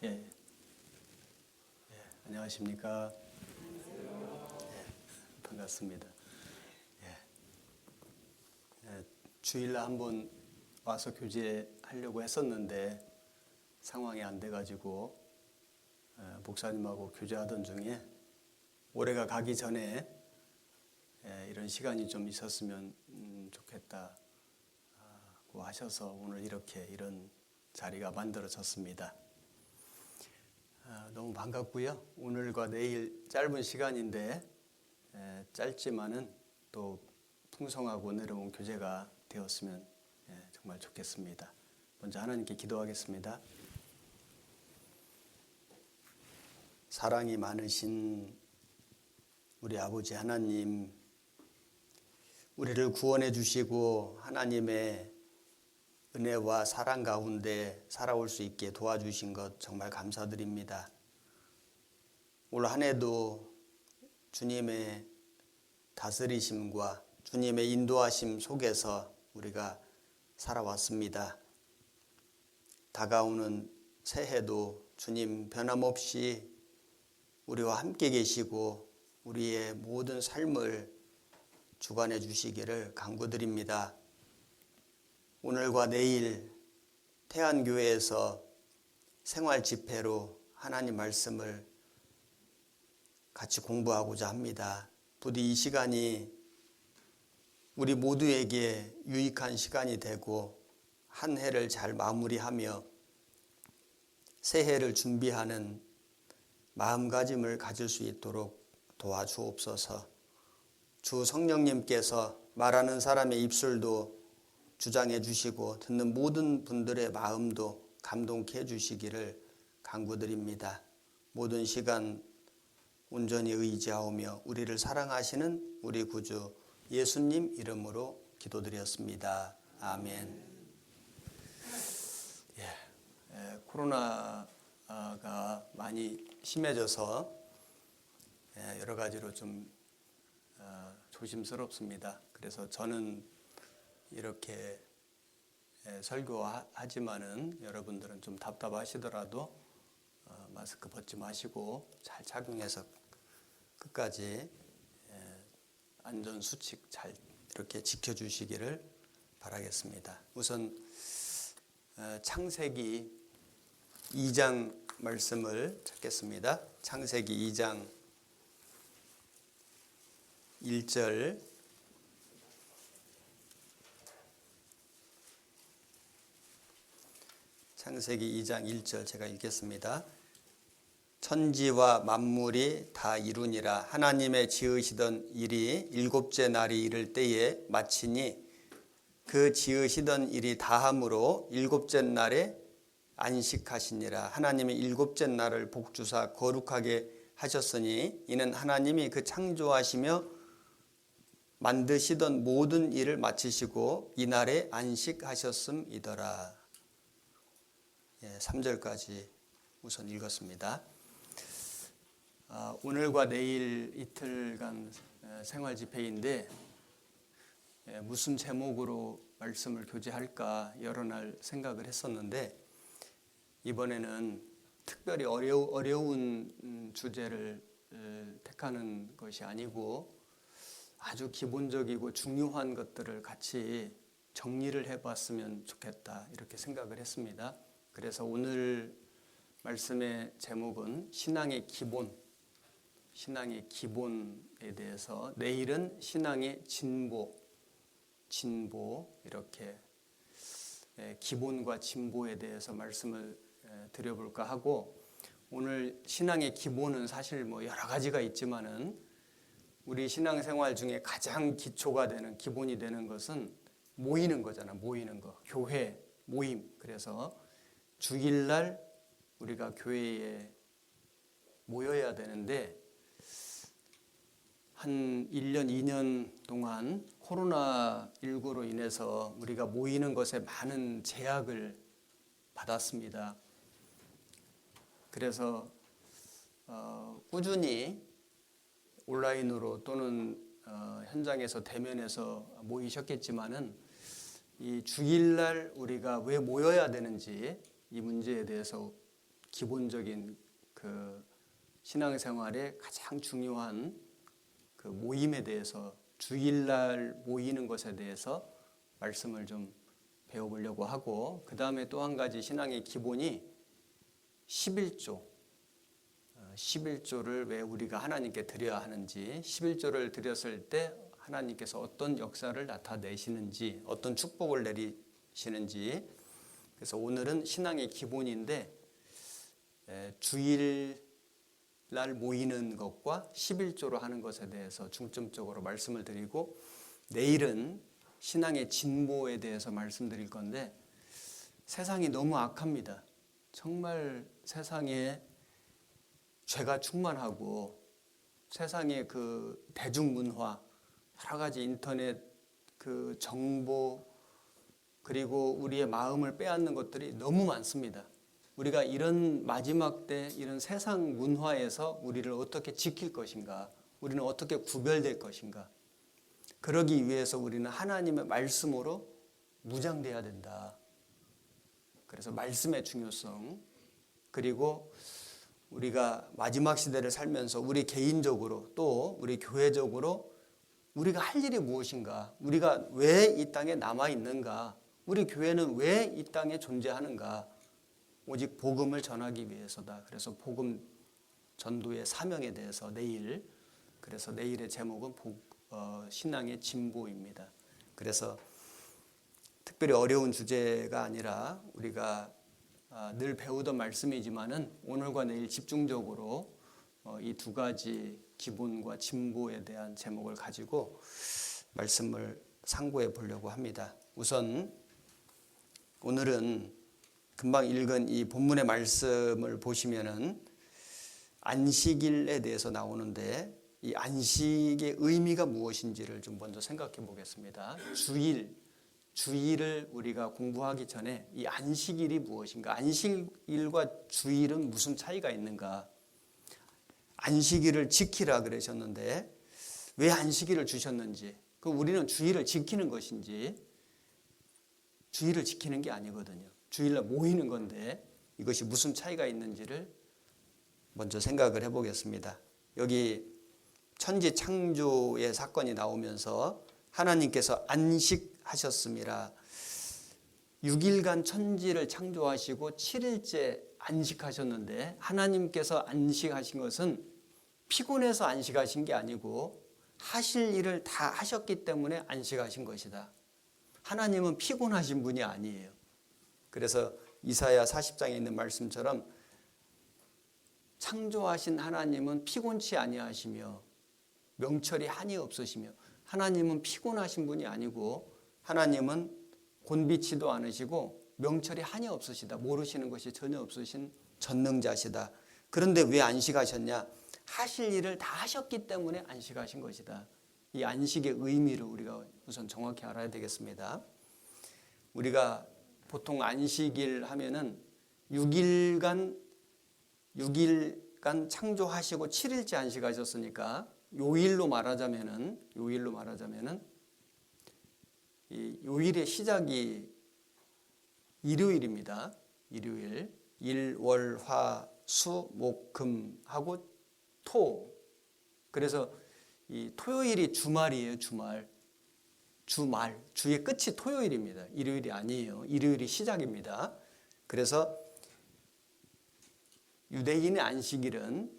예, 안녕하십니까? 반갑습니다. 주일날 한번 와서 교제하려고 했었는데 상황이 안 돼가지고 목사님하고 교제하던 중에 올해가 가기 전에 이런 시간이 좀 있었으면 좋겠다고 하셔서 오늘 이런 자리가 만들어졌습니다. 너무 반갑고요. 오늘과 내일 짧은 시간인데 짧지만은 또 풍성하고 은혜로운 교제가 되었으면 정말 좋겠습니다. 먼저 하나님께 기도하겠습니다. 사랑이 많으신 우리 아버지 하나님, 우리를 구원해 주시고 하나님의 은혜와 사랑 가운데 살아올 수 있게 도와주신 것 정말 감사드립니다. 올 한 해도 주님의 다스리심과 주님의 인도하심 속에서 우리가 살아왔습니다. 다가오는 새해도 주님 변함없이 우리와 함께 계시고 우리의 모든 삶을 주관해 주시기를 간구드립니다. 오늘과 내일 태안교회에서 생활 집회로 하나님 말씀을 같이 공부하고자 합니다. 부디 이 시간이 우리 모두에게 유익한 시간이 되고 한 해를 잘 마무리하며 새해를 준비하는 마음가짐을 가질 수 있도록 도와주옵소서. 주 성령님께서 말하는 사람의 입술도 주장해 주시고 듣는 모든 분들의 마음도 감동케 해주시기를 간구드립니다. 모든 시간 온전히 의지하오며 우리를 사랑하시는 우리 구주 예수님 이름으로 기도드렸습니다. 아멘. 코로나가 많이 심해져서 여러 가지로 좀 조심스럽습니다. 그래서 저는 이렇게 설교하지만은 여러분들은 좀 답답하시더라도 마스크 벗지 마시고 잘 착용해서 끝까지 안전수칙 잘 이렇게 지켜주시기를 바라겠습니다. 우선 창세기 2장 말씀을 찾겠습니다. 창세기 2장 1절 창세기 2장 1절 제가 읽겠습니다. 천지와 만물이 다 이루니라. 하나님의 지으시던 일이 일곱째 날이 이를 때에 마치니 그 지으시던 일이 다함으로 일곱째 날에 안식하시니라. 하나님이 일곱째 날을 복주사 거룩하게 하셨으니 이는 하나님이 그 창조하시며 만드시던 모든 일을 마치시고 이날에 안식하셨음이더라. 3절까지 우선 읽었습니다. 오늘과 내일 이틀간 생활 집회인데 무슨 제목으로 말씀을 교제할까 여러 날 생각을 했었는데 이번에는 특별히 어려운 주제를 택하는 것이 아니고 아주 기본적이고 중요한 것들을 같이 정리를 해봤으면 좋겠다 이렇게 생각을 했습니다. 그래서 오늘 말씀의 제목은 신앙의 기본에 대해서, 내일은 신앙의 진보 이렇게 기본과 진보에 대해서 말씀을 드려볼까 하고, 오늘 신앙의 기본은 사실 여러 가지가 있지만은 우리 신앙생활 중에 가장 기초가 되는, 기본이 되는 것은 모이는 거잖아. 모이는 거, 교회 모임. 그래서 주일날 우리가 교회에 모여야 되는데 한 1년, 2년 동안 코로나19로 인해서 우리가 모이는 것에 많은 제약을 받았습니다. 그래서 꾸준히 온라인으로 또는 현장에서 대면해서 모이셨겠지만은 이 주일날 우리가 왜 모여야 되는지 이 문제에 대해서 기본적인 그 신앙생활의 가장 중요한 그 모임에 대해서 주일날 모이는 것에 대해서 말씀을 좀 배워보려고 하고, 그 다음에 또 한 가지 신앙의 기본이 11조. 11조를 왜 우리가 하나님께 드려야 하는지, 11조를 드렸을 때 하나님께서 어떤 역사를 나타내시는지, 어떤 축복을 내리시는지. 그래서 오늘은 신앙의 기본인데 주일날 모이는 것과 11조로 하는 것에 대해서 중점적으로 말씀을 드리고, 내일은 신앙의 진보에 대해서 말씀드릴 건데, 세상이 너무 악합니다. 정말 세상에 죄가 충만하고, 세상의 그 대중문화, 여러 가지 인터넷 그 정보, 그리고 우리의 마음을 빼앗는 것들이 너무 많습니다. 우리가 이런 마지막 때 이런 세상 문화에서 우리를 어떻게 지킬 것인가, 우리는 어떻게 구별될 것인가, 그러기 위해서 우리는 하나님의 말씀으로 무장돼야 된다. 그래서 말씀의 중요성, 그리고 우리가 마지막 시대를 살면서 우리 개인적으로 또 우리 교회적으로 우리가 할 일이 무엇인가, 우리가 왜 이 땅에 남아 있는가, 우리 교회는 왜 이 땅에 존재하는가, 오직 복음을 전하기 위해서다. 그래서 복음 전도의 사명에 대해서 내일, 그래서 내일의 제목은 신앙의 진보입니다. 그래서 특별히 어려운 주제가 아니라 우리가 늘 배우던 말씀이지만은 오늘과 내일 집중적으로 이 두 가지 기본과 진보에 대한 제목을 가지고 말씀을 상고해 보려고 합니다. 우선 오늘은 금방 읽은 이 본문의 말씀을 보시면은 안식일에 대해서 나오는데, 이 안식의 의미가 무엇인지를 좀 먼저 생각해 보겠습니다. 주일을 우리가 공부하기 전에 이 안식일이 무엇인가, 안식일과 주일은 무슨 차이가 있는가, 안식일을 지키라 그러셨는데 왜 안식일을 주셨는지, 그 우리는 주일을 지키는 것인지, 주일을 지키는 게 아니거든요. 주일날 모이는 건데 이것이 무슨 차이가 있는지를 먼저 생각을 해보겠습니다. 여기 천지 창조의 사건이 나오면서 하나님께서 안식하셨습니다. 6일간 천지를 창조하시고 7일째 안식하셨는데, 하나님께서 안식하신 것은 피곤해서 안식하신 게 아니고 하실 일을 다 하셨기 때문에 안식하신 것이다. 하나님은 피곤하신 분이 아니에요. 그래서 이사야 40장에 있는 말씀처럼 창조하신 하나님은 피곤치 아니하시며 명철이 한이 없으시며, 하나님은 피곤하신 분이 아니고 하나님은 곤비치도 않으시고 명철이 한이 없으시다. 모르시는 것이 전혀 없으신 전능자시다. 그런데 왜 안식하셨냐? 하실 일을 다 하셨기 때문에 안식하신 것이다. 이 안식의 의미를 우리가 우선 정확히 알아야 되겠습니다. 우리가 보통 안식일 하면은 6일간 창조하시고 7일째 안식하셨으니까 요일로 말하자면은 이 요일의 시작이 일요일입니다. 일요일, 일, 월, 화, 수, 목, 금 하고 토. 그래서 이 토요일이 주말이에요. 주의 끝이 토요일입니다. 일요일이 아니에요. 일요일이 시작입니다. 그래서 유대인의 안식일은,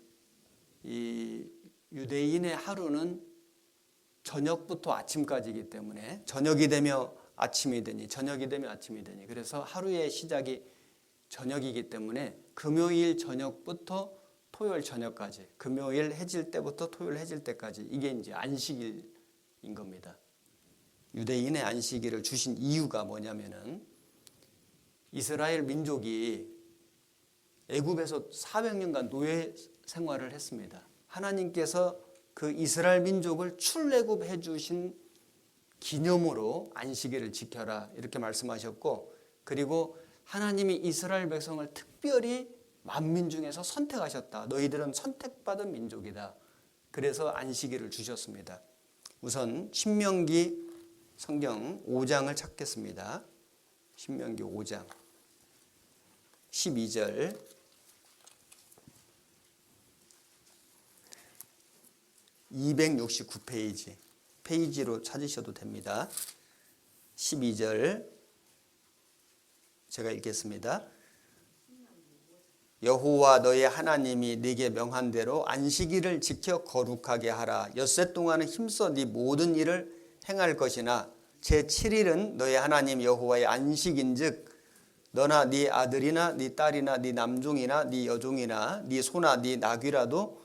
이 유대인의 하루는 저녁부터 아침까지이기 때문에 저녁이 되며 아침이 되니, 그래서 하루의 시작이 저녁이기 때문에 금요일 저녁부터 토요일 저녁까지, 금요일 해질 때부터 토요일 해질 때까지, 이게 이제 안식일인 겁니다. 유대인의 안식일을 주신 이유가 뭐냐면은 이스라엘 민족이 애굽에서 400년간 노예 생활을 했습니다. 하나님께서 그 이스라엘 민족을 출애굽해 주신 기념으로 안식일을 지켜라 이렇게 말씀하셨고, 그리고 하나님이 이스라엘 백성을 특별히 만민 중에서 선택하셨다. 너희들은 선택받은 민족이다. 그래서 안식일을 주셨습니다. 우선 신명기 성경 5장을 찾겠습니다. 신명기 5장 12절 269페이지 페이지로 찾으셔도 됩니다. 12절 제가 읽겠습니다. 여호와 너의 하나님이 네게 명한 대로 안식일을 지켜 거룩하게 하라. 엿새 동안은 힘써 네 모든 일을 행할 것이나 제7일은 너의 하나님 여호와의 안식인즉 너나 네 아들이나 네 딸이나 네 남종이나 네 여종이나 네 소나 네 나귀라도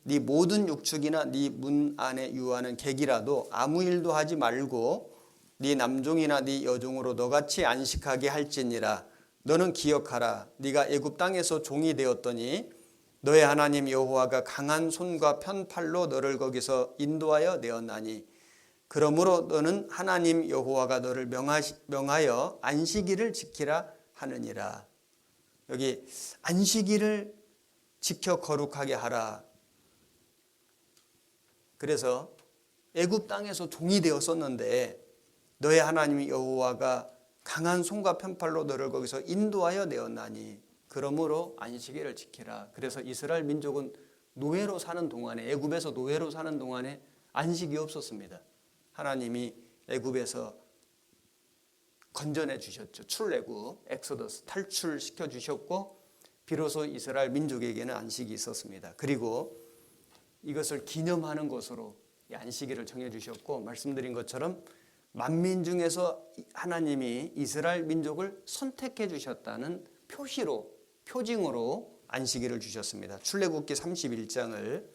네 모든 육축이나 네 문 안에 유하는 객이라도 아무 일도 하지 말고 네 남종이나 네 여종으로 너같이 안식하게 할지니라. 너는 기억하라. 네가 애굽 땅에서 종이 되었더니 너의 하나님 여호와가 강한 손과 편팔로 너를 거기서 인도하여 내었나니 그러므로 너는 하나님 여호와가 너를 명하여 안식일을 지키라 하느니라. 여기 안식일을 지켜 거룩하게 하라. 그래서 애굽 땅에서 종이 되었었는데 너의 하나님 여호와가 강한 손과 편팔로 너를 거기서 인도하여 내었나니 그러므로 안식일을 지키라. 그래서 이스라엘 민족은 노예로 사는 동안에 애굽에서 노예로 사는 동안에 안식이 없었습니다. 하나님이 애굽에서 건져내 주셨죠. 출애굽, 엑소더스 탈출시켜 주셨고 비로소 이스라엘 민족에게는 안식이 있었습니다. 그리고 이것을 기념하는 것으로 이 안식일을 정해 주셨고 말씀드린 것처럼 만민 중에서 하나님이 이스라엘 민족을 선택해 주셨다는 표시로 표징으로 안식일을 주셨습니다. 출애굽기 31장을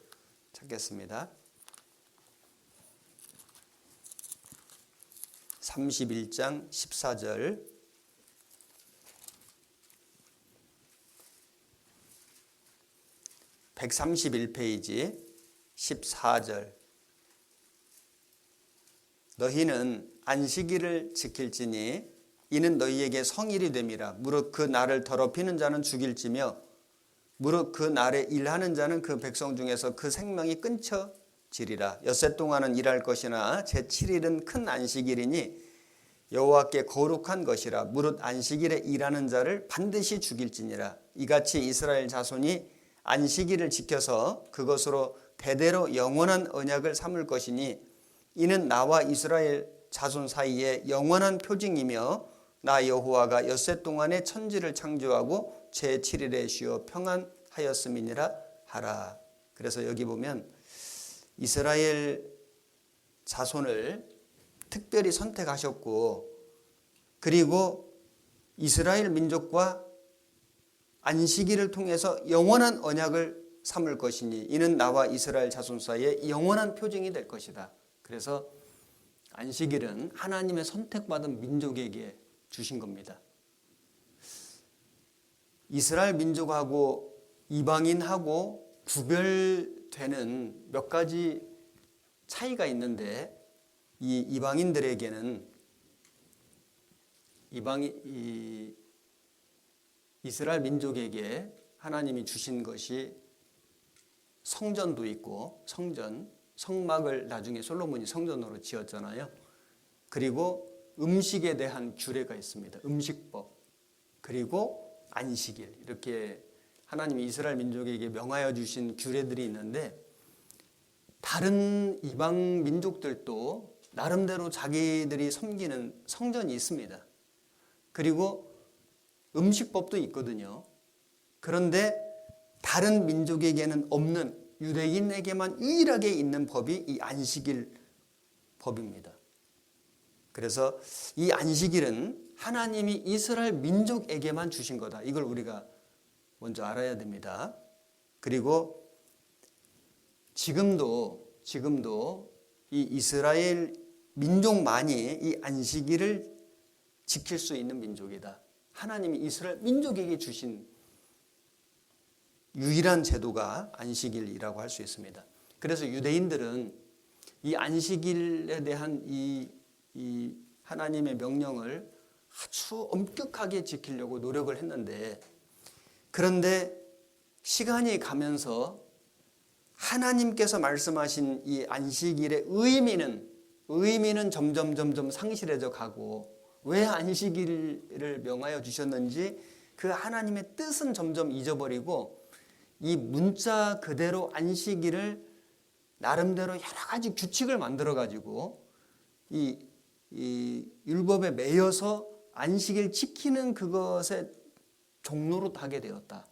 찾겠습니다. 31장 14절 131페이지 14절 너희는 안식일을 지킬지니 이는 너희에게 성일이 됨이라. 무릇 그 날을 더럽히는 자는 죽일지며 무릇 그 날에 일하는 자는 그 백성 중에서 그 생명이 끊쳐지리라. 엿새 동안은 일할 것이나 제7일은 큰 안식일이니 여호와께 거룩한 것이라. 무릇 안식일에 일하는 자를 반드시 죽일지니라. 이같이 이스라엘 자손이 안식일을 지켜서 그것으로 대대로 영원한 언약을 삼을 것이니 이는 나와 이스라엘 자손 사이에 영원한 표징이며 나 여호와가 엿새 동안에 천지를 창조하고 제7일에 쉬어 평안하였음이니라 하라. 그래서 여기 보면 이스라엘 자손을 특별히 선택하셨고 그리고 이스라엘 민족과 안식일을 통해서 영원한 언약을 삼을 것이니 이는 나와 이스라엘 자손 사이에 영원한 표징이 될 것이다. 그래서 안식일은 하나님의 선택받은 민족에게 주신 겁니다. 이스라엘 민족하고 이방인하고 구별되는 몇 가지 차이가 있는데 이 이방인들에게는 이스라엘 민족에게 하나님이 주신 것이 성전도 있고 성막을 나중에 솔로몬이 성전으로 지었잖아요. 그리고 음식에 대한 규례가 있습니다. 음식법 그리고 안식일 이렇게 하나님이 이스라엘 민족에게 명하여 주신 규례들이 있는데 다른 이방 민족들도 나름대로 자기들이 섬기는 성전이 있습니다. 그리고 음식법도 있거든요. 그런데 다른 민족에게는 없는 유대인에게만 유일하게 있는 법이 이 안식일 법입니다. 그래서 이 안식일은 하나님이 이스라엘 민족에게만 주신 거다. 이걸 우리가 먼저 알아야 됩니다. 그리고 지금도 이 이스라엘 민족만이 이 안식일을 지킬 수 있는 민족이다. 하나님이 이스라엘 민족에게 주신 유일한 제도가 안식일이라고 할 수 있습니다. 그래서 유대인들은 이 안식일에 대한 이 하나님의 명령을 아주 엄격하게 지키려고 노력을 했는데 그런데 시간이 가면서 하나님께서 말씀하신 이 안식일의 의미는 점점 상실해져 가고 왜 안식일을 명하여 주셨는지 그 하나님의 뜻은 점점 잊어버리고 이 문자 그대로 안식일을 나름대로 여러 가지 규칙을 만들어 가지고 이 율법에 매여서 안식일 지키는 그것의 종로로 타게 되었다.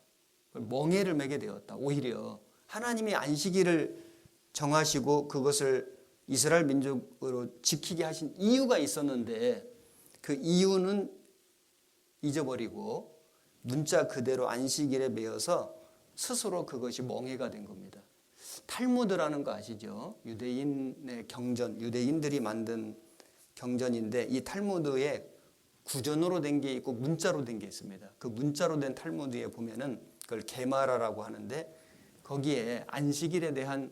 멍에를 매게 되었다. 오히려 하나님이 안식일을 정하시고 그것을 이스라엘 민족으로 지키게 하신 이유가 있었는데 그 이유는 잊어버리고 문자 그대로 안식일에 매여서 스스로 그것이 멍해가 된 겁니다. 탈무드라는 거 아시죠? 유대인의 경전, 유대인들이 만든 경전인데 이 탈무드에 구전으로 된 게 있고 문자로 된 게 있습니다. 그 문자로 된 탈무드에 보면은 그걸 게마라라고 하는데 거기에 안식일에 대한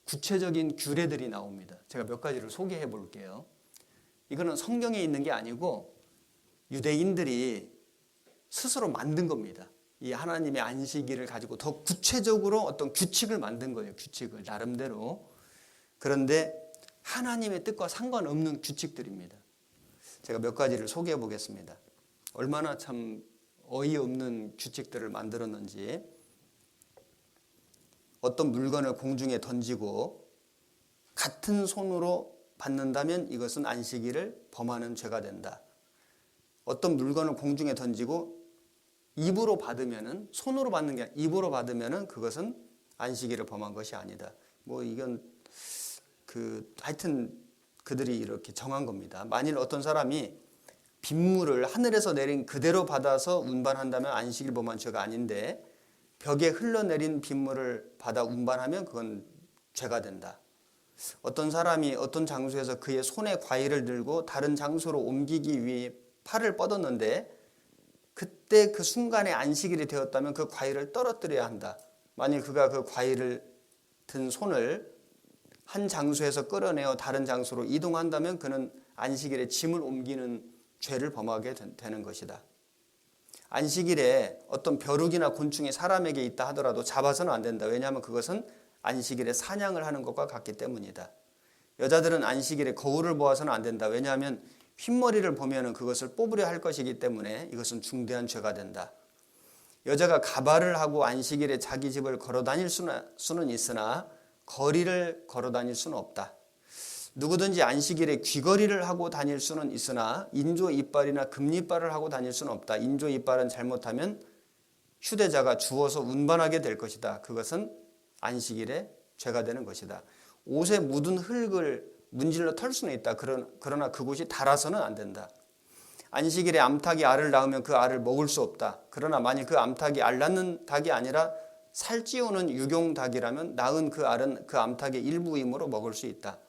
구체적인 규례들이 나옵니다. 제가 몇 가지를 소개해 볼게요. 이거는 성경에 있는 게 아니고 유대인들이 스스로 만든 겁니다. 이 하나님의 안식일을 가지고 더 구체적으로 어떤 규칙을 만든 거예요. 규칙을 나름대로. 그런데 하나님의 뜻과 상관없는 규칙들입니다. 제가 몇 가지를 소개해 보겠습니다. 얼마나 참 어이없는 규칙들을 만들었는지. 어떤 물건을 공중에 던지고 같은 손으로 받는다면 이것은 안식일을 범하는 죄가 된다. 어떤 물건을 공중에 던지고 입으로 받으면은 손으로 받는 게 아니라 입으로 받으면은 그것은 안식일을 범한 것이 아니다. 뭐 이건 하여튼 그들이 이렇게 정한 겁니다. 만일 어떤 사람이 빗물을 하늘에서 내린 그대로 받아서 운반한다면 안식일 범한 죄가 아닌데 벽에 흘러내린 빗물을 받아 운반하면 그건 죄가 된다. 어떤 사람이 어떤 장소에서 그의 손에 과일을 들고 다른 장소로 옮기기 위해 팔을 뻗었는데 그때 그 순간에 안식일이 되었다면 그 과일을 떨어뜨려야 한다. 만일 그가 그 과일을 든 손을 한 장소에서 끌어내어 다른 장소로 이동한다면 그는 안식일에 짐을 옮기는 죄를 범하게 되는 것이다. 안식일에 어떤 벼룩이나 곤충이 사람에게 있다 하더라도 잡아서는 안 된다. 왜냐하면 그것은 안식일에 사냥을 하는 것과 같기 때문이다. 여자들은 안식일에 거울을 보아서는 안 된다. 왜냐하면 흰머리를 보면 그것을 뽑으려 할 것이기 때문에 이것은 중대한 죄가 된다. 여자가 가발을 하고 안식일에 자기 집을 걸어 다닐 수는 있으나 거리를 걸어 다닐 수는 없다. 누구든지 안식일에 귀걸이를 하고 다닐 수는 있으나 인조 이빨이나 금리빨을 하고 다닐 수는 없다. 인조 이빨은 잘못하면 휴대자가 주워서 운반하게 될 것이다. 그것은 안식일에 죄가 되는 것이다. 옷에 묻은 흙을 문질러 털 수는 있다. 그러나 그곳이 닳아서는 안 된다. 안식일에 암탉이 알을 낳으면 그 알을 먹을 수 없다. 그러나 만일 그 암탉이 알 낳는 닭이 아니라 살찌우는 유경닭이라면 낳은 그 알은 그 암탉의 일부이므로 먹을 수 있다.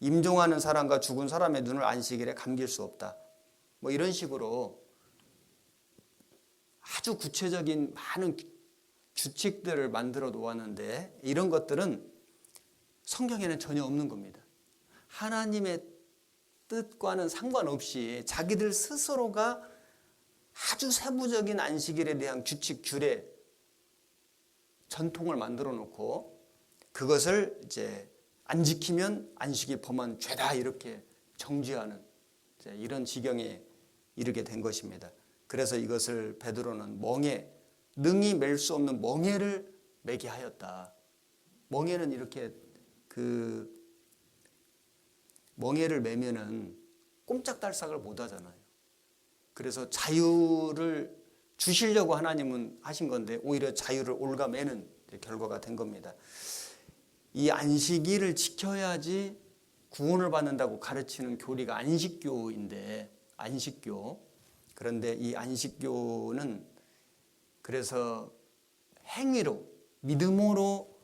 임종하는 사람과 죽은 사람의 눈을 안식일에 감길 수 없다. 뭐 이런 식으로 아주 구체적인 많은 규칙들을 만들어 놓았는데 이런 것들은 성경에는 전혀 없는 겁니다. 하나님의 뜻과는 상관없이 자기들 스스로가 아주 세부적인 안식일에 대한 규칙, 규례, 전통을 만들어 놓고 그것을 이제 안 지키면 안식일 범한 죄다 이렇게 정죄하는 이런 지경에 이르게 된 것입니다. 그래서 이것을 베드로는 멍에, 능히 맬 수 없는 멍에를 매게 하였다. 멍에는 이렇게 멍에를 매면은 꼼짝달싹을 못 하잖아요. 그래서 자유를 주시려고 하나님은 하신 건데 오히려 자유를 옭아매는 결과가 된 겁니다. 이 안식일을 지켜야지 구원을 받는다고 가르치는 교리가 안식교인데 안식교. 그런데 이 안식교는 그래서 행위로 믿음으로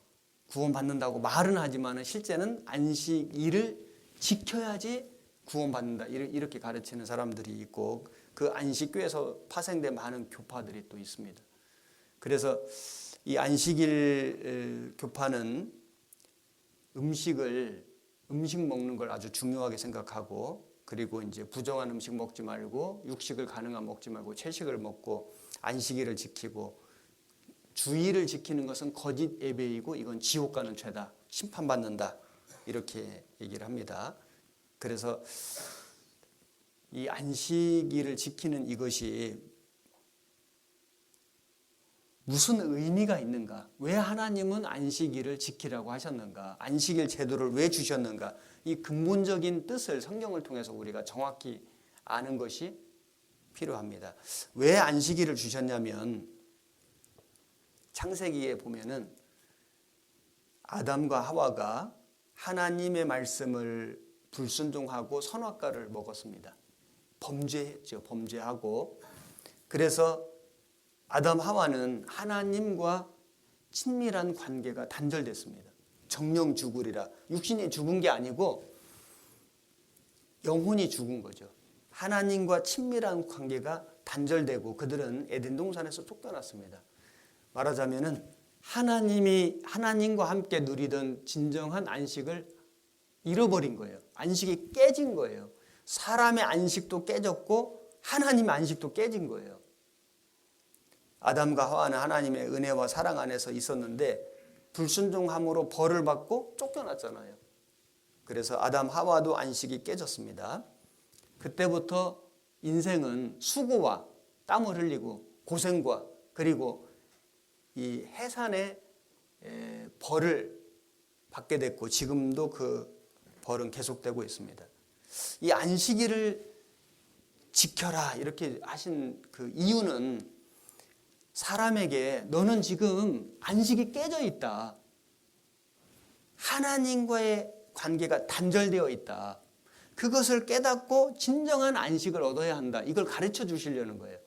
구원받는다고 말은 하지만 실제는 안식일을 지켜야지 구원받는다 이렇게 가르치는 사람들이 있고 그 안식교에서 파생된 많은 교파들이 또 있습니다. 그래서 이 안식일 교파는 음식 먹는 걸 아주 중요하게 생각하고 그리고 이제 부정한 음식 먹지 말고 육식을 가능한 먹지 말고 채식을 먹고 안식일을 지키고 주일을 지키는 것은 거짓 예배이고 이건 지옥 가는 죄다. 심판받는다. 이렇게 얘기를 합니다. 그래서 이 안식일을 지키는 이것이 무슨 의미가 있는가? 왜 하나님은 안식일을 지키라고 하셨는가? 안식일 제도를 왜 주셨는가? 이 근본적인 뜻을 성경을 통해서 우리가 정확히 아는 것이 필요합니다. 왜 안식일을 주셨냐면 창세기에 보면은 아담과 하와가 하나님의 말씀을 불순종하고 선악과를 먹었습니다. 범죄했죠. 범죄하고. 그래서 아담 하와는 하나님과 친밀한 관계가 단절됐습니다. 정령 죽으리라. 육신이 죽은 게 아니고 영혼이 죽은 거죠. 하나님과 친밀한 관계가 단절되고 그들은 에덴 동산에서 쫓겨났습니다. 말하자면은 하나님과 함께 누리던 진정한 안식을 잃어버린 거예요. 안식이 깨진 거예요. 사람의 안식도 깨졌고 하나님의 안식도 깨진 거예요. 아담과 하와는 하나님의 은혜와 사랑 안에서 있었는데 불순종함으로 벌을 받고 쫓겨났잖아요. 그래서 아담 하와도 안식이 깨졌습니다. 그때부터 인생은 수고와 땀을 흘리고 고생과 그리고 이 해산의 벌을 받게 됐고 지금도 그 벌은 계속되고 있습니다. 이 안식일을 지켜라 이렇게 하신 그 이유는 사람에게 너는 지금 안식이 깨져 있다. 하나님과의 관계가 단절되어 있다. 그것을 깨닫고 진정한 안식을 얻어야 한다. 이걸 가르쳐 주시려는 거예요.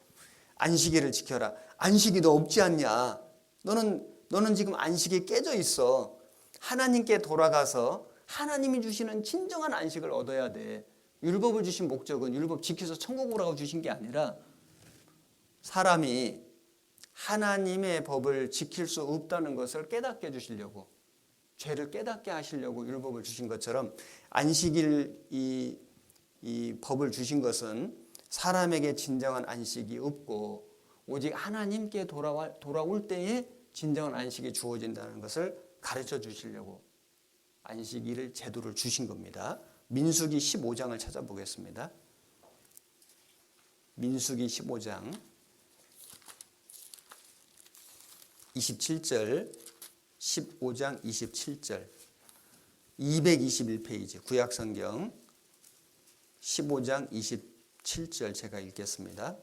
안식일을 지켜라. 안식이 너 없지 않냐? 너는 지금 안식이 깨져 있어. 하나님께 돌아가서 하나님이 주시는 진정한 안식을 얻어야 돼. 율법을 주신 목적은 율법 지켜서 천국 오라고 주신 게 아니라 사람이 하나님의 법을 지킬 수 없다는 것을 깨닫게 해주시려고 죄를 깨닫게 하시려고 율법을 주신 것처럼 안식일 이 법을 주신 것은 사람에게 진정한 안식이 없고 오직 하나님께 돌아올 때에 진정한 안식이 주어진다는 것을 가르쳐 주시려고 안식일을 제도를 주신 겁니다. 민수기 15장을 찾아보겠습니다. 민수기 15장 27절 15장 27절 221페이지 구약성경 15장 27절 제가 읽겠습니다.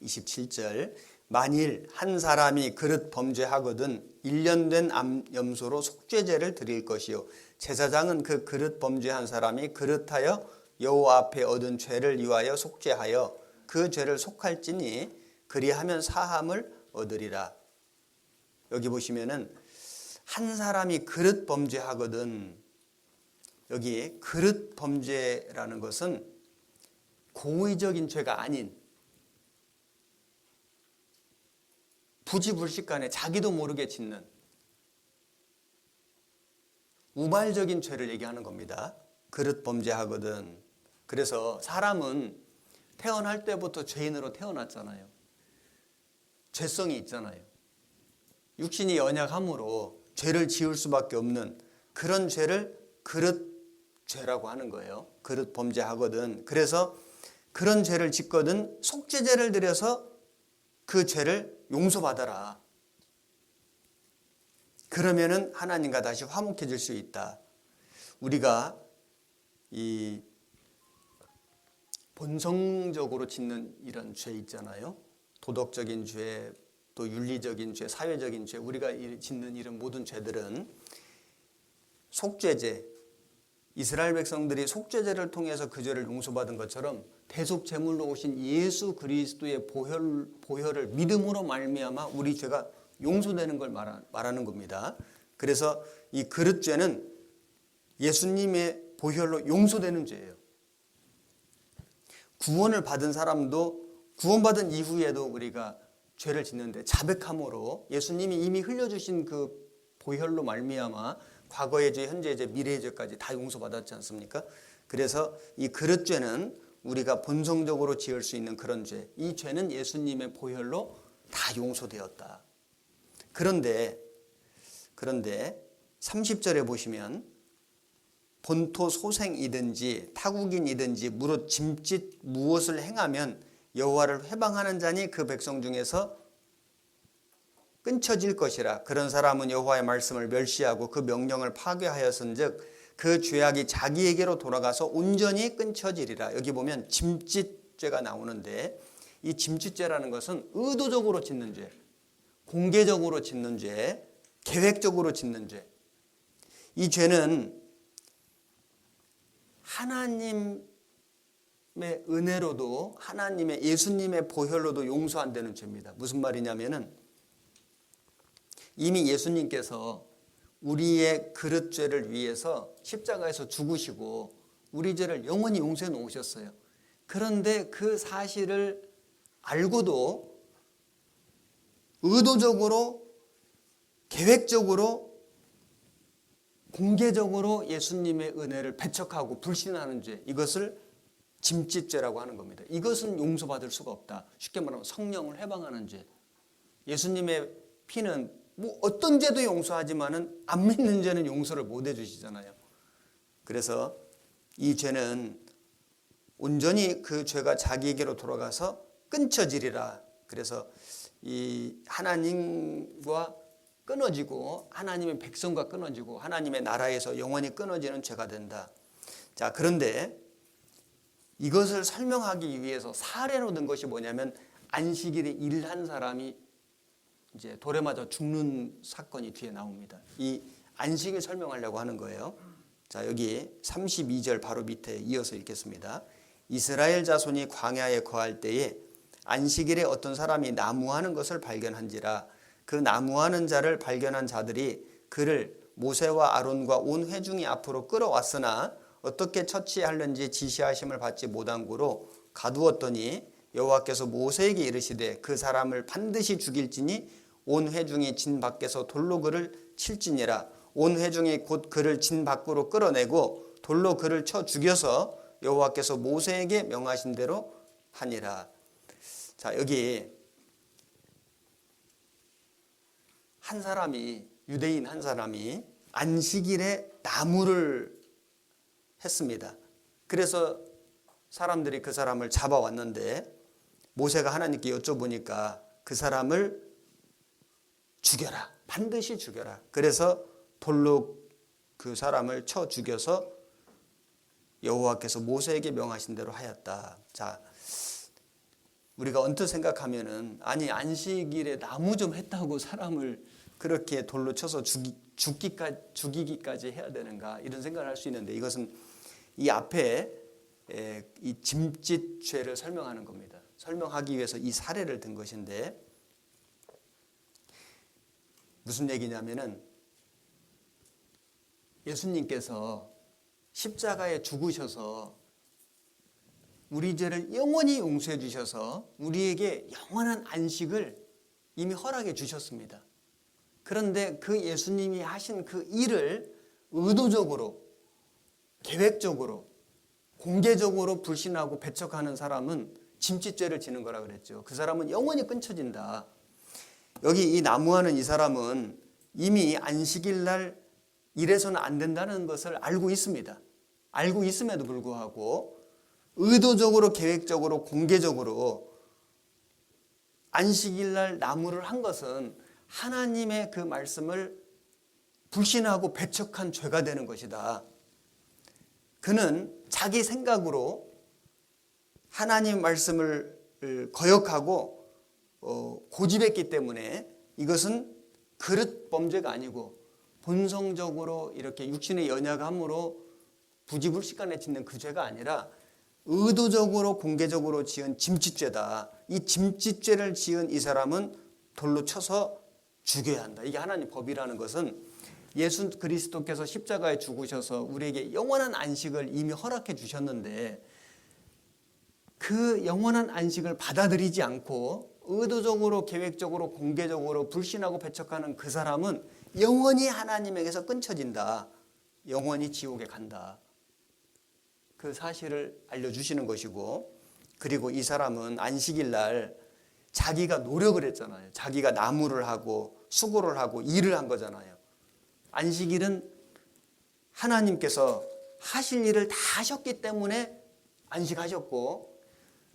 (27절) 만일 한 사람이 그릇 범죄하거든 1년 된 암염소로 속죄제를 드릴 것이요 제사장은 그 그릇 범죄한 사람이 그릇하여 여호와 앞에 얻은 죄를 위하여 속죄하여 그 죄를 속할지니 그리하면 사함을 얻으리라. 여기 보시면은 한 사람이 그릇 범죄하거든, 여기 그릇 범죄라는 것은 고의적인 죄가 아닌 부지불식간에 자기도 모르게 짓는 우발적인 죄를 얘기하는 겁니다. 그릇 범죄하거든. 그래서 사람은 태어날 때부터 죄인으로 태어났잖아요. 죄성이 있잖아요. 육신이 연약함으로 죄를 지을 수밖에 없는 그런 죄를 그릇 죄라고 하는 거예요. 그릇 범죄하거든. 그래서 그런 죄를 짓거든 속죄제를 드려서 그 죄를 용서받아라. 그러면은 하나님과 다시 화목해질 수 있다. 우리가 이 본성적으로 짓는 이런 죄 있잖아요. 도덕적인 죄, 또 윤리적인 죄, 사회적인 죄, 우리가 짓는 이런 모든 죄들은 속죄제, 이스라엘 백성들이 속죄제를 통해서 그 죄를 용서받은 것처럼 대속제물로 오신 예수 그리스도의 보혈을 믿음으로 말미암아 우리 죄가 용서되는 걸 말하는 겁니다. 그래서 이 그릇죄는 예수님의 보혈로 용서되는 죄예요. 구원을 받은 사람도 구원받은 이후에도 우리가 죄를 짓는데 자백함으로 예수님이 이미 흘려주신 그 보혈로 말미암아 과거의 죄, 현재의 죄, 미래의 죄까지 다 용서받았지 않습니까? 그래서 이 그릇죄는 우리가 본성적으로 지을 수 있는 그런 죄, 이 죄는 예수님의 보혈로 다 용서되었다. 그런데 30절에 보시면 본토 소생이든지 타국인이든지 무릇 짐짓 무엇을 행하면 여호와를 회방하는 자니 그 백성 중에서 끊쳐질 것이라. 그런 사람은 여호와의 말씀을 멸시하고 그 명령을 파괴하였은즉 그 죄악이 자기에게로 돌아가서 온전히 끊쳐지리라. 여기 보면 짐짓죄가 나오는데 이 짐짓죄라는 것은 의도적으로 짓는 죄, 공개적으로 짓는 죄, 계획적으로 짓는 죄. 이 죄는 하나님의 은혜로도 하나님의 예수님의 보혈로도 용서 안 되는 죄입니다. 무슨 말이냐면은 이미 예수님께서 우리의 그릇 죄를 위해서 십자가에서 죽으시고 우리 죄를 영원히 용서해 놓으셨어요. 그런데 그 사실을 알고도 의도적으로 계획적으로 공개적으로 예수님의 은혜를 배척하고 불신하는 죄, 이것을 짐짓죄라고 하는 겁니다. 이것은 용서받을 수가 없다. 쉽게 말하면 성령을 해방하는 죄. 예수님의 피는 뭐 어떤 죄도 용서하지만은 안 믿는 죄는 용서를 못 해주시잖아요. 그래서 이 죄는 온전히 그 죄가 자기에게로 돌아가서 끊쳐지리라. 그래서 이 하나님과 끊어지고 하나님의 백성과 끊어지고 하나님의 나라에서 영원히 끊어지는 죄가 된다. 자, 그런데 이것을 설명하기 위해서 사례로 든 것이 뭐냐면 안식일에 일한 사람이 이제 돌에 맞아 죽는 사건이 뒤에 나옵니다. 이 안식일 설명하려고 하는 거예요. 자, 여기 32절 바로 밑에 이어서 읽겠습니다. 이스라엘 자손이 광야에 거할 때에 안식일에 어떤 사람이 나무하는 것을 발견한지라. 그 나무하는 자를 발견한 자들이 그를 모세와 아론과 온 회중이 앞으로 끌어왔으나 어떻게 처치하는지 지시하심을 받지 못한 고로 가두었더니 여호와께서 모세에게 이르시되 그 사람을 반드시 죽일지니 온 회중이 진 밖에서 돌로 그를 칠지니라. 온 회중이 곧 그를 진 밖으로 끌어내고 돌로 그를 쳐 죽여서 여호와께서 모세에게 명하신 대로 하니라. 자, 여기 한 사람이, 유대인 한 사람이 안식일에 나무를 했습니다. 그래서 사람들이 그 사람을 잡아왔는데 모세가 하나님께 여쭤보니까 그 사람을 죽여라. 반드시 죽여라. 그래서 돌로 그 사람을 쳐 죽여서 여호와께서 모세에게 명하신 대로 하였다. 자, 우리가 언뜻 생각하면은 아니 안식일에 나무 좀 했다고 사람을 그렇게 돌로 쳐서 죽이기까지 해야 되는가 이런 생각을 할 수 있는데 이것은 이 앞에 이 짐짓 죄를 설명하는 겁니다. 설명하기 위해서 이 사례를 든 것인데 무슨 얘기냐면은 예수님께서 십자가에 죽으셔서 우리 죄를 영원히 용서해 주셔서 우리에게 영원한 안식을 이미 허락해 주셨습니다. 그런데 그 예수님이 하신 그 일을 의도적으로, 계획적으로, 공개적으로 불신하고 배척하는 사람은 짐짓죄를 지는 거라 그랬죠. 그 사람은 영원히 끊쳐진다. 여기 이 나무하는 이 사람은 이미 안식일 날 이래서는 안 된다는 것을 알고 있습니다. 알고 있음에도 불구하고 의도적으로, 계획적으로, 공개적으로 안식일 날 나무를 한 것은 하나님의 그 말씀을 불신하고 배척한 죄가 되는 것이다. 그는 자기 생각으로 하나님 말씀을 거역하고 고집했기 때문에 이것은 그릇 범죄가 아니고 본성적으로 이렇게 육신의 연약함으로 부지불식간에 짓는 그 죄가 아니라 의도적으로 공개적으로 지은 짐짓죄다. 이 짐짓죄를 지은 이 사람은 돌로 쳐서 죽여야 한다. 이게 하나님 법이라는 것은 예수 그리스도께서 십자가에 죽으셔서 우리에게 영원한 안식을 이미 허락해 주셨는데 그 영원한 안식을 받아들이지 않고 의도적으로 계획적으로 공개적으로 불신하고 배척하는 그 사람은 영원히 하나님에게서 끊쳐진다. 영원히 지옥에 간다. 그 사실을 알려주시는 것이고 그리고 이 사람은 안식일 날 자기가 노력을 했잖아요. 자기가 나무를 하고 수고를 하고 일을 한 거잖아요. 안식일은 하나님께서 하실 일을 다 하셨기 때문에 안식하셨고,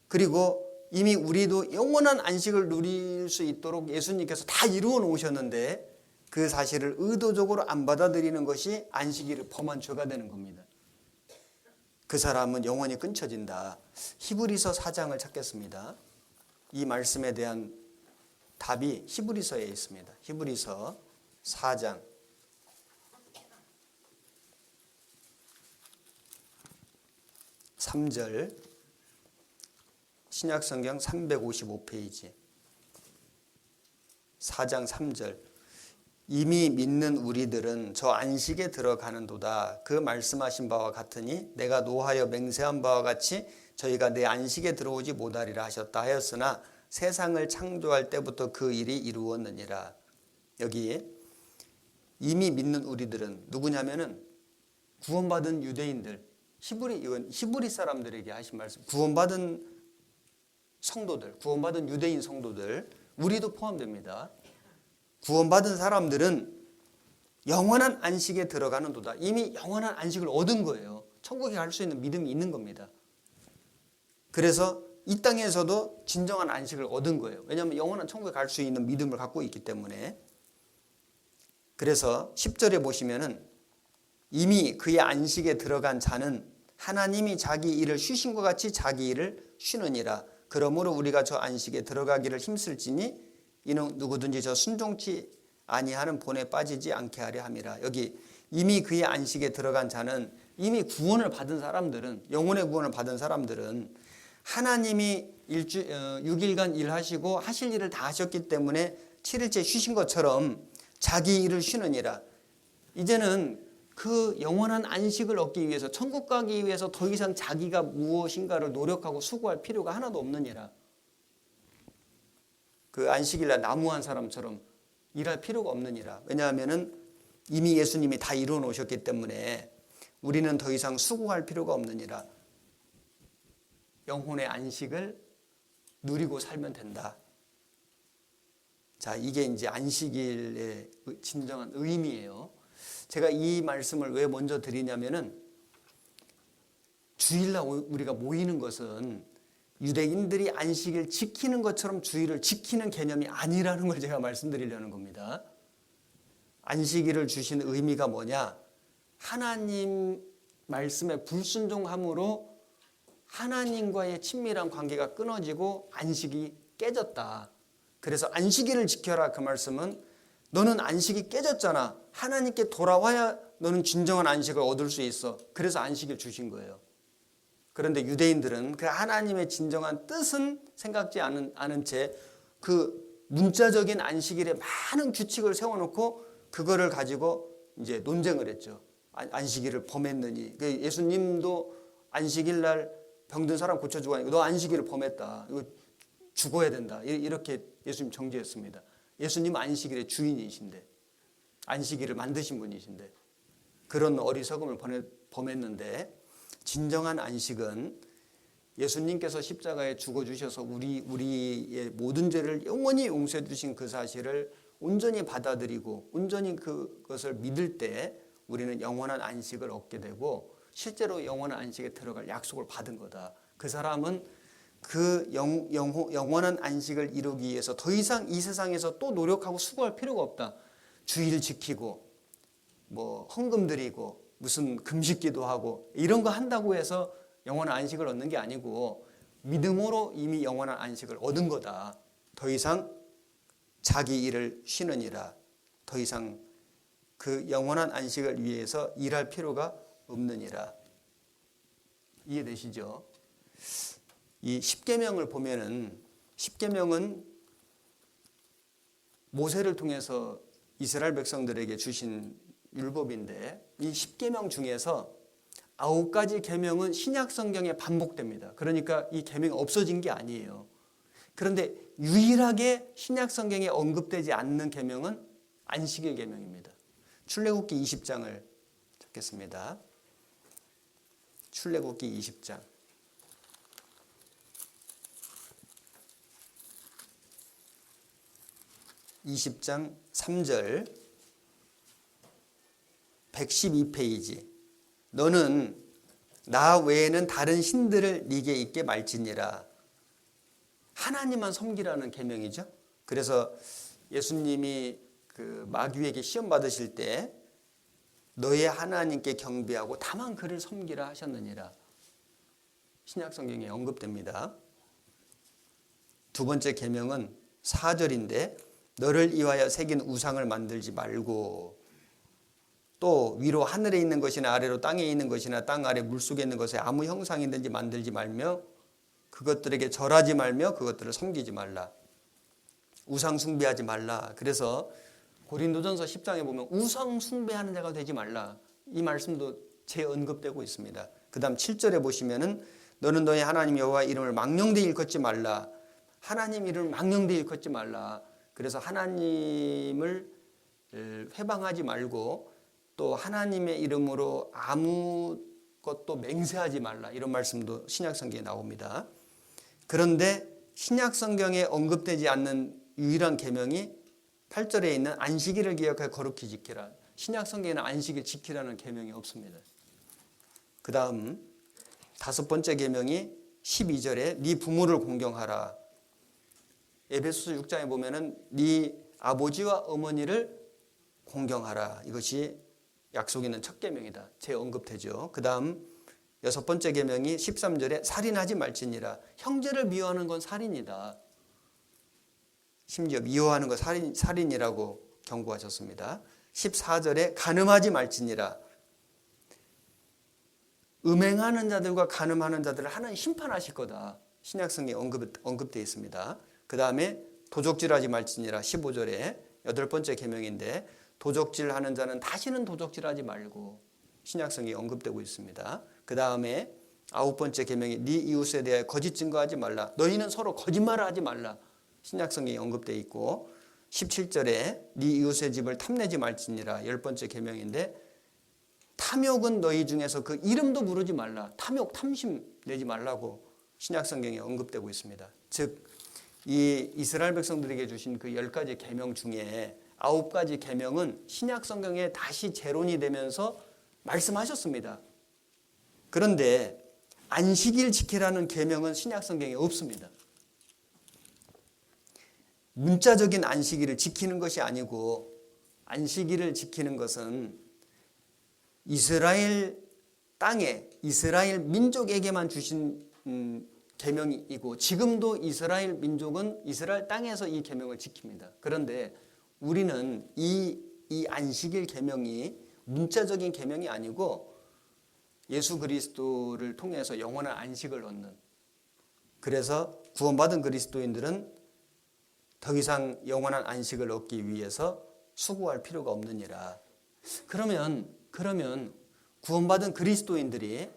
그리고 이미 우리도 영원한 안식을 누릴 수 있도록 예수님께서 다 이루어 놓으셨는데 그 사실을 의도적으로 안 받아들이는 것이 안식일을 범한 죄가 되는 겁니다. 그 사람은 영원히 끊쳐진다. 히브리서 4장을 찾겠습니다. 이 말씀에 대한 답이 히브리서에 있습니다. 히브리서 4장 3절, 신약성경 355페이지 4장 3절. 이미 믿는 우리들은 저 안식에 들어가는도다. 그 말씀하신 바와 같으니 내가 노하여 맹세한 바와 같이 저희가 내 안식에 들어오지 못하리라 하셨다 하였으나 세상을 창조할 때부터 그 일이 이루었느니라. 여기 이미 믿는 우리들은 누구냐면은 구원받은 유대인들, 이건 히브리 사람들에게 하신 말씀. 구원받은 성도들, 구원받은 유대인 성도들, 우리도 포함됩니다. 구원받은 사람들은 영원한 안식에 들어가는도다. 이미 영원한 안식을 얻은 거예요. 천국에 갈 수 있는 믿음이 있는 겁니다. 그래서 이 땅에서도 진정한 안식을 얻은 거예요. 왜냐하면 영원한 천국에 갈 수 있는 믿음을 갖고 있기 때문에. 그래서 10절에 보시면은 이미 그의 안식에 들어간 자는 하나님이 자기 일을 쉬신 것 같이 자기 일을 쉬느니라. 그러므로 우리가 저 안식에 들어가기를 힘쓸지니 이는 누구든지 저 순종치 아니하는 본에 빠지지 않게 하려 함이라. 여기 이미 그의 안식에 들어간 자는, 이미 구원을 받은 사람들은, 영혼의 구원을 받은 사람들은 하나님이 6일간 일하시고 하실 일을 다 하셨기 때문에 7일째 쉬신 것처럼 자기 일을 쉬느니라. 이제는 그 영원한 안식을 얻기 위해서, 천국 가기 위해서 더 이상 자기가 무엇인가를 노력하고 수고할 필요가 하나도 없느니라. 그 안식일날 나무한 사람처럼 일할 필요가 없느니라. 왜냐하면은 이미 예수님이 다 이루어 놓으셨기 때문에 우리는 더 이상 수고할 필요가 없느니라. 영혼의 안식을 누리고 살면 된다. 자, 이게 이제 안식일의 진정한 의미예요. 제가 이 말씀을 왜 먼저 드리냐면은 주일날 우리가 모이는 것은 유대인들이 안식일 지키는 것처럼 주일을 지키는 개념이 아니라는 걸 제가 말씀드리려는 겁니다. 안식일을 주신 의미가 뭐냐? 하나님 말씀에 불순종함으로 하나님과의 친밀한 관계가 끊어지고 안식이 깨졌다. 그래서 안식일을 지켜라. 그 말씀은 너는 안식이 깨졌잖아. 하나님께 돌아와야 너는 진정한 안식을 얻을 수 있어. 그래서 안식일 주신 거예요. 그런데 유대인들은 그 하나님의 진정한 뜻은 생각지 않은 채 그 문자적인 안식일에 많은 규칙을 세워놓고 그거를 가지고 이제 논쟁을 했죠. 안식일을 범했느니. 예수님도 안식일 날 병든 사람 고쳐주고 하니까 너 안식일을 범했다. 이거 죽어야 된다. 이렇게 예수님 정죄했습니다. 예수님은 안식일의 주인이신데, 안식일을 만드신 분이신데 그런 어리석음을 범했는데, 진정한 안식은 예수님께서 십자가에 죽어주셔서 우리의 모든 죄를 영원히 용서해 주신 그 사실을 온전히 받아들이고 온전히 그것을 믿을 때 우리는 영원한 안식을 얻게 되고 실제로 영원한 안식에 들어갈 약속을 받은 거다. 그 사람은 그 영원한 안식을 이루기 위해서 더 이상 이 세상에서 또 노력하고 수고할 필요가 없다. 주일 지키고 뭐 헌금 드리고 무슨 금식기도 하고 이런 거 한다고 해서 영원한 안식을 얻는 게 아니고 믿음으로 이미 영원한 안식을 얻은 거다. 더 이상 자기 일을 쉬느니라. 더 이상 그 영원한 안식을 위해서 일할 필요가 없느니라. 이해되시죠? 이 십계명을 보면은, 십계명은 모세를 통해서 이스라엘 백성들에게 주신 율법인데 이 십계명 중에서 9가지 계명은 신약 성경에 반복됩니다. 그러니까 이 계명이 없어진 게 아니에요. 그런데 유일하게 신약 성경에 언급되지 않는 계명은 안식일 계명입니다. 출애굽기 20장을 찾겠습니다. 출애굽기 20장 3절 112페이지 너는 나 외에는 다른 신들을 네게 있게 말지니라. 하나님만 섬기라는 계명이죠. 그래서 예수님이 그 마귀에게 시험 받으실 때 너의 하나님께 경배하고 다만 그를 섬기라 하셨느니라. 신약 성경에 언급됩니다. 두 번째 계명은 4절인데 너를 위하여 새긴 우상을 만들지 말고, 또 위로 하늘에 있는 것이나 아래로 땅에 있는 것이나 땅 아래 물속에 있는 것에 아무 형상이든지 만들지 말며 그것들에게 절하지 말며 그것들을 섬기지 말라. 우상 숭배하지 말라. 그래서 고린도전서 10장에 보면 우상 숭배하는 자가 되지 말라. 이 말씀도 재언급되고 있습니다. 그 다음 7절에 보시면은 너는 너의 하나님 여호와 이름을 망령되이 일컫지 말라. 하나님 이름을 망령되이 일컫지 말라. 그래서 하나님을 회방하지 말고 또 하나님의 이름으로 아무것도 맹세하지 말라. 이런 말씀도 신약 성경에 나옵니다. 그런데 신약 성경에 언급되지 않는 유일한 계명이 8절에 있는 안식일을 기억하여 거룩히 지키라. 신약 성경에는 안식일 지키라는 계명이 없습니다. 그 다음 다섯 번째 계명이 12절에 네 부모를 공경하라. 에베소서 6장에 보면은 네 아버지와 어머니를 공경하라. 이것이 약속 있는 첫 계명이다. 재언급되죠. 그 다음 여섯 번째 계명이 13절에 살인하지 말지니라. 형제를 미워하는 건 살인이다. 심지어 미워하는 거 살인이라고 경고하셨습니다. 14절에 간음하지 말지니라. 음행하는 자들과 간음하는 자들을 하나님 심판하실 거다. 신약성경에 언급되어 있습니다. 그 다음에 도적질하지 말지니라. 15절에 여덟 번째 계명인데 도적질하는 자는 다시는 도적질하지 말고 신약성경에 언급되고 있습니다. 그 다음에 아홉 번째 계명이 네 이웃에 대하여 거짓 증거하지 말라. 너희는 서로 거짓말을 하지 말라. 신약성경에 언급되어 있고 17절에 네 이웃의 집을 탐내지 말지니라. 열 번째 계명인데 탐욕은 너희 중에서 그 이름도 부르지 말라. 탐욕, 탐심 내지 말라고 신약성경에 언급되고 있습니다. 즉 이 이스라엘 백성들에게 주신 그 10가지 계명 중에 9가지 계명은 신약성경에 다시 재론이 되면서 말씀하셨습니다. 그런데 안식일 지키라는 계명은 신약성경에 없습니다. 문자적인 안식일을 지키는 것이 아니고 안식일을 지키는 것은 이스라엘 땅에 이스라엘 민족에게만 주신 계명이고 지금도 이스라엘 민족은 이스라엘 땅에서 이 계명을 지킵니다. 그런데 우리는 이 안식일 계명이 문자적인 계명이 아니고 예수 그리스도를 통해서 영원한 안식을 얻는, 그래서 구원받은 그리스도인들은 더 이상 영원한 안식을 얻기 위해서 수고할 필요가 없느니라. 그러면 구원받은 그리스도인들이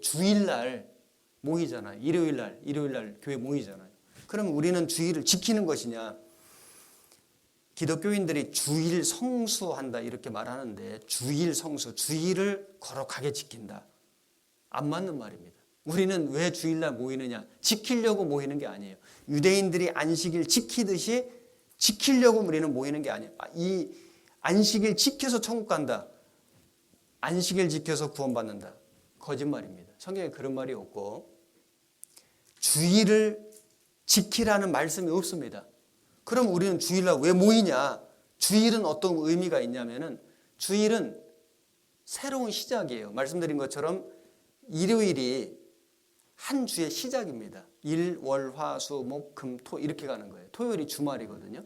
주일날 모이잖아요. 일요일날 교회 모이잖아요. 그럼 우리는 주일을 지키는 것이냐? 기독교인들이 주일 성수한다 이렇게 말하는데 주일 성수, 주일을 거룩하게 지킨다. 안 맞는 말입니다. 우리는 왜 주일날 모이느냐? 지키려고 모이는 게 아니에요. 유대인들이 안식일 지키듯이 지키려고 우리는 모이는 게 아니에요. 이 안식일 지켜서 천국 간다. 안식일 지켜서 구원받는다. 거짓말입니다. 성경에 그런 말이 없고 주일을 지키라는 말씀이 없습니다. 그럼 우리는 주일날 왜 모이냐? 주일은 어떤 의미가 있냐면은 주일은 새로운 시작이에요. 말씀드린 것처럼 일요일이 한 주의 시작입니다. 일, 월, 화, 수, 목, 금, 토 이렇게 가는 거예요. 토요일이 주말이거든요.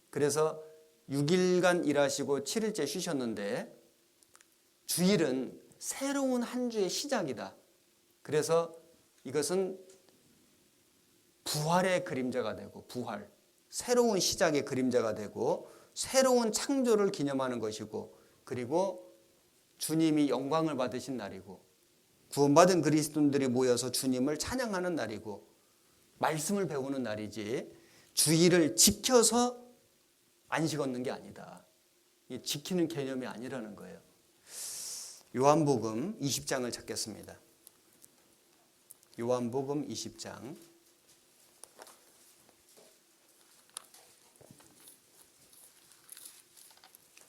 그래서 6일간 일하시고 7일째 쉬셨는데 주일은 새로운 한 주의 시작이다. 그래서 이것은 부활의 그림자가 되고 부활, 새로운 시작의 그림자가 되고 새로운 창조를 기념하는 것이고 그리고 주님이 영광을 받으신 날이고 구원받은 그리스도인들이 모여서 주님을 찬양하는 날이고 말씀을 배우는 날이지 주일을 지켜서 안식 얻는 게 아니다. 지키는 개념이 아니라는 거예요. 요한복음 20장을 찾겠습니다. 요한복음 20장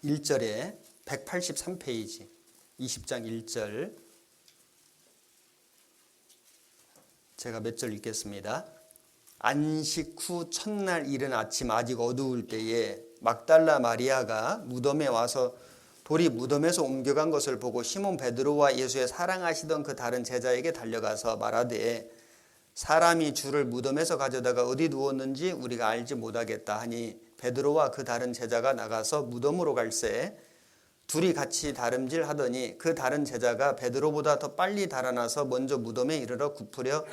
1절에 183페이지 20장 1절 제가 몇 절 읽겠습니다. 안식 후 첫날 이른 아침 아직 어두울 때에 막달라 마리아가 무덤에 와서 돌이 무덤에서 옮겨간 것을 보고 시몬 베드로와 예수의 사랑하시던 그 다른 제자에게 달려가서 말하되 사람이 주를 무덤에서 가져다가 어디 두었는지 우리가 알지 못하겠다 하니 베드로와 그 다른 제자가 나가서 무덤으로 갈새 둘이 같이 다름질 하더니 그 다른 제자가 베드로보다 더 빨리 달아나서 먼저 무덤에 이르러 굽으려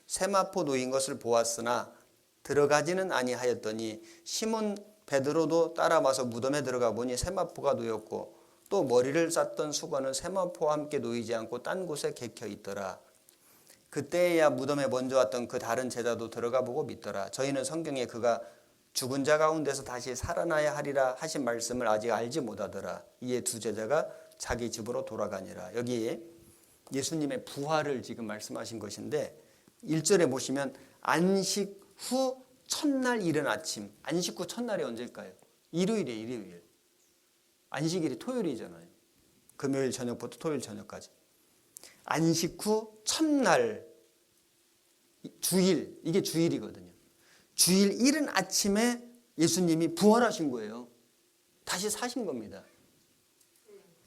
세마포 놓인 것을 보았으나 들어가지는 아니하였더니 시몬 베드로도 따라와서 무덤에 들어가 보니 세마포가 놓였고 또 머리를 쌌던 수건은 세마포와 함께 놓이지 않고 딴 곳에 개켜 있더라. 그때야 무덤에 먼저 왔던 그 다른 제자도 들어가 보고 믿더라. 저희는 성경에 그가 죽은 자 가운데서 다시 살아나야 하리라 하신 말씀을 아직 알지 못하더라. 이에 두 제자가 자기 집으로 돌아가니라. 여기 예수님의 부활을 지금 말씀하신 것인데 1절에 보시면 안식 후 첫날 이른 아침. 안식 후 첫날이 언제일까요? 일요일이에요. 일요일. 안식일이 토요일이잖아요. 금요일 저녁부터 토요일 저녁까지. 안식 후 첫날 주일, 이게 주일이거든요. 주일 이른 아침에 예수님이 부활하신 거예요. 다시 사신 겁니다.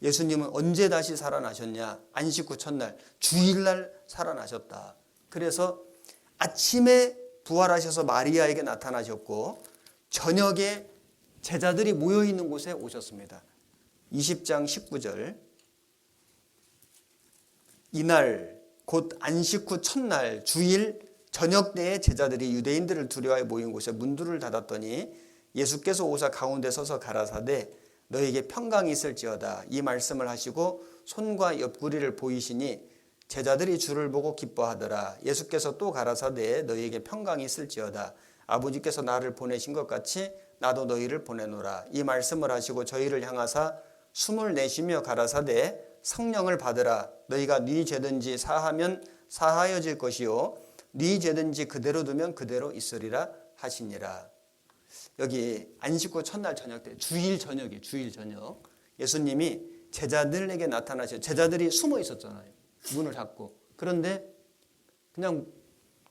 예수님은 언제 다시 살아나셨냐? 안식 후 첫날 주일날 살아나셨다. 그래서 아침에 부활하셔서 마리아에게 나타나셨고 저녁에 제자들이 모여있는 곳에 오셨습니다. 20장 19절 이날 곧 안식 후 첫날 주일 저녁 때에 제자들이 유대인들을 두려워해 모인 곳에 문들을 닫았더니 예수께서 오사 가운데 서서 가라사대 너에게 평강이 있을지어다. 이 말씀을 하시고 손과 옆구리를 보이시니 제자들이 주를 보고 기뻐하더라. 예수께서 또 가라사대 너희에게 평강이 있을지어다. 아버지께서 나를 보내신 것 같이 나도 너희를 보내노라. 이 말씀을 하시고 저희를 향하사 숨을 내쉬며 가라사대 성령을 받으라. 너희가 네 죄든지 사하면 사하여질 것이요 네 죄든지 그대로 두면 그대로 있으리라 하시니라. 여기 안식 후 첫날 저녁 때 주일 저녁이에요. 주일 저녁 예수님이 제자들에게 나타나셔. 제자들이 숨어 있었잖아요. 문을 닫고. 그런데 그냥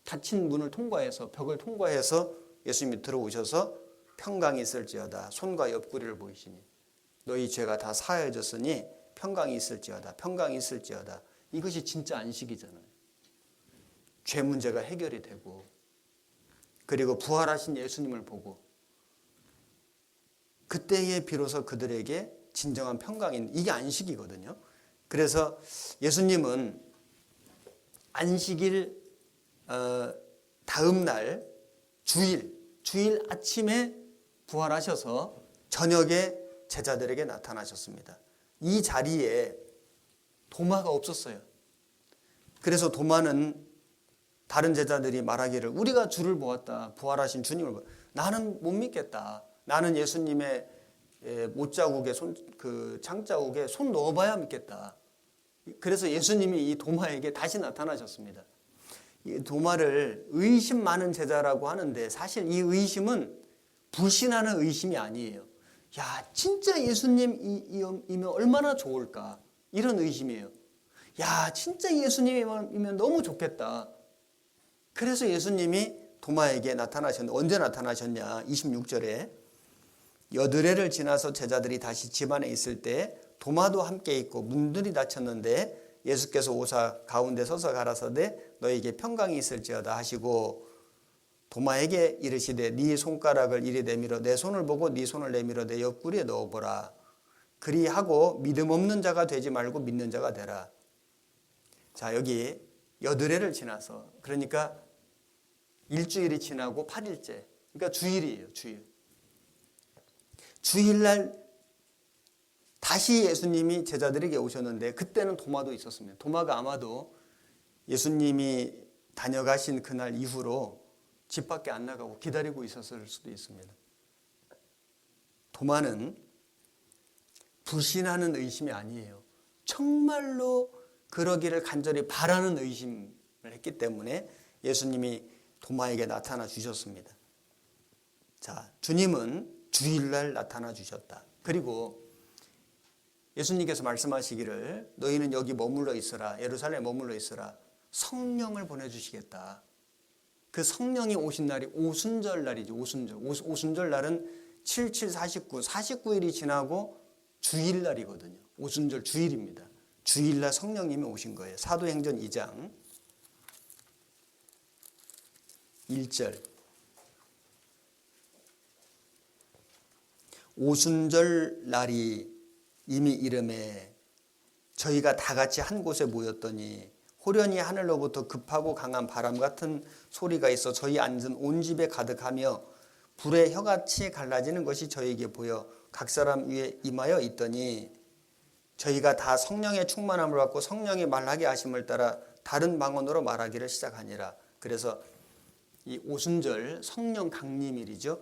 닫힌 문을 통과해서 벽을 통과해서 예수님이 들어오셔서 평강이 있을지어다. 손과 옆구리를 보이시니 너희 죄가 다 사해졌으니 평강이 있을지어다. 평강이 있을지어다. 이것이 진짜 안식이잖아요. 죄 문제가 해결이 되고 그리고 부활하신 예수님을 보고 그때에 비로소 그들에게 진정한 평강인 이게 안식이거든요. 그래서 예수님은 안식일 다음 날 주일 아침에 부활하셔서 저녁에 제자들에게 나타나셨습니다. 이 자리에 도마가 없었어요. 그래서 도마는 다른 제자들이 말하기를 우리가 주를 보았다. 부활하신 주님을 보았다. 나는 못 믿겠다. 나는 예수님의 못자국에 그 창자국에 손 넣어봐야 믿겠다. 그래서 예수님이 이 도마에게 다시 나타나셨습니다. 이 도마를 의심 많은 제자라고 하는데 사실 이 의심은 불신하는 의심이 아니에요. 야, 진짜 예수님이면 얼마나 좋을까? 이런 의심이에요. 야, 진짜 예수님이면 너무 좋겠다. 그래서 예수님이 도마에게 나타나셨는데 언제 나타나셨냐? 26절에 여드레를 지나서 제자들이 다시 집안에 있을 때 도마도 함께 있고 문들이 닫혔는데 예수께서 오사 가운데 서서 가라사대 너에게 평강이 있을지어다 하시고 도마에게 이르시되 네 손가락을 이리 내밀어 내 손을 보고 네 손을 내밀어 내 옆구리에 넣어보라. 그리하고 믿음 없는 자가 되지 말고 믿는 자가 되라. 자, 여기 여드레를 지나서 그러니까 일주일이 지나고 8일째 그러니까 주일이에요. 주일날 다시 예수님이 제자들에게 오셨는데 그때는 도마도 있었습니다. 도마가 아마도 예수님이 다녀가신 그날 이후로 집 밖에 안 나가고 기다리고 있었을 수도 있습니다. 도마는 불신하는 의심이 아니에요. 정말로 그러기를 간절히 바라는 의심을 했기 때문에 예수님이 도마에게 나타나 주셨습니다. 자, 주님은 주일날 나타나 주셨다. 그리고 예수님께서 말씀하시기를 너희는 여기 머물러 있으라, 예루살렘에 머물러 있으라, 성령을 보내주시겠다. 그 성령이 오신 날이 오순절 날이죠. 오순절 날은 77, 49일이 지나고 주일날이거든요. 오순절 주일입니다. 주일날 성령님이 오신 거예요. 사도행전 2장 1절. 오순절 날이 이미 이름에 저희가 다 같이 한 곳에 모였더니 호련히 하늘로부터 급하고 강한 바람 같은 소리가 있어 저희 앉은 온 집에 가득하며 불의 혀같이 갈라지는 것이 저희에게 보여 각 사람 위에 임하여 있더니 저희가 다 성령의 충만함을 받고 성령이 말하게 하심을 따라 다른 방언으로 말하기를 시작하니라. 그래서 이 오순절 성령 강림일이죠.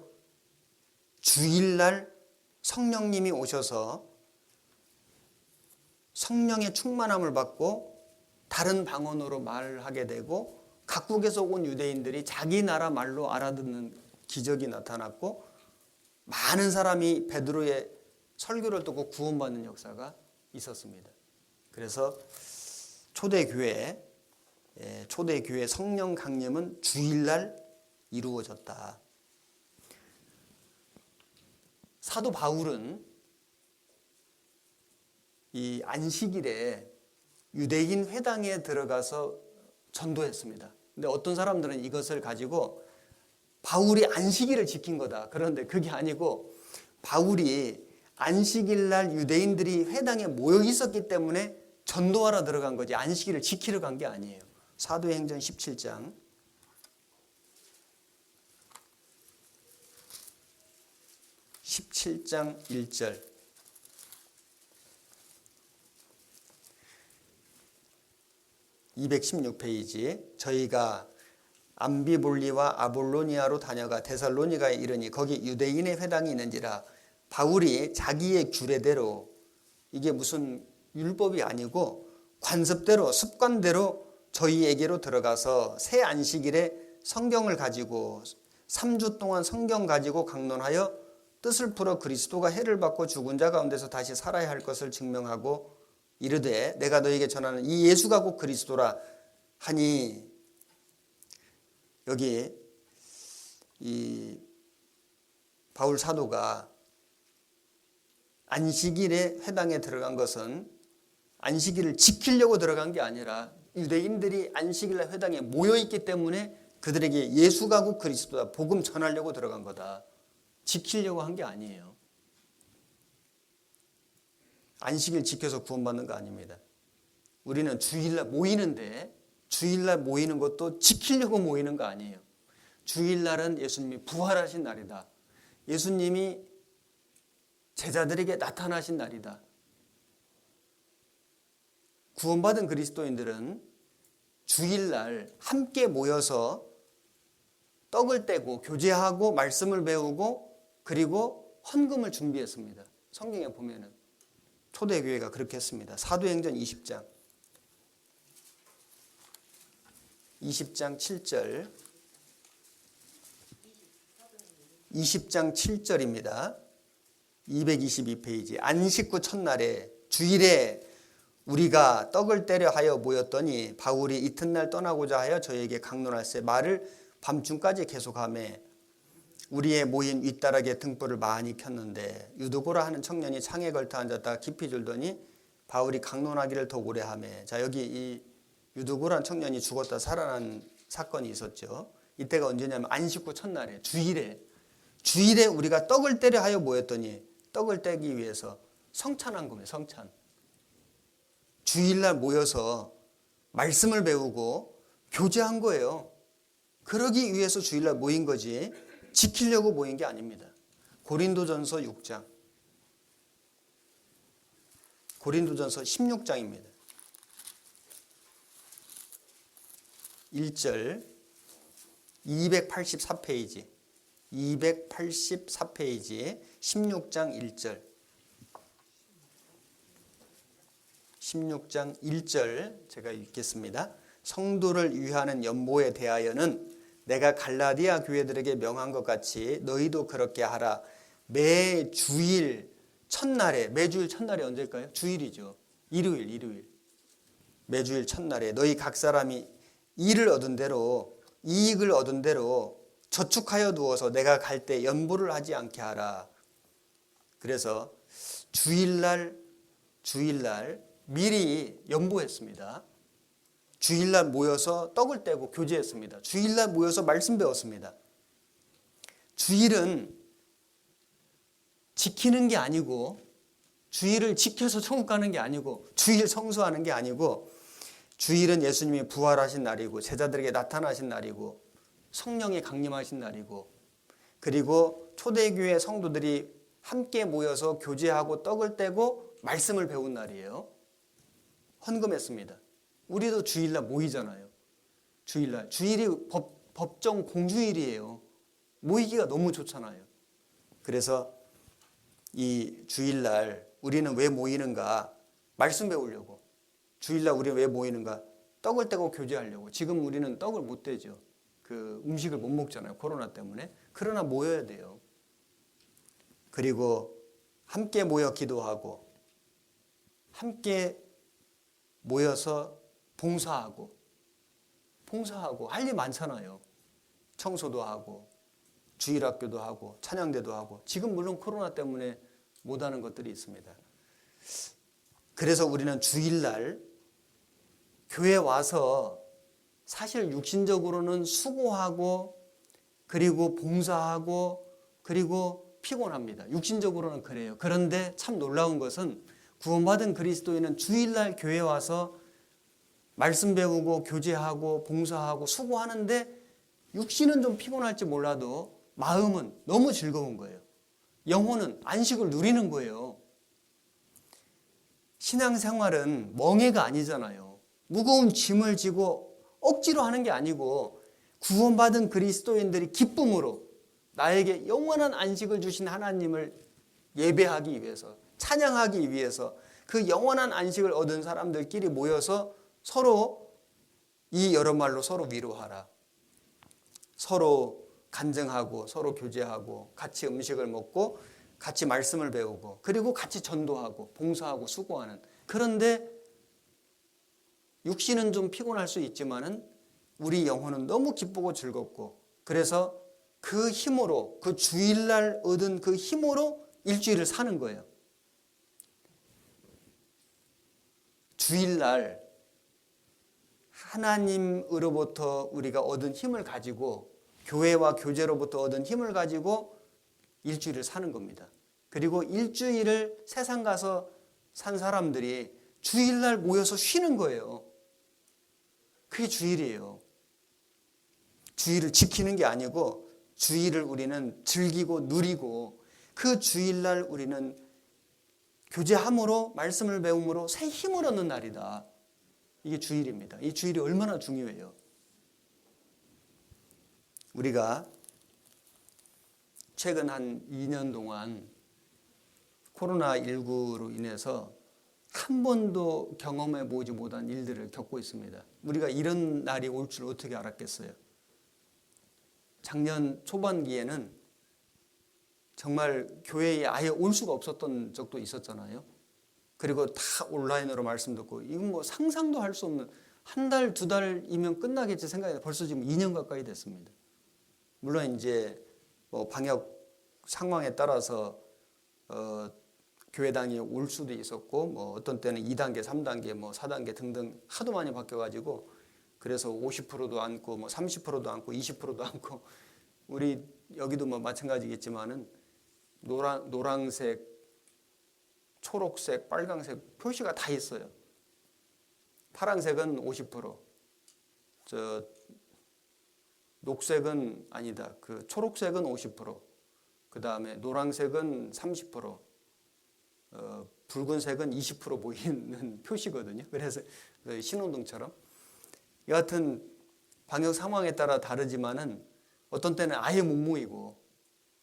주일날 성령님이 오셔서 성령의 충만함을 받고 다른 방언으로 말하게 되고 각국에서 온 유대인들이 자기 나라 말로 알아듣는 기적이 나타났고 많은 사람이 베드로의 설교를 듣고 구원받는 역사가 있었습니다. 그래서 초대교회 성령 강림은 주일날 이루어졌다. 사도 바울은 이 안식일에 유대인 회당에 들어가서 전도했습니다. 근데 어떤 사람들은 이것을 가지고 바울이 안식일을 지킨 거다. 그런데 그게 아니고 바울이 안식일 날 유대인들이 회당에 모여 있었기 때문에 전도하러 들어간 거지 안식일을 지키러 간 게 아니에요. 사도행전 17장 1절. (216페이지) 저희가 암비볼리와 아볼로니아로 다녀가 데살로니가에 이르니 거기 유대인의 회당이 있는지라. 바울이 자기의 규례대로, 이게 무슨 율법이 아니고 관습대로 습관대로 저희에게로 들어가서 새 안식일에 성경을 가지고 3주 동안 성경 가지고 강론하여 뜻을 풀어 그리스도가 해를 받고 죽은 자 가운데서 다시 살아야 할 것을 증명하고 이르되 내가 너에게 전하는 이 예수가 곧 그리스도라 하니, 여기 이 바울 사도가 안식일에 회당에 들어간 것은 안식일을 지키려고 들어간 게 아니라 유대인들이 안식일날 회당에 모여있기 때문에 그들에게 예수가 곧 그리스도다, 복음 전하려고 들어간 거다. 지키려고 한 게 아니에요. 안식일 지켜서 구원받는 거 아닙니다. 우리는 주일날 모이는데 주일날 모이는 것도 지키려고 모이는 거 아니에요. 주일날은 예수님이 부활하신 날이다. 예수님이 제자들에게 나타나신 날이다. 구원받은 그리스도인들은 주일날 함께 모여서 떡을 떼고 교제하고 말씀을 배우고 그리고 헌금을 준비했습니다. 성경에 보면은 초대교회가 그렇게 했습니다. 사도행전 20장 7절 20장 7절입니다. 222페이지. 안식 후 첫날에 주일에 우리가 떡을 떼려 하여 모였더니 바울이 이튿날 떠나고자 하여 저에게 강론할세 말을 밤중까지 계속하며 우리의 모인 윗다락에 등불을 많이 켰는데 유두고라 하는 청년이 창에 걸터 앉았다가 깊이 졸더니 바울이 강론하기를 더 오래 하며. 자, 여기 이 유두고라는 청년이 죽었다 살아난 사건이 있었죠. 이때가 언제냐면 안식 후 첫날에 주일에 우리가 떡을 떼려 하여 모였더니 떡을 떼기 위해서 성찬한 거예요. 성찬. 주일날 모여서 말씀을 배우고 교제한 거예요. 그러기 위해서 주일날 모인 거지 지키려고 모인 게 아닙니다. 고린도전서 6장. 고린도전서 16장입니다. 1절 284페이지 16장 1절 16장 1절 제가 읽겠습니다. 성도를 위하는 연보에 대하여는 내가 갈라디아 교회들에게 명한 것 같이 너희도 그렇게 하라. 매 주일 첫날에, 매주일 첫날이 언제일까요? 주일이죠. 일요일. 매주일 첫날에 너희 각 사람이 일을 얻은 대로, 이익을 얻은 대로 저축하여 두어서 내가 갈 때 연보를 하지 않게 하라. 그래서 주일날 미리 연보했습니다. 주일날 모여서 떡을 떼고 교제했습니다. 주일날 모여서 말씀 배웠습니다. 주일은 지키는 게 아니고, 주일을 지켜서 천국 가는 게 아니고, 주일 성수하는 게 아니고, 주일은 예수님이 부활하신 날이고, 제자들에게 나타나신 날이고, 성령이 강림하신 날이고, 그리고 초대교회 성도들이 함께 모여서 교제하고 떡을 떼고 말씀을 배운 날이에요. 헌금했습니다. 우리도 주일날 모이잖아요. 주일이 법정 공휴일이에요. 모이기가 너무 좋잖아요. 그래서 이 주일날 우리는 왜 모이는가? 말씀 배우려고. 주일날 우리는 왜 모이는가? 떡을 떼고 교제하려고. 지금 우리는 떡을 못 떼죠. 그 음식을 못 먹잖아요. 코로나 때문에. 그러나 모여야 돼요. 그리고 함께 모여 기도하고, 함께 모여서 봉사하고 할 일 많잖아요. 청소도 하고, 주일학교도 하고, 찬양대도 하고. 지금 물론 코로나 때문에 못하는 것들이 있습니다. 그래서 우리는 주일날 교회 와서 사실 육신적으로는 수고하고, 그리고 봉사하고, 그리고 피곤합니다. 육신적으로는 그래요. 그런데 참 놀라운 것은 구원받은 그리스도인은 주일날 교회 와서 말씀 배우고 교제하고 봉사하고 수고하는데 육신은 좀 피곤할지 몰라도 마음은 너무 즐거운 거예요. 영혼은 안식을 누리는 거예요. 신앙생활은 멍해가 아니잖아요. 무거운 짐을 지고 억지로 하는 게 아니고, 구원받은 그리스도인들이 기쁨으로 나에게 영원한 안식을 주신 하나님을 예배하기 위해서, 찬양하기 위해서 그 영원한 안식을 얻은 사람들끼리 모여서 서로 이 여러 말로 서로 위로하라. 서로 간증하고, 서로 교제하고, 같이 음식을 먹고, 같이 말씀을 배우고, 그리고 같이 전도하고, 봉사하고, 수고하는. 그런데 육신은 좀 피곤할 수 있지만은 우리 영혼은 너무 기쁘고 즐겁고, 그래서 그 힘으로, 그 주일날 얻은 그 힘으로 일주일을 사는 거예요. 주일날 하나님으로부터 우리가 얻은 힘을 가지고, 교회와 교제로부터 얻은 힘을 가지고 일주일을 사는 겁니다. 그리고 일주일을 세상 가서 산 사람들이 주일날 모여서 쉬는 거예요. 그게 주일이에요. 주일을 지키는 게 아니고, 주일을 우리는 즐기고 누리고, 그 주일날 우리는 교제함으로, 말씀을 배움으로 새 힘을 얻는 날이다. 이게 주일입니다. 이 주일이 얼마나 중요해요. 우리가 최근 한 2년 동안 코로나19로 인해서 한 번도 경험해 보지 못한 일들을 겪고 있습니다. 우리가 이런 날이 올 줄 어떻게 알았겠어요? 작년 초반기에는 정말 교회에 아예 올 수가 없었던 적도 있었잖아요. 그리고 다 온라인으로 말씀 듣고, 이건 뭐 상상도 할 수 없는, 한 달, 두 달이면 끝나겠지 생각이 벌써 지금 2년 가까이 됐습니다. 물론 이제 뭐 방역 상황에 따라서 교회당이 올 수도 있었고, 뭐 어떤 때는 2단계, 3단계, 뭐 4단계 등등 하도 많이 바뀌어가지고, 그래서 50%도 않고, 뭐 30%도 않고, 20%도 않고, 우리 여기도 뭐 마찬가지겠지만은 노란색, 초록색, 빨강색 표시가 다 있어요. 파란색은 50%, 녹색은 아니다. 그 초록색은 50%, 그 다음에 노란색은 30%, 붉은색은 20% 보이는 표시거든요. 그래서 신호등처럼. 여하튼 방역 상황에 따라 다르지만은 어떤 때는 아예 못 모이고,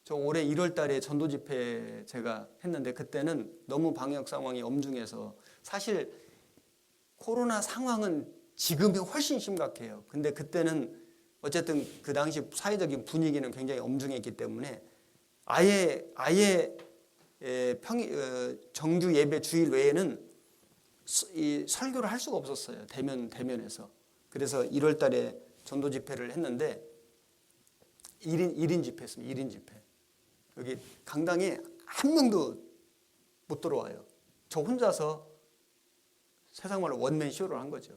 저 올해 1월 달에 전도 집회 제가 했는데 그때는 너무 방역 상황이 엄중해서, 사실 코로나 상황은 지금이 훨씬 심각해요. 근데 그때는 어쨌든 그 당시 사회적인 분위기는 굉장히 엄중했기 때문에 아예 정규 예배 주일 외에는 이 설교를 할 수가 없었어요. 대면에서. 그래서 1월 달에 전도 집회를 했는데 1인 집회였습니다. 1인 집회. 여기 강당에 한 명도 못 들어와요. 저 혼자서 세상 말로 원맨 쇼를 한 거죠.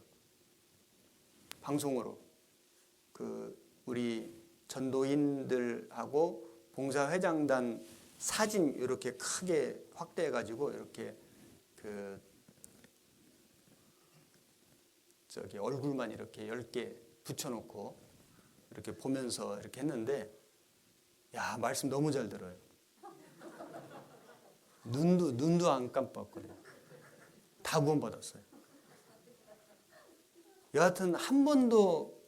방송으로. 우리 전도인들하고 봉사회장단 사진 이렇게 크게 확대해 가지고 이렇게 얼굴만 이렇게 10개 붙여놓고 이렇게 보면서 이렇게 했는데, 야, 말씀 너무 잘 들어요. 눈도 안 깜빡거려요. 다 구원받았어요. 여하튼 한 번도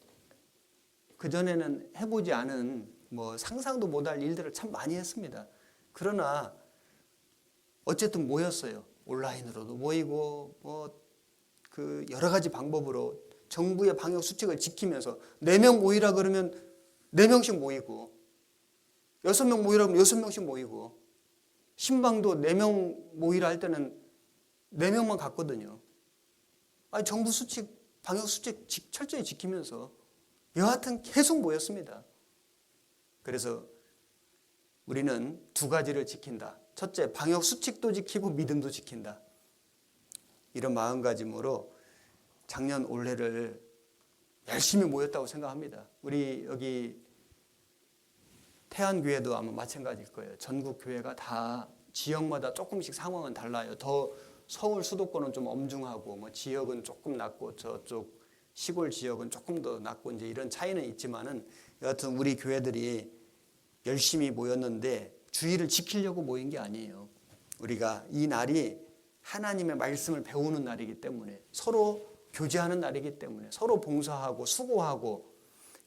그전에는 해보지 않은 상상도 못할 일들을 참 많이 했습니다. 그러나 어쨌든 모였어요. 온라인으로도 모이고 여러 가지 방법으로 정부의 방역 수칙을 지키면서 4명 모이라 그러면 4명씩 모이고 6명 모이라 그러면 6명씩 모이고 신방도 4명 모이라 할 때는 4명만 갔거든요. 정부 수칙, 방역 수칙 철저히 지키면서 여하튼 계속 모였습니다. 그래서 우리는 2가지를 지킨다. 첫째, 방역 수칙도 지키고 믿음도 지킨다. 이런 마음가짐으로 작년 올해를 열심히 모였다고 생각합니다. 우리 여기 태안교회도 아마 마찬가지일 거예요. 전국 교회가 다 지역마다 조금씩 상황은 달라요. 더 서울 수도권은 좀 엄중하고 지역은 조금 낮고 저쪽 시골 지역은 조금 더 낮고 이제 이런 차이는 있지만은 여하튼 우리 교회들이 열심히 모였는데 주의를 지키려고 모인 게 아니에요. 우리가 이 날이 하나님의 말씀을 배우는 날이기 때문에, 서로 교제하는 날이기 때문에, 서로 봉사하고 수고하고,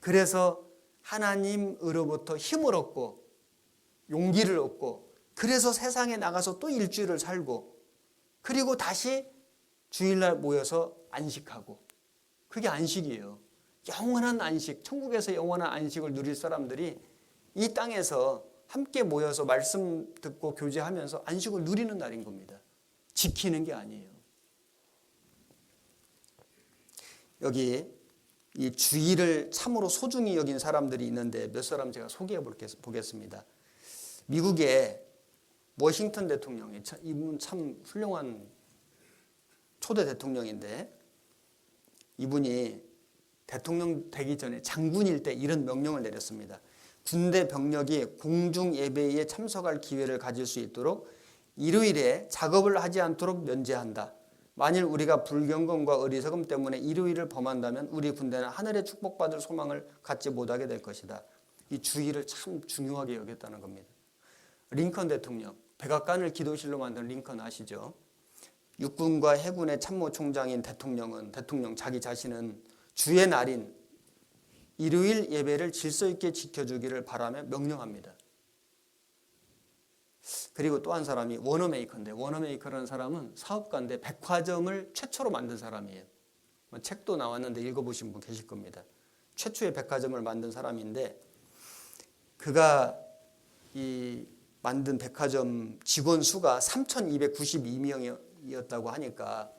그래서 하나님으로부터 힘을 얻고 용기를 얻고, 그래서 세상에 나가서 또 일주일을 살고, 그리고 다시 주일날 모여서 안식하고, 그게 안식이에요. 영원한 안식, 천국에서 영원한 안식을 누릴 사람들이 이 땅에서 함께 모여서 말씀 듣고 교제하면서 안식을 누리는 날인 겁니다. 지키는 게 아니에요. 여기 이 주일을 참으로 소중히 여긴 사람들이 있는데 몇 사람 제가 소개해 보겠습니다. 미국의 워싱턴 대통령이, 이분 참 훌륭한 초대 대통령인데, 이분이 대통령 되기 전에 장군일 때 이런 명령을 내렸습니다. 군대 병력이 공중 예배에 참석할 기회를 가질 수 있도록 일요일에 작업을 하지 않도록 면제한다. 만일 우리가 불경건과 어리석음 때문에 일요일을 범한다면 우리 군대는 하늘의 축복받을 소망을 갖지 못하게 될 것이다. 이 주의를 참 중요하게 여겼다는 겁니다. 링컨 대통령, 백악관을 기도실로 만든 링컨 아시죠? 육군과 해군의 참모총장인 대통령 자기 자신은 주의 날인 일요일 예배를 질서 있게 지켜주기를 바라며 명령합니다. 그리고 또 한 사람이 워너메이커인데, 워너메이커라는 사람은 사업가인데 백화점을 최초로 만든 사람이에요. 책도 나왔는데 읽어보신 분 계실 겁니다. 최초의 백화점을 만든 사람인데, 그가 이 만든 백화점 직원 수가 3,292명이었다고 하니까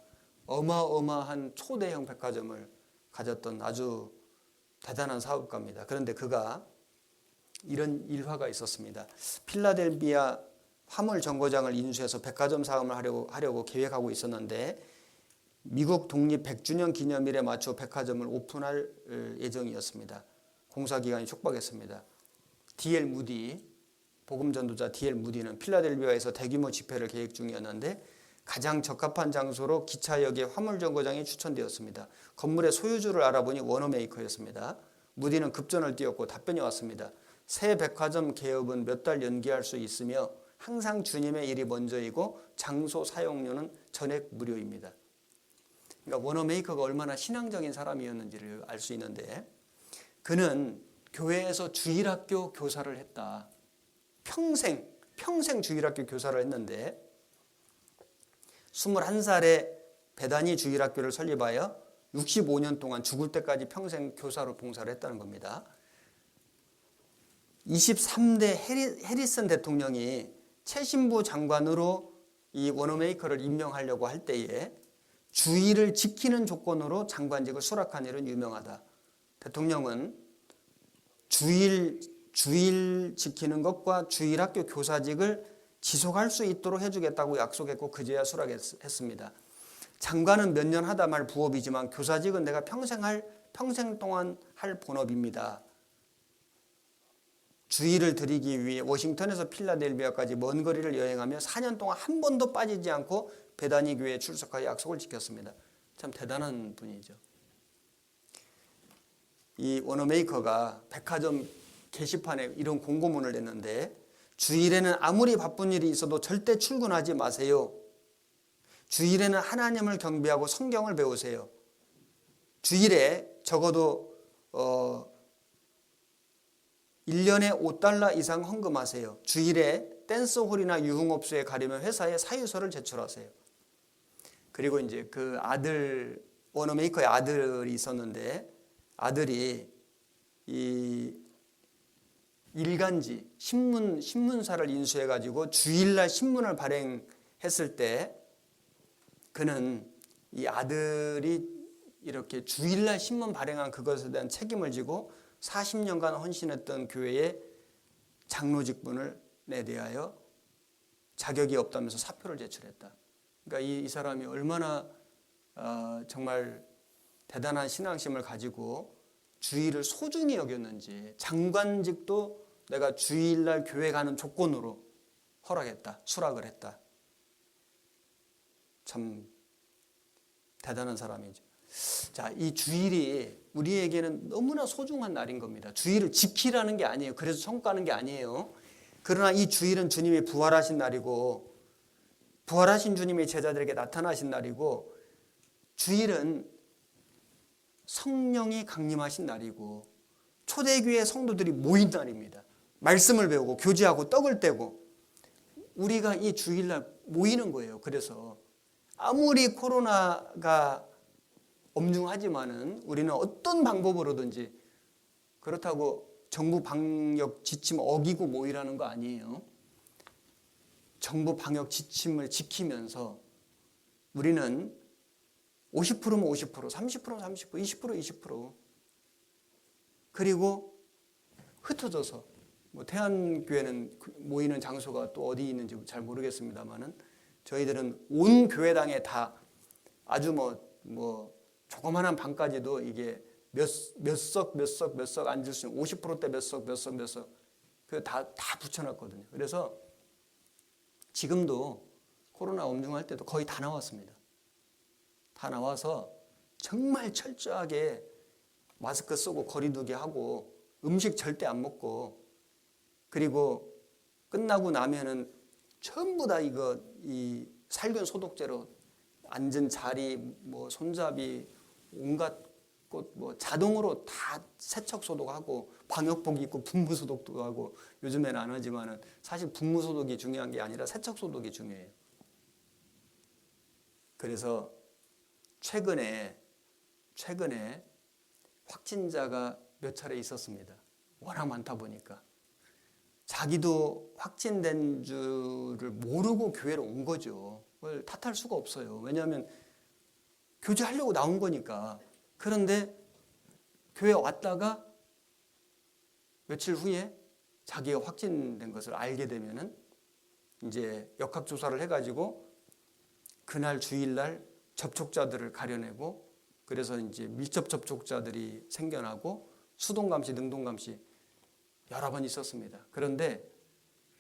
어마어마한 초대형 백화점을 가졌던 아주 대단한 사업가입니다. 그런데 그가 이런 일화가 있었습니다. 필라델피아 화물 정거장을 인수해서 백화점 사업을 하려고 계획하고 있었는데, 미국 독립 100주년 기념일에 맞춰 백화점을 오픈할 예정이었습니다. 공사 기간이 촉박했습니다. D.L. 무디, 복음 전도자 D.L. 무디는 필라델피아에서 대규모 집회를 계획 중이었는데 가장 적합한 장소로 기차역의 화물 정거장이 추천되었습니다. 건물의 소유주를 알아보니 워너메이커였습니다. 무디는 급전을 띄웠고 답변이 왔습니다. 새 백화점 개업은 몇 달 연기할 수 있으며 항상 주님의 일이 먼저이고 장소 사용료는 전액 무료입니다. 그러니까 워너메이커가 얼마나 신앙적인 사람이었는지를 알 수 있는데, 그는 교회에서 주일학교 교사를 했다. 평생 주일학교 교사를 했는데 21살에 베다니 주일학교를 설립하여 65년 동안 죽을 때까지 평생 교사로 봉사를 했다는 겁니다. 23대 해리슨 대통령이 최신부 장관으로 이 워너메이커를 임명하려고 할 때에 주의를 지키는 조건으로 장관직을 수락한 일은 유명하다. 대통령은 주일 지키는 것과 주일학교 교사직을 지속할 수 있도록 해주겠다고 약속했고 그제야 수락했습니다. 장관은 몇 년 하다 말 부업이지만 교사직은 내가 평생 동안 할 본업입니다. 주의를 드리기 위해 워싱턴에서 필라델비아까지 먼 거리를 여행하며 4년 동안 한 번도 빠지지 않고 베다니 교회에 출석하여 약속을 지켰습니다. 참 대단한 분이죠. 이 워너메이커가 백화점 게시판에 이런 공고문을 냈는데 주일에는 아무리 바쁜 일이 있어도 절대 출근하지 마세요. 주일에는 하나님을 경배하고 성경을 배우세요. 주일에 적어도 1년에 $5 이상 헌금하세요. 주일에 댄스홀이나 유흥업소에 가려면 회사에 사유서를 제출하세요. 그리고 이제 그 아들, 워너메이커의 아들이 있었는데 아들이 이 일간지, 신문사를 인수해가지고 주일날 신문을 발행했을 때 그는 이 아들이 이렇게 주일날 신문 발행한 그것에 대한 책임을 지고 40년간 헌신했던 교회에 장로 직분을 내대하여 자격이 없다면서 사표를 제출했다. 그러니까 이 사람이 얼마나 정말 대단한 신앙심을 가지고 주일을 소중히 여겼는지 장관직도 내가 주일날 교회 가는 조건으로 허락했다. 수락을 했다. 참 대단한 사람이죠. 자, 이 주일이 우리에게는 너무나 소중한 날인 겁니다. 주일을 지키라는 게 아니에요. 그래서 성과하는 게 아니에요. 그러나 이 주일은 주님이 부활하신 날이고 부활하신 주님이 제자들에게 나타나신 날이고 주일은 성령이 강림하신 날이고 초대교회 성도들이 모인 날입니다. 말씀을 배우고 교제하고 떡을 떼고 우리가 이 주일날 모이는 거예요. 그래서 아무리 코로나가 엄중하지만은 우리는 어떤 방법으로든지 그렇다고 정부 방역 지침 어기고 모이라는 거 아니에요. 정부 방역 지침을 지키면서 우리는 50%면 50%, 30%면 30%, 20% 20% 그리고 흩어져서 뭐 태안교회는 모이는 장소가 또 어디 있는지 잘 모르겠습니다만은 저희들은 온 교회당에 다 아주 뭐 조그만한 방까지도 이게 몇 석 앉을 수 있는 50%대 몇 석 그 다 붙여놨거든요. 그래서 지금도 코로나 엄중할 때도 거의 다 나왔습니다. 다 나와서 정말 철저하게 마스크 쓰고 거리두기 하고 음식 절대 안 먹고 그리고 끝나고 나면은 전부 다 이 살균 소독제로 앉은 자리, 뭐 손잡이, 온갖 곳 뭐 자동으로 다 세척 소독하고 방역복 입고 분무 소독도 하고 요즘에는 안 하지만은 사실 분무 소독이 중요한 게 아니라 세척 소독이 중요해요. 그래서 최근에 확진자가 몇 차례 있었습니다. 워낙 많다 보니까. 자기도 확진된 줄을 모르고 교회로 온 거죠. 그걸 탓할 수가 없어요. 왜냐하면 교제하려고 나온 거니까. 그런데 교회 왔다가 며칠 후에 자기가 확진된 것을 알게 되면은 이제 역학조사를 해가지고 그날 주일날 접촉자들을 가려내고 그래서 이제 밀접 접촉자들이 생겨나고 수동감시, 능동감시 여러 번 있었습니다. 그런데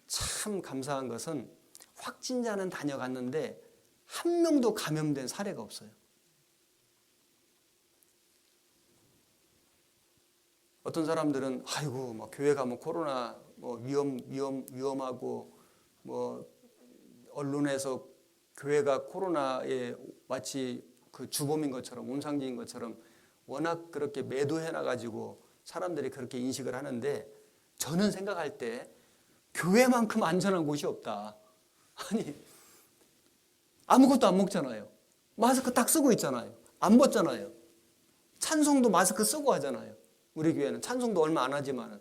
참 감사한 것은 확진자는 다녀갔는데 한 명도 감염된 사례가 없어요. 어떤 사람들은 아이고 뭐 교회 가면 코로나 뭐 위험하고 뭐 언론에서 교회가 코로나에 마치 그 주범인 것처럼 온상지인 것처럼 워낙 그렇게 매도해놔가지고 사람들이 그렇게 인식을 하는데 저는 생각할 때 교회만큼 안전한 곳이 없다. 아니 아무것도 안 먹잖아요. 마스크 딱 쓰고 있잖아요. 안 벗잖아요. 찬송도 마스크 쓰고 하잖아요. 우리 교회는 찬송도 얼마 안 하지만은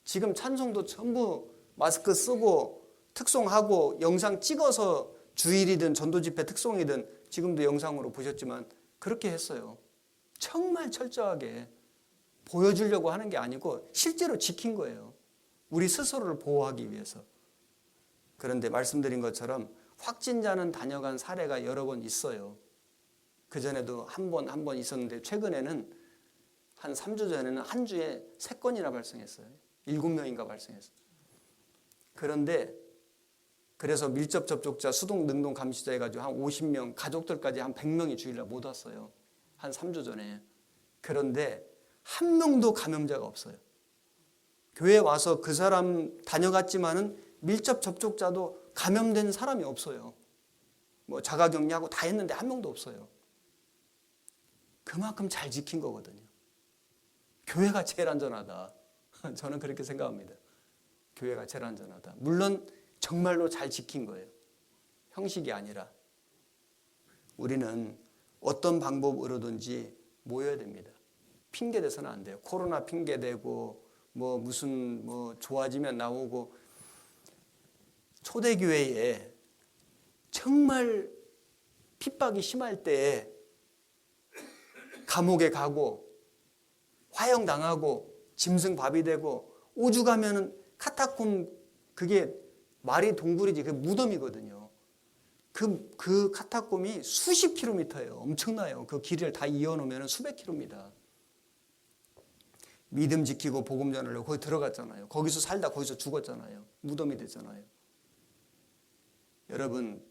지금 찬송도 전부 마스크 쓰고 특송하고 영상 찍어서 주일이든 전도 집회 특송이든 지금도 영상으로 보셨지만 그렇게 했어요. 정말 철저하게 보여주려고 하는 게 아니고 실제로 지킨 거예요. 우리 스스로를 보호하기 위해서. 그런데 말씀드린 것처럼 확진자는 다녀간 사례가 여러 번 있어요. 그전에도 한 번 있었는데 최근에는 한 3주 전에는 한 주에 3건이나 발생했어요. 7명인가 발생했어요. 그런데 그래서 밀접 접촉자 수동 능동 감시자 해가지고 한 50명, 가족들까지 한 100명이 주일날 못 왔어요. 한 3주 전에. 그런데 한 명도 감염자가 없어요. 교회에 와서 그 사람 다녀갔지만은 밀접 접촉자도 감염된 사람이 없어요. 뭐 자가격리하고 다 했는데 한 명도 없어요. 그만큼 잘 지킨 거거든요. 교회가 제일 안전하다. 저는 그렇게 생각합니다. 교회가 제일 안전하다. 물론 정말로 잘 지킨 거예요. 형식이 아니라. 우리는 어떤 방법으로든지 모여야 됩니다. 핑계 대서는 안 돼요. 코로나 핑계 대고 무슨 좋아지면 나오고. 초대교회에 정말 핍박이 심할 때에 감옥에 가고 화형당하고 짐승밥이 되고 오죽하면은 카타콤 그게 말이 동굴이지 그 무덤이거든요. 그 카타콤이 수십 킬로미터예요. 엄청나요. 그 길을 다 이어놓으면 수백 킬로미터. 믿음 지키고 복음 전하려고 거기 들어갔잖아요. 거기서 살다 거기서 죽었잖아요. 무덤이 됐잖아요. 여러분,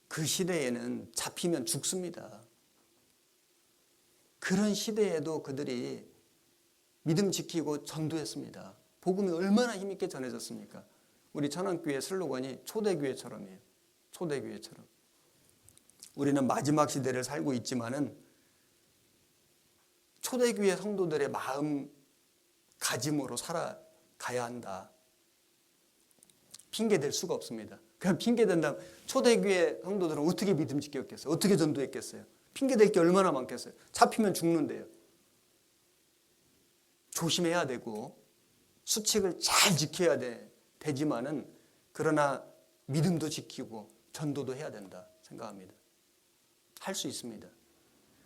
그 시대에는 잡히면 죽습니다. 그런 시대에도 그들이 믿음 지키고 전도했습니다. 복음이 얼마나 힘있게 전해졌습니까? 우리 천안교회 슬로건이 초대교회처럼이에요. 초대교회처럼. 우리는 마지막 시대를 살고 있지만은 초대교회 성도들의 마음가짐으로 살아가야 한다. 핑계댈 수가 없습니다. 그냥 핑계댄다면 초대교회 성도들은 어떻게 믿음 지켰겠어요? 어떻게 전도했겠어요? 핑계댈 게 얼마나 많겠어요? 잡히면 죽는데요. 조심해야 되고 수칙을 잘 지켜야 되지만은 그러나 믿음도 지키고 전도도 해야 된다 생각합니다. 할 수 있습니다.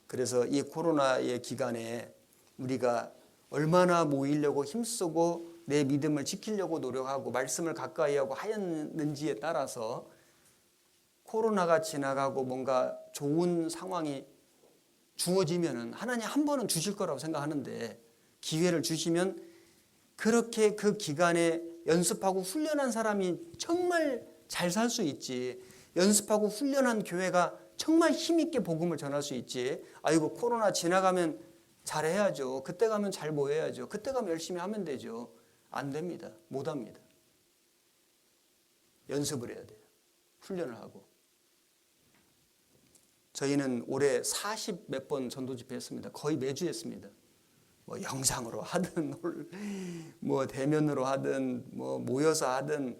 그래서 이 코로나의 기간에 우리가 얼마나 모이려고 힘쓰고 내 믿음을 지키려고 노력하고 말씀을 가까이 하고 하였는지에 따라서 코로나가 지나가고 뭔가 좋은 상황이 주어지면은 하나님 한 번은 주실 거라고 생각하는데 기회를 주시면 그렇게 그 기간에 연습하고 훈련한 사람이 정말 잘 살 수 있지. 연습하고 훈련한 교회가 정말 힘있게 복음을 전할 수 있지. 아이고 코로나 지나가면 잘해야죠. 그때 가면 잘 모여야죠. 그때 가면 열심히 하면 되죠. 안 됩니다. 못 합니다. 연습을 해야 돼요. 훈련을 하고. 저희는 올해 40 몇 번 전도 집회 했습니다. 거의 매주 했습니다. 영상으로 하든 대면으로 하든 모여서 하든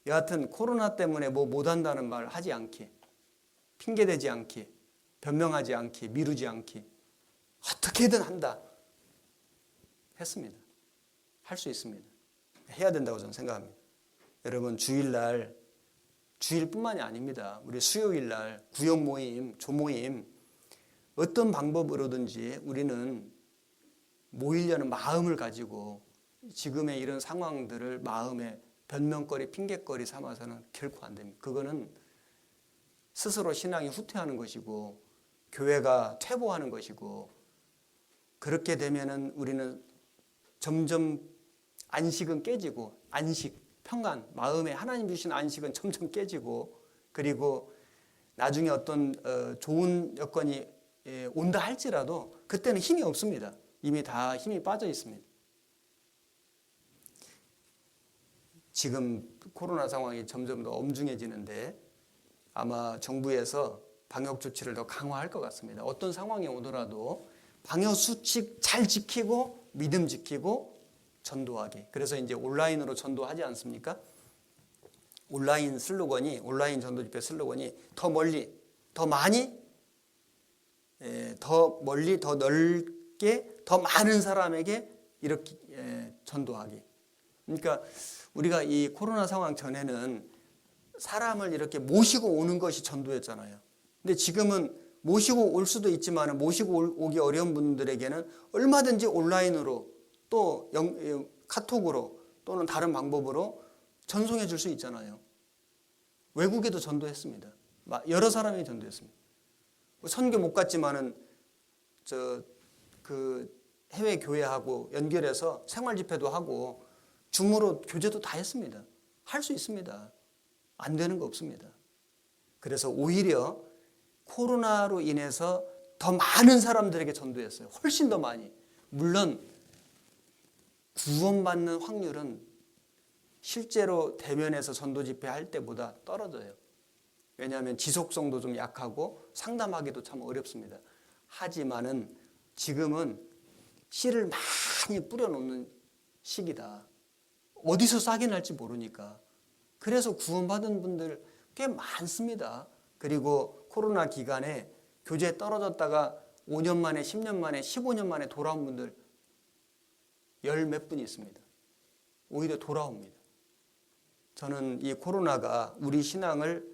여하튼 코로나 때문에 못한다는 말 하지 않기, 핑계대지 않기, 변명하지 않기, 미루지 않기, 어떻게든 한다 했습니다. 할 수 있습니다. 해야 된다고 저는 생각합니다. 여러분 주일날, 주일뿐만이 아닙니다. 우리 수요일날 구역 모임, 조모임 어떤 방법으로든지 우리는 모이려는 마음을 가지고 지금의 이런 상황들을 마음에 변명거리, 핑계거리 삼아서는 결코 안 됩니다. 그거는 스스로 신앙이 후퇴하는 것이고 교회가 퇴보하는 것이고 그렇게 되면은 우리는 점점 안식은 깨지고 안식, 평안, 마음에 하나님 주신 안식은 점점 깨지고 그리고 나중에 어떤 좋은 여건이 온다 할지라도 그때는 힘이 없습니다. 이미 다 힘이 빠져 있습니다. 지금 코로나 상황이 점점 더 엄중해지는데 아마 정부에서 방역 조치를 더 강화할 것 같습니다. 어떤 상황이 오더라도 방역 수칙 잘 지키고 믿음 지키고 전도하기. 그래서 이제 온라인으로 전도하지 않습니까? 온라인 전도 집회 슬로건이 더 멀리, 더 많이, 더 멀리, 더 넓게, 더 많은 사람에게 이렇게 전도하기. 그러니까 우리가 이 코로나 상황 전에는 사람을 이렇게 모시고 오는 것이 전도였잖아요. 근데 지금은 모시고 올 수도 있지만 모시고 오기 어려운 분들에게는 얼마든지 온라인으로 또 카톡으로 또는 다른 방법으로 전송해 줄 수 있잖아요. 외국에도 전도했습니다. 여러 사람이 전도했습니다. 선교 못 갔지만은 해외 교회하고 연결해서 생활 집회도 하고 줌으로 교제도 다 했습니다. 할 수 있습니다. 안 되는 거 없습니다. 그래서 오히려 코로나로 인해서 더 많은 사람들에게 전도했어요. 훨씬 더 많이. 물론 구원받는 확률은 실제로 대면에서 전도 집회할 때보다 떨어져요. 왜냐하면 지속성도 좀 약하고 상담하기도 참 어렵습니다. 하지만은 지금은 씨를 많이 뿌려놓는 시기다. 어디서 싹이 날지 모르니까. 그래서 구원받은 분들 꽤 많습니다. 그리고 코로나 기간에 교제에 떨어졌다가 5년 만에, 10년 만에, 15년 만에 돌아온 분들 열 몇 분이 있습니다. 오히려 돌아옵니다. 저는 이 코로나가 우리 신앙을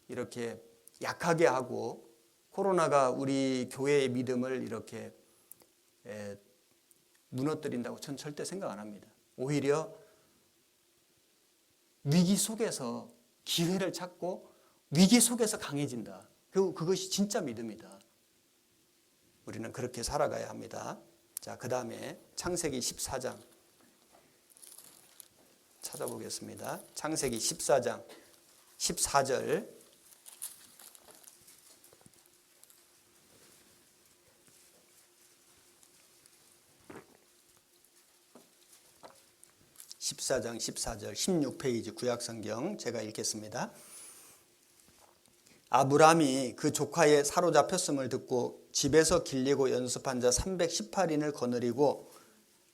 이렇게 약하게 하고 코로나가 우리 교회의 믿음을 이렇게 무너뜨린다고 저는 절대 생각 안 합니다. 오히려 위기 속에서 기회를 찾고 위기 속에서 강해진다. 그것이 진짜 믿음이다. 우리는 그렇게 살아가야 합니다. 자, 그 다음에 창세기 14장 찾아보겠습니다. 창세기 14장 14절 14장 14절 16페이지 구약성경 제가 읽겠습니다. 아브람이 그 조카의 사로잡혔음을 듣고 집에서 길리고 연습한 자 318인을 거느리고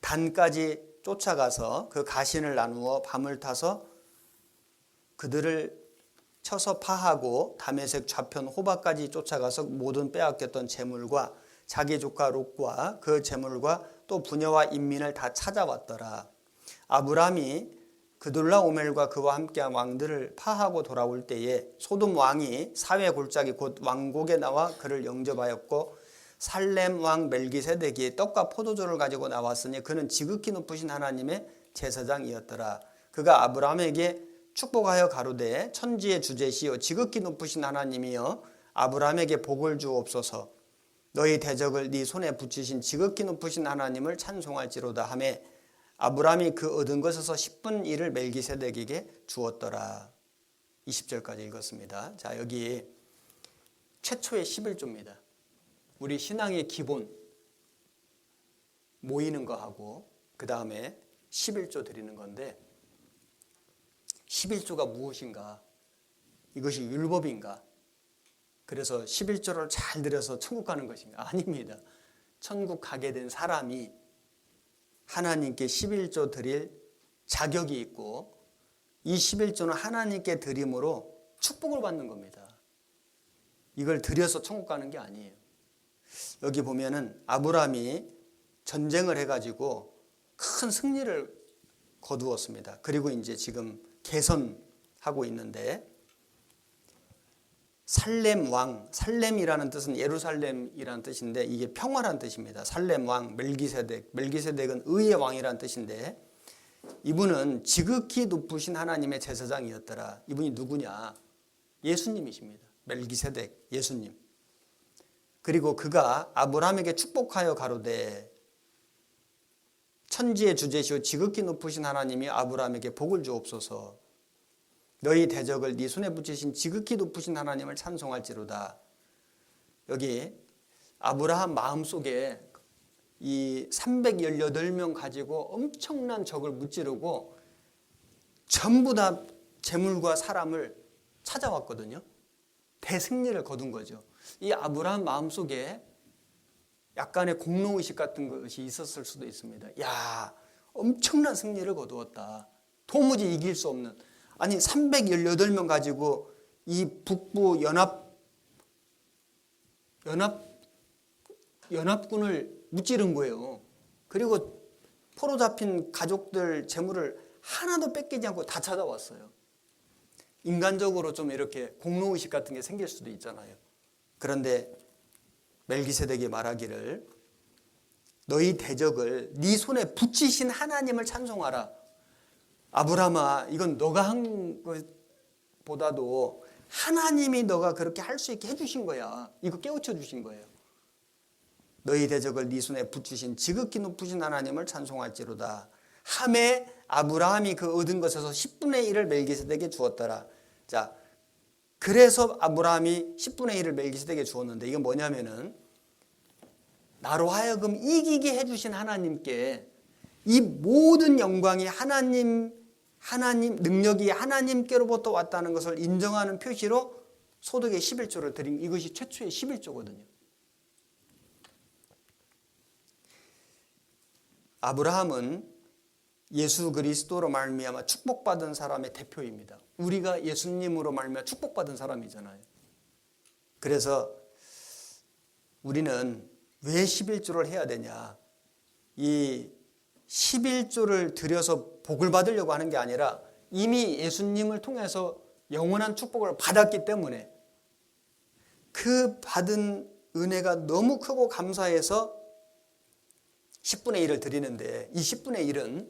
단까지 쫓아가서 그 가신을 나누어 밤을 타서 그들을 쳐서 파하고 다메섹 좌편 호바까지 쫓아가서 모든 빼앗겼던 재물과 자기 조카 롯과 그 재물과 또 부녀와 인민을 다 찾아왔더라. 아브람이 그돌라오멜과 그와 함께한 왕들을 파하고 돌아올 때에 소돔 왕이 사회 골짜기 곧 왕곡에 나와 그를 영접하였고 살렘 왕 멜기세덱이 떡과 포도주를 가지고 나왔으니 그는 지극히 높으신 하나님의 제사장이었더라. 그가 아브람에게 축복하여 가로되 천지의 주제시여 지극히 높으신 하나님이여 아브람에게 복을 주옵소서. 너희 대적을 네 손에 붙이신 지극히 높으신 하나님을 찬송할지로다 하며 아브람이 그 얻은 것에서 10분 1을 멜기세덱에게 주었더라. 20절까지 읽었습니다. 자, 여기 최초의 11조입니다. 우리 신앙의 기본 모이는 거하고 그 다음에 11조 드리는 건데 11조가 무엇인가? 이것이 율법인가? 그래서 11조를 잘 드려서 천국 가는 것인가? 아닙니다. 천국 가게 된 사람이 하나님께 11조 드릴 자격이 있고 이 11조는 하나님께 드림으로 축복을 받는 겁니다. 이걸 드려서 천국 가는 게 아니에요. 여기 보면은 아브람이 전쟁을 해가지고 큰 승리를 거두었습니다. 그리고 이제 지금 개선하고 있는데 살렘 왕, 살렘이라는 뜻은 예루살렘이라는 뜻인데 이게 평화란 뜻입니다. 살렘 왕 멜기세덱, 멜기세덱은 의의 왕이라는 뜻인데 이분은 지극히 높으신 하나님의 제사장이었더라. 이분이 누구냐? 예수님이십니다. 멜기세덱, 예수님. 그리고 그가 아브람에게 축복하여 가로되 천지의 주제시오 지극히 높으신 하나님이 아브람에게 복을 주옵소서. 너희 대적을 네 손에 붙이신 지극히 높으신 하나님을 찬송할지로다. 여기 아브라함 마음속에 이 318명 가지고 엄청난 적을 무찌르고 전부 다 재물과 사람을 찾아왔거든요. 대승리를 거둔 거죠. 이 아브라함 마음속에 약간의 공로의식 같은 것이 있었을 수도 있습니다. 야, 엄청난 승리를 거두었다. 도무지 이길 수 없는. 아니 318명 가지고 이 북부 연합군을 무찌른 거예요. 그리고 포로 잡힌 가족들 재물을 하나도 뺏기지 않고 다 찾아왔어요. 인간적으로 좀 이렇게 공로의식 같은 게 생길 수도 있잖아요. 그런데 멜기세덱이 말하기를 너희 대적을 네 손에 붙이신 하나님을 찬송하라. 아브라함아, 이건 너가 한 것보다도 하나님이 너가 그렇게 할 수 있게 해주신 거야. 이거 깨우쳐 주신 거예요. 너희 대적을 네 손에 붙이신 지극히 높으신 하나님을 찬송할지로다. 함에 아브라함이 그 얻은 것에서 10분의 1을 멜기세덱에게 주었더라. 자, 그래서 아브라함이 10분의 1을 멜기세덱에게 주었는데 이건 뭐냐면은 나로 하여금 이기게 해주신 하나님께 이 모든 영광이 하나님 능력이 하나님께로부터 왔다는 것을 인정하는 표시로 소득의 11조를 드린, 이것이 최초의 11조거든요. 아브라함은 예수 그리스도로 말미암아 축복받은 사람의 대표입니다. 우리가 예수님으로 말미암아 축복받은 사람이잖아요. 그래서 우리는 왜 11조를 해야 되냐? 이 11조를 드려서 복을 받으려고 하는 게 아니라 이미 예수님을 통해서 영원한 축복을 받았기 때문에 그 받은 은혜가 너무 크고 감사해서 10분의 1을 드리는데, 이 10분의 1은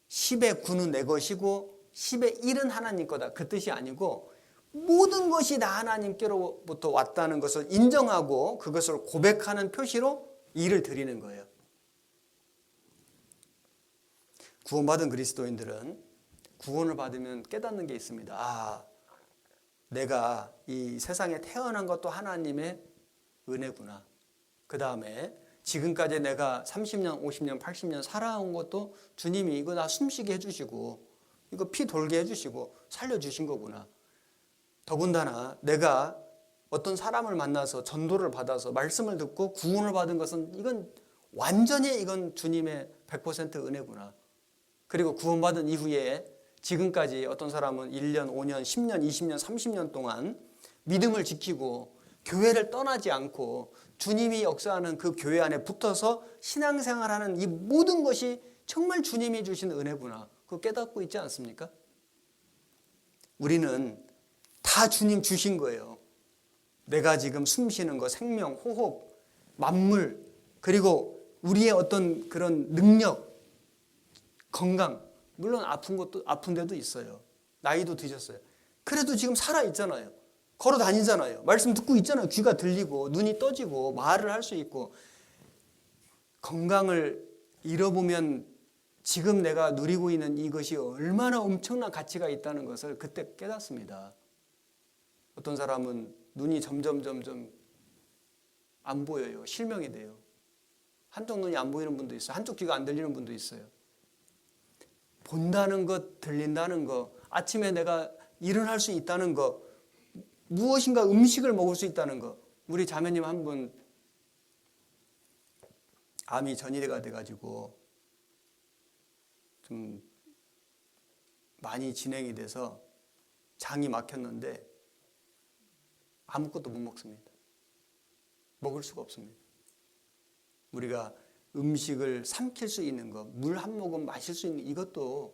10의 9는 내 것이고 10의 1은 하나님 거다, 그 뜻이 아니고 모든 것이 다 하나님께로부터 왔다는 것을 인정하고 그것을 고백하는 표시로 1을 드리는 거예요. 구원받은 그리스도인들은 구원을 받으면 깨닫는 게 있습니다. 아, 내가 이 세상에 태어난 것도 하나님의 은혜구나. 그 다음에 지금까지 내가 30년, 50년, 80년 살아온 것도 주님이 이거 나 숨쉬게 해주시고 이거 피 돌게 해주시고 살려주신 거구나. 더군다나 내가 어떤 사람을 만나서 전도를 받아서 말씀을 듣고 구원을 받은 것은 이건 완전히 이건 주님의 100% 은혜구나. 그리고 구원받은 이후에 지금까지 어떤 사람은 1년, 5년, 10년, 20년, 30년 동안 믿음을 지키고 교회를 떠나지 않고 주님이 역사하는 그 교회 안에 붙어서 신앙생활하는 이 모든 것이 정말 주님이 주신 은혜구나. 그거 깨닫고 있지 않습니까? 우리는 다 주님 주신 거예요. 내가 지금 숨 쉬는 거, 생명, 호흡, 만물, 그리고 우리의 어떤 그런 능력, 건강, 물론 아픈 데도 있어요. 나이도 드셨어요. 그래도 지금 살아 있잖아요. 걸어 다니잖아요. 말씀 듣고 있잖아요. 귀가 들리고 눈이 떠지고 말을 할 수 있고. 건강을 잃어보면 지금 내가 누리고 있는 이것이 얼마나 엄청난 가치가 있다는 것을 그때 깨닫습니다. 어떤 사람은 눈이 점점 안 보여요. 실명이 돼요. 한쪽 눈이 안 보이는 분도 있어요. 한쪽 귀가 안 들리는 분도 있어요. 본다는 것, 들린다는 것, 아침에 내가 일어날 수 있다는 것, 무엇인가 음식을 먹을 수 있다는 것. 우리 자매님 한 분 암이 전이가 돼가지고 좀 많이 진행이 돼서 장이 막혔는데 아무것도 못 먹습니다. 먹을 수가 없습니다. 우리가 음식을 삼킬 수 있는 것, 물 한 모금 마실 수 있는 이것도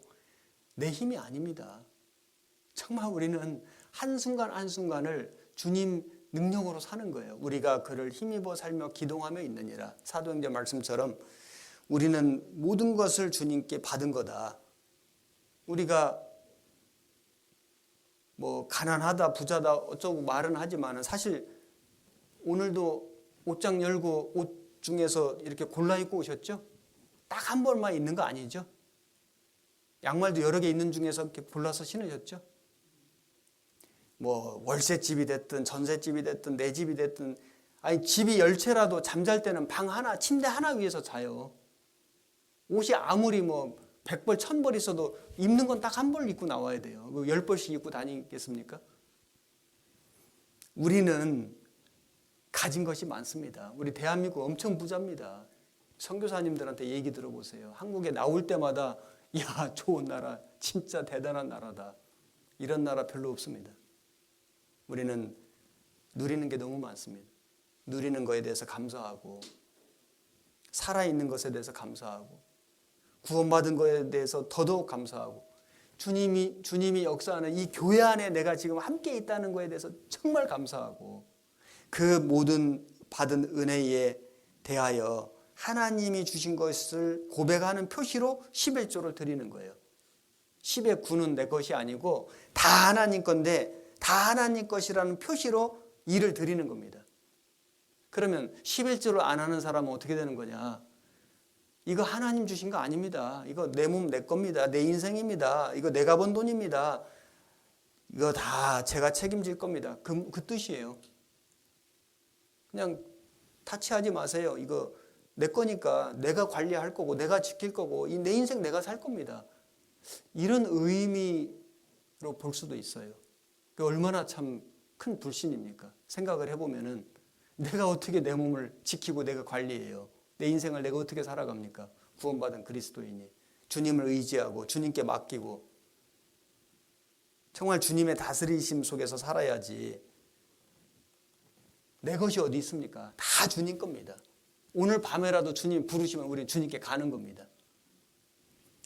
내 힘이 아닙니다. 정말 우리는 한순간 한순간을 주님 능력으로 사는 거예요. 우리가 그를 힘입어 살며 기동하며 있느니라. 사도행전 말씀처럼 우리는 모든 것을 주님께 받은 거다. 우리가 뭐 가난하다 부자다 어쩌고 말은 하지만 사실 오늘도 옷장 열고 옷 중에서 이렇게 골라 입고 오셨죠? 딱 한 벌만 있는 거 아니죠? 양말도 여러 개 있는 중에서 이렇게 골라서 신으셨죠? 뭐 월세집이 됐든 전세집이 됐든 내 집이 됐든, 아니 집이 10채라도 잠잘 때는 방 하나, 침대 하나 위에서 자요. 옷이 아무리 뭐 100벌, 1000벌 있어도 입는 건 딱 한 벌 입고 나와야 돼요. 10벌씩 입고 다니겠습니까? 우리는 가진 것이 많습니다. 우리 대한민국 엄청 부자입니다. 선교사님들한테 얘기 들어보세요. 한국에 나올 때마다 야, 좋은 나라, 진짜 대단한 나라다. 이런 나라 별로 없습니다. 우리는 누리는 게 너무 많습니다. 누리는 것에 대해서 감사하고, 살아있는 것에 대해서 감사하고, 구원받은 것에 대해서 더더욱 감사하고, 주님이 역사하는 이 교회 안에 내가 지금 함께 있다는 거에 대해서 정말 감사하고 그 모든 받은 은혜에 대하여 하나님이 주신 것을 고백하는 표시로 11조를 드리는 거예요. 10의 9는 내 것이 아니고 다 하나님 건데 다 하나님 것이라는 표시로 일을 드리는 겁니다. 그러면 11조를 안 하는 사람은 어떻게 되는 거냐? 이거 하나님 주신 거 아닙니다. 이거 내 몸 내 겁니다. 내 인생입니다. 이거 내가 번 돈입니다. 이거 다 제가 책임질 겁니다. 그 뜻이에요. 그냥 타치하지 마세요. 이거 내 거니까 내가 관리할 거고 내가 지킬 거고 내 인생 내가 살 겁니다. 이런 의미로 볼 수도 있어요. 얼마나 참 큰 불신입니까? 생각을 해보면은 내가 어떻게 내 몸을 지키고 내가 관리해요. 내 인생을 내가 어떻게 살아갑니까? 구원받은 그리스도인이 주님을 의지하고 주님께 맡기고 정말 주님의 다스리심 속에서 살아야지. 내 것이 어디 있습니까? 다 주님 겁니다. 오늘 밤에라도 주님 부르시면 우리는 주님께 가는 겁니다.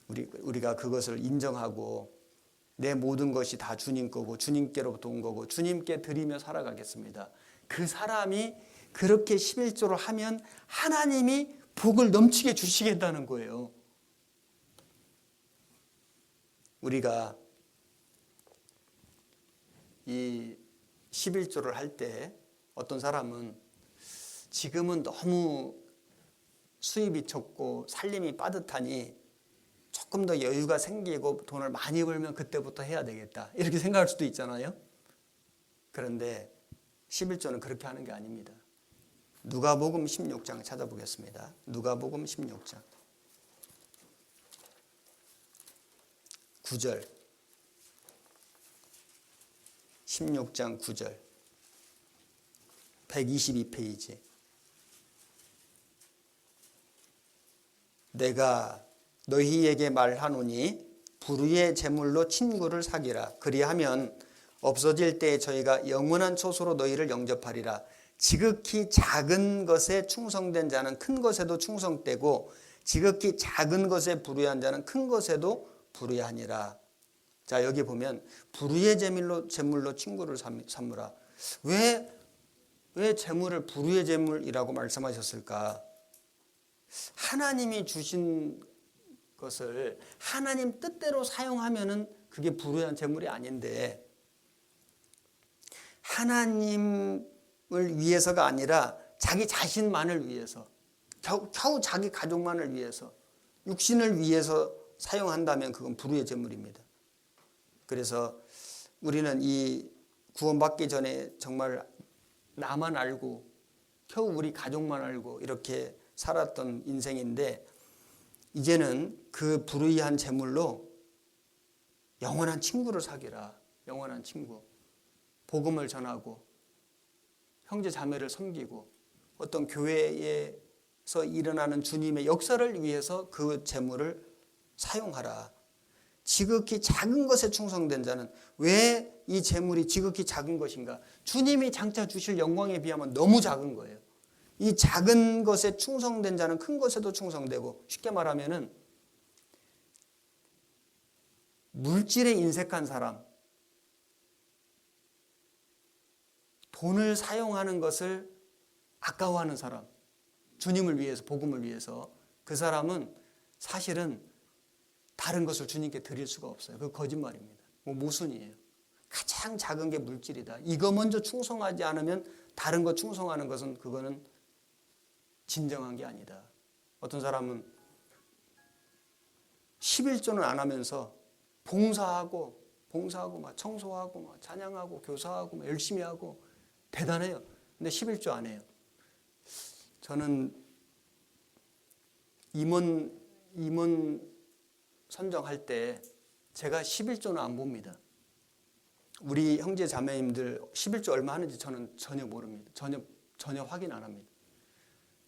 우리가 그것을 인정하고 내 모든 것이 다 주님 거고 주님께로부터 온 거고 주님께 드리며 살아가겠습니다. 그 사람이 그렇게 11조를 하면 하나님이 복을 넘치게 주시겠다는 거예요. 우리가 이 11조를 할 때 어떤 사람은 지금은 너무 수입이 적고 살림이 빠듯하니 조금 더 여유가 생기고 돈을 많이 벌면 그때부터 해야 되겠다. 이렇게 생각할 수도 있잖아요. 그런데 11조는 그렇게 하는 게 아닙니다. 누가복음 16장 찾아보겠습니다. 누가복음 16장 9절 16장 9절 122페이지 내가 너희에게 말하노니 불의의 재물로 친구를 사귀라. 그리하면 없어질 때에 저희가 영원한 초소로 너희를 영접하리라. 지극히 작은 것에 충성된 자는 큰 것에도 충성되고 지극히 작은 것에 불의한 자는 큰 것에도 불의하니라. 자, 여기 보면 불의의 재물로 친구를 삼으라. 왜 재물을 불의의 재물이라고 말씀하셨을까? 하나님이 주신 것을 하나님 뜻대로 사용하면은 그게 불의한 재물이 아닌데 하나님을 위해서가 아니라 자기 자신만을 위해서 겨우 자기 가족만을 위해서 육신을 위해서 사용한다면 그건 불의의 재물입니다. 그래서 우리는 이 구원받기 전에 정말 나만 알고 겨우 우리 가족만 알고 이렇게 살았던 인생인데 이제는 그 불의한 재물로 영원한 친구를 사귀라. 영원한 친구. 복음을 전하고 형제 자매를 섬기고 어떤 교회에서 일어나는 주님의 역사를 위해서 그 재물을 사용하라. 지극히 작은 것에 충성된 자는 왜 이 재물이 지극히 작은 것인가? 주님이 장차 주실 영광에 비하면 너무 작은 거예요. 이 작은 것에 충성된 자는 큰 것에도 충성되고 쉽게 말하면은 물질에 인색한 사람, 돈을 사용하는 것을 아까워하는 사람, 주님을 위해서 복음을 위해서 그 사람은 사실은 다른 것을 주님께 드릴 수가 없어요. 그거 거짓말입니다. 모순이에요. 가장 작은 게 물질이다. 이거 먼저 충성하지 않으면 다른 거 충성하는 것은 그거는 진정한 게 아니다. 어떤 사람은 11조는 안 하면서 봉사하고 막 청소하고 막 찬양하고 교사하고 막 열심히 하고 대단해요. 근데 11조 안 해요. 저는 임원 선정할 때 제가 11조는 안 봅니다. 우리 형제 자매님들 11조 얼마 하는지 저는 전혀 모릅니다. 전혀 확인 안 합니다.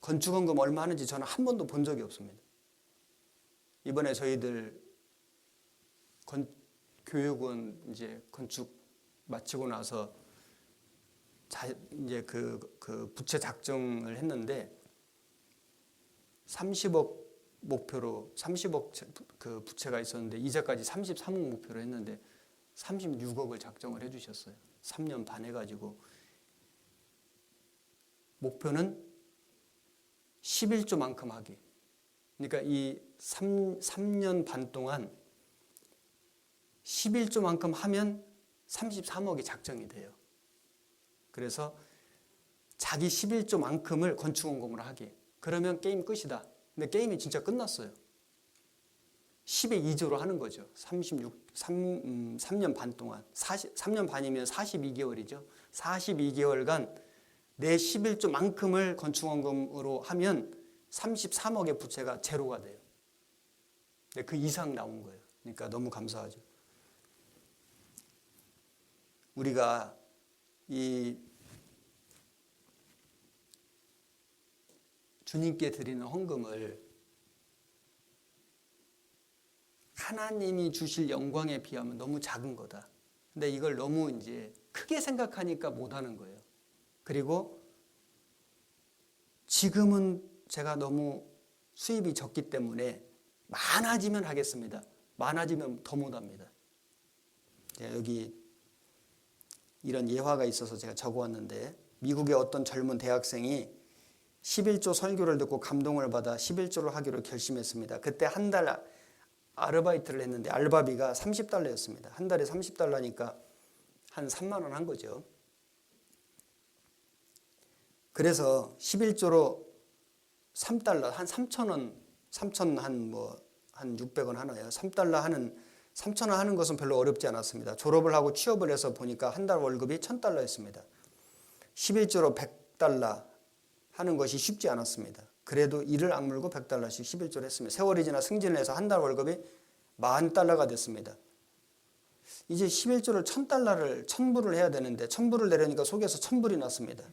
건축원금 얼마 하는지 저는 한 번도 본 적이 없습니다. 이번에 저희들 교육원 이제 건축 마치고 나서 이제 그 부채 작정을 했는데 30억 목표로 30억 그 부채가 있었는데 이자까지 33억 목표로 했는데 36억을 작정을 해주셨어요. 3년 반 해가지고 목표는 11조만큼 하기. 그러니까 이 3년 반 동안 11조만큼 하면 33억이 작정이 돼요. 그래서 자기 11조만큼을 건축원금으로 하기. 그러면 게임 끝이다. 근데 게임이 진짜 끝났어요. 10의 2조로 하는 거죠. 3년 반 동안. 3년 반이면 42개월이죠. 42개월간 내 11조만큼을 건축원금으로 하면 33억의 부채가 제로가 돼요. 근데 그 이상 나온 거예요. 그러니까 너무 감사하죠. 우리가 이 주님께 드리는 헌금을 하나님이 주실 영광에 비하면 너무 작은 거다. 근데 이걸 너무 이제 크게 생각하니까 못하는 거예요. 그리고 지금은 제가 너무 수입이 적기 때문에 많아지면 하겠습니다. 많아지면 더 못합니다. 여기 이런 예화가 있어서 제가 적어왔는데, 미국의 어떤 젊은 대학생이 11조 설교를 듣고 감동을 받아 11조를 하기로 결심했습니다. 그때 한 달 아르바이트를 했는데 알바비가 30달러였습니다. 한 달에 30달러니까 한 3만 원 한 거죠. 그래서 11조로 3달러, 한 3,000원, 한 600원 하나요. 3달러 하는, 3,000원 하는 것은 별로 어렵지 않았습니다. 졸업을 하고 취업을 해서 보니까 한 달 월급이 1,000달러였습니다. 11조로 100달러 하는 것이 쉽지 않았습니다. 그래도 이를 악물고 100달러씩 11조를 했습니다. 세월이 지나 승진을 해서 한 달 월급이 10,000달러가 됐습니다. 이제 11조를 1,000달러를 1,000불을 해야 되는데 1,000불을 내려니까 속에서 1,000불이 났습니다.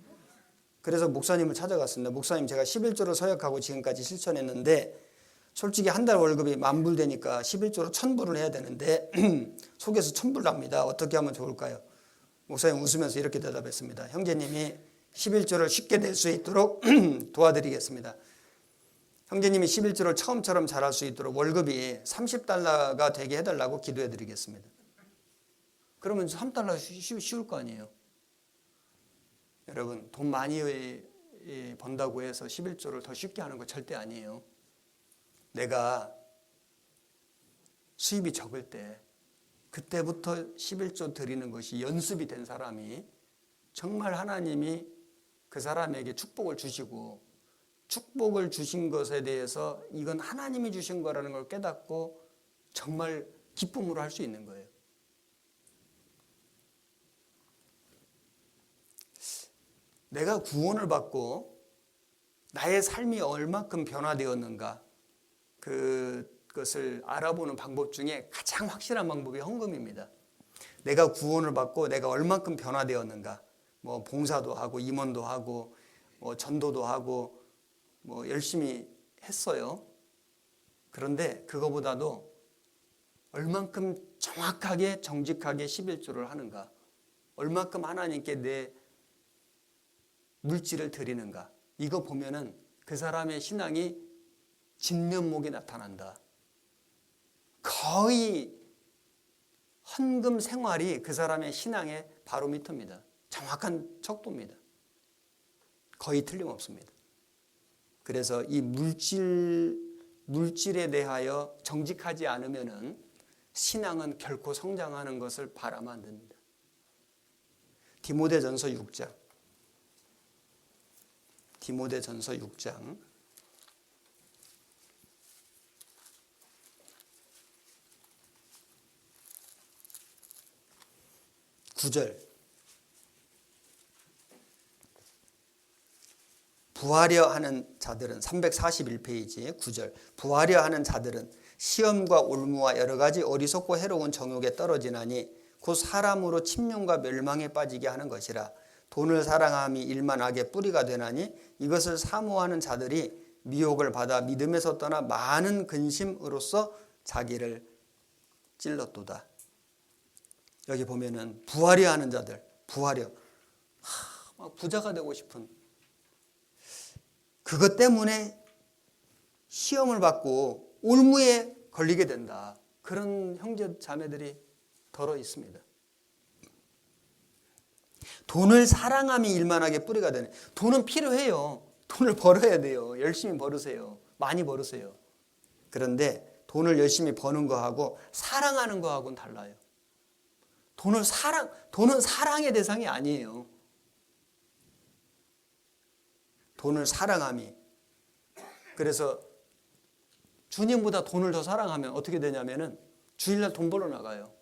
그래서 목사님을 찾아갔습니다. 목사님, 제가 11조를 서약하고 지금까지 실천했는데 솔직히 한 달 월급이 10,000불 되니까 11조로 1,000불을 해야 되는데 속에서 1,000불 납니다. 어떻게 하면 좋을까요? 목사님 웃으면서 이렇게 대답했습니다. 형제님이 11조를 쉽게 낼 수 있도록 도와드리겠습니다. 형제님이 11조를 처음처럼 잘할 수 있도록 월급이 30달러가 되게 해달라고 기도해드리겠습니다. 그러면 3달러 쉬울 거 아니에요. 여러분, 돈 많이 번다고 해서 11조를 더 쉽게 하는 거 절대 아니에요. 내가 수입이 적을 때 그때부터 11조 드리는 것이 연습이 된 사람이 정말 하나님이 그 사람에게 축복을 주시고, 축복을 주신 것에 대해서 이건 하나님이 주신 거라는 걸 깨닫고 정말 기쁨으로 할 수 있는 거예요. 내가 구원을 받고 나의 삶이 얼마큼 변화되었는가, 그것을 알아보는 방법 중에 가장 확실한 방법이 헌금입니다. 내가 구원을 받고 내가 얼마큼 변화되었는가, 뭐 봉사도 하고 임원도 하고 뭐 전도도 하고 뭐 열심히 했어요. 그런데 그거보다도 얼만큼 정확하게 정직하게 11조를 하는가, 얼만큼 하나님께 내 물질을 드리는가, 이거 보면은 그 사람의 신앙이 진면목이 나타난다. 거의 헌금 생활이 그 사람의 신앙의 바로미터입니다. 정확한 척도입니다. 거의 틀림없습니다. 그래서 이 물질에 대하여 정직하지 않으면은 신앙은 결코 성장하는 것을 바라면 안 됩니다. 디모데전서 6장. 디모데전서 6장 9절. 부하려 하는 자들은 341페이지 9절. 부하려 하는 자들은 시험과 올무와 여러 가지 어리석고 해로운 정욕에 떨어지나니 곧 사람으로 침륜과 멸망에 빠지게 하는 것이라. 돈을 사랑함이 일만 악의 뿌리가 되나니 이것을 사모하는 자들이 미혹을 받아 믿음에서 떠나 많은 근심으로써 자기를 찔렀도다. 여기 보면은 부하려 하는 자들, 부하려, 막 부자가 되고 싶은, 그것 때문에 시험을 받고 올무에 걸리게 된다. 그런 형제 자매들이 더러 있습니다. 돈을 사랑함이 일만하게 뿌리가 되네. 돈은 필요해요. 돈을 벌어야 돼요. 열심히 벌으세요. 많이 벌으세요. 그런데 돈을 열심히 버는 거하고 사랑하는 거하고는 달라요. 돈은 사랑의 대상이 아니에요. 돈을 사랑함이. 그래서 주님보다 돈을 더 사랑하면 어떻게 되냐면은 주일날 돈 벌러 나가요.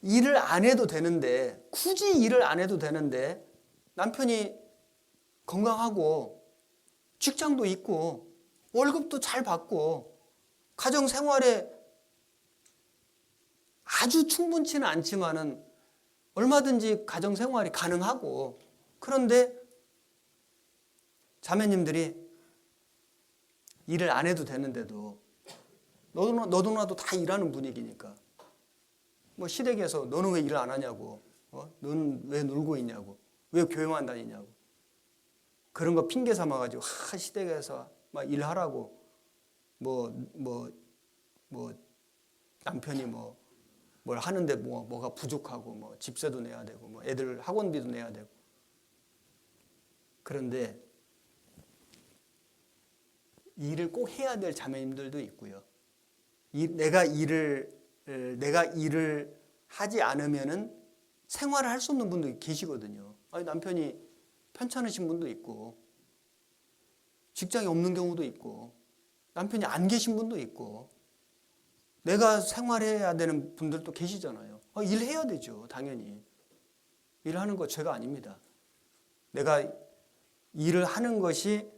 일을 안 해도 되는데, 굳이 일을 안 해도 되는데, 남편이 건강하고, 직장도 있고, 월급도 잘 받고, 가정 생활에 아주 충분치는 않지만은 얼마든지 가정 생활이 가능하고, 그런데 자매님들이 일을 안 해도 되는데도 너도 나도 다 일하는 분위기니까 뭐 시댁에서 너는 왜 일을 안 하냐고, 너는 왜 놀고 있냐고, 왜 교회만 다니냐고, 그런 거 핑계 삼아가지고 시댁에서 막 일하라고 뭐 남편이 뭘 하는데 뭐가 부족하고 뭐 집세도 내야 되고 뭐 애들 학원비도 내야 되고. 그런데 일을 꼭 해야 될 자매님들도 있고요. 내가 일을 하지 않으면은 생활을 할 수 없는 분도 계시거든요. 아니, 남편이 편찮으신 분도 있고, 직장이 없는 경우도 있고, 남편이 안 계신 분도 있고, 내가 생활해야 되는 분들도 계시잖아요. 일해야 되죠, 당연히. 일하는 거 죄가 아닙니다. 내가 일을 하는 것이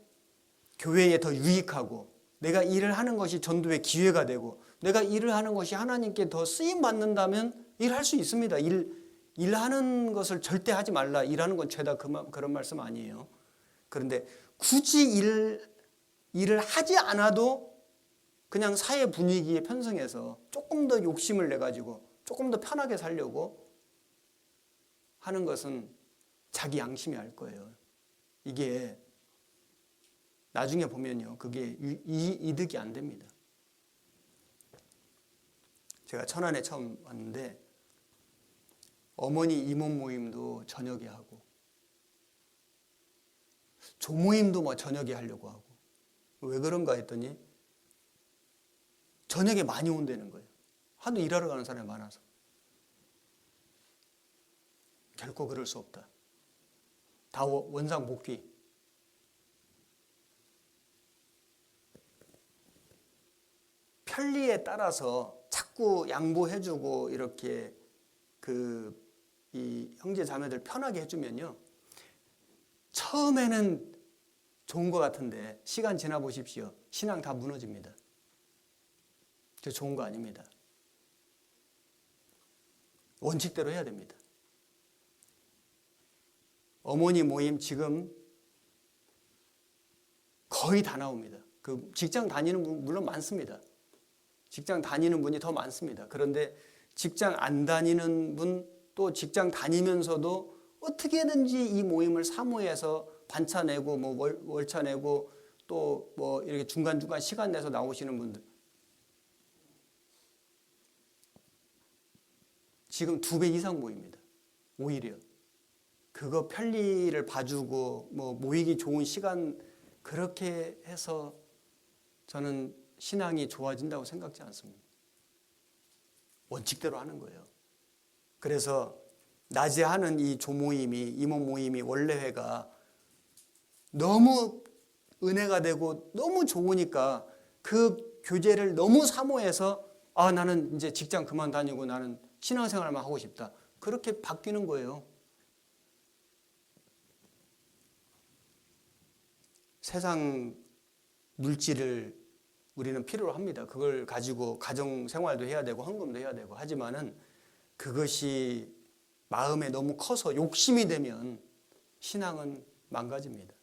교회에 더 유익하고, 내가 일을 하는 것이 전도의 기회가 되고, 내가 일을 하는 것이 하나님께 더 쓰임 받는다면 일할 수 있습니다. 일하는 것을 절대 하지 말라. 일하는 건 죄다, 그런 말씀 아니에요. 그런데 굳이 일을 하지 않아도 그냥 사회 분위기에 편승해서 조금 더 욕심을 내가지고 조금 더 편하게 살려고 하는 것은 자기 양심이 알 거예요. 이게 나중에 보면요, 그게 이득이 안 됩니다. 제가 천안에 처음 왔는데 어머니 이모 모임도 저녁에 하고, 조모임도 뭐 저녁에 하려고 하고. 왜 그런가 했더니 저녁에 많이 온다는 거예요. 하도 일하러 가는 사람이 많아서. 결코 그럴 수 없다. 다 원상복귀. 편리에 따라서 자꾸 양보해주고 이렇게 이 형제 자매들 편하게 해주면요, 처음에는 좋은 것 같은데 시간 지나 보십시오. 신앙 다 무너집니다. 저 좋은 거 아닙니다. 원칙대로 해야 됩니다. 어머니 모임 지금 거의 다 나옵니다. 그 직장 다니는 분 물론 많습니다. 직장 다니는 분이 더 많습니다. 그런데 직장 안 다니는 분, 또 직장 다니면서도 어떻게든지 이 모임을 사모해서 반차 내고 뭐 월차 내고 또 뭐 이렇게 중간중간 시간 내서 나오시는 분들 지금 2배 이상 모입니다. 오히려 그거 편리를 봐주고 뭐 모이기 좋은 시간 그렇게 해서 저는 신앙이 좋아진다고 생각지 않습니다. 원칙대로 하는 거예요. 그래서 낮에 하는 이 조모임이, 이모 모임이, 원래회가 너무 은혜가 되고 너무 좋으니까 그 교제를 너무 사모해서 나는 이제 직장 그만 다니고 나는 신앙생활만 하고 싶다. 그렇게 바뀌는 거예요. 세상 물질을 우리는 필요로 합니다. 그걸 가지고 가정생활도 해야 되고 헌금도 해야 되고 하지만은 그것이 마음에 너무 커서 욕심이 되면 신앙은 망가집니다.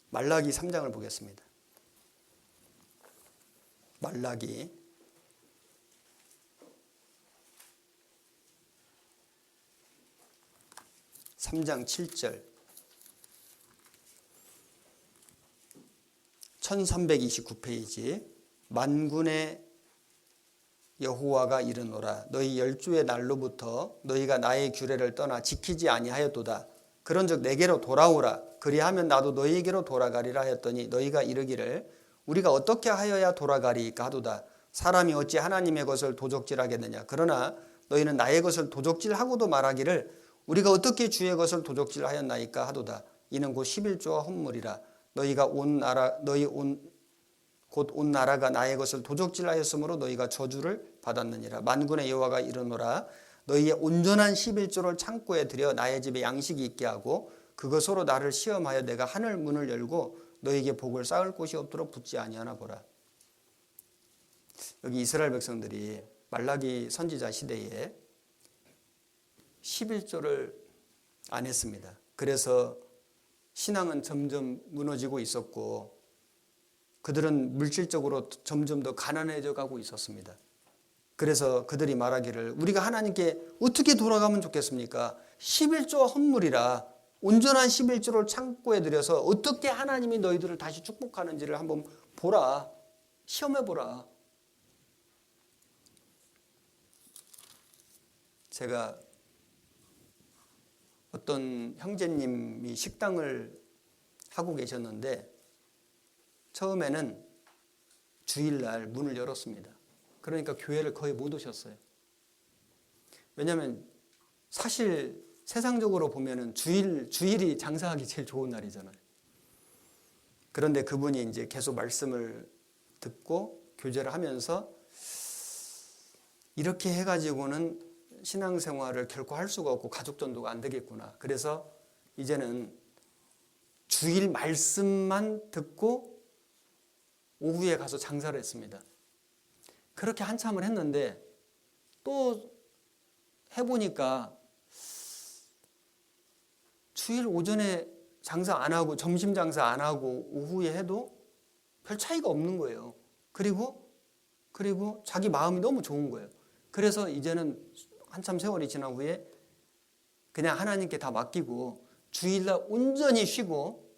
말라기 3장을 보겠습니다. 말라기 3장 7절. 1329페이지 만군의 여호와가 이르노라 너희 열주의 날로부터 너희가 나의 규례를 떠나 지키지 아니하였도다. 그런즉 내게로 돌아오라. 그리하면 나도 너희에게로 돌아가리라 하였더니 너희가 이르기를 우리가 어떻게 하여야 돌아가리까 하도다. 사람이 어찌 하나님의 것을 도적질하겠느냐. 그러나 너희는 나의 것을 도적질하고도 말하기를 우리가 어떻게 주의 것을 도적질하였나이까 하도다. 이는 곧 11조와 헌물이라. 너희가 곧 온 나라가 나의 것을 도적질하였으므로 너희가 저주를 받았느니라. 만군의 여호와가 이르노라 너희의 온전한 11조를 창고에 들여 나의 집에 양식이 있게 하고 그것으로 나를 시험하여 내가 하늘 문을 열고 너희에게 복을 쌓을 곳이 없도록 붙지 아니하나 보라. 여기 이스라엘 백성들이 말라기 선지자 시대에 11조를 안 했습니다. 그래서 신앙은 점점 무너지고 있었고 그들은 물질적으로 점점 더 가난해져 가고 있었습니다. 그래서 그들이 말하기를 우리가 하나님께 어떻게 돌아가면 좋겠습니까? 11조와 헌물이라 온전한 11조를 창고에 들여서 어떻게 하나님이 너희들을 다시 축복하는지를 한번 보라. 시험해보라. 제가 어떤 형제님이 식당을 하고 계셨는데 처음에는 주일날 문을 열었습니다. 그러니까 교회를 거의 못 오셨어요. 왜냐하면 사실 세상적으로 보면은 주일이 장사하기 제일 좋은 날이잖아요. 그런데 그분이 이제 계속 말씀을 듣고 교제를 하면서 이렇게 해가지고는 신앙생활을 결코 할 수가 없고 가족 전도가 안 되겠구나. 그래서 이제는 주일 말씀만 듣고 오후에 가서 장사를 했습니다. 그렇게 한참을 했는데 또 해보니까 주일 오전에 장사 안 하고 점심 장사 안 하고 오후에 해도 별 차이가 없는 거예요. 그리고 자기 마음이 너무 좋은 거예요. 그래서 이제는 한참 세월이 지난 후에 그냥 하나님께 다 맡기고 주일날 온전히 쉬고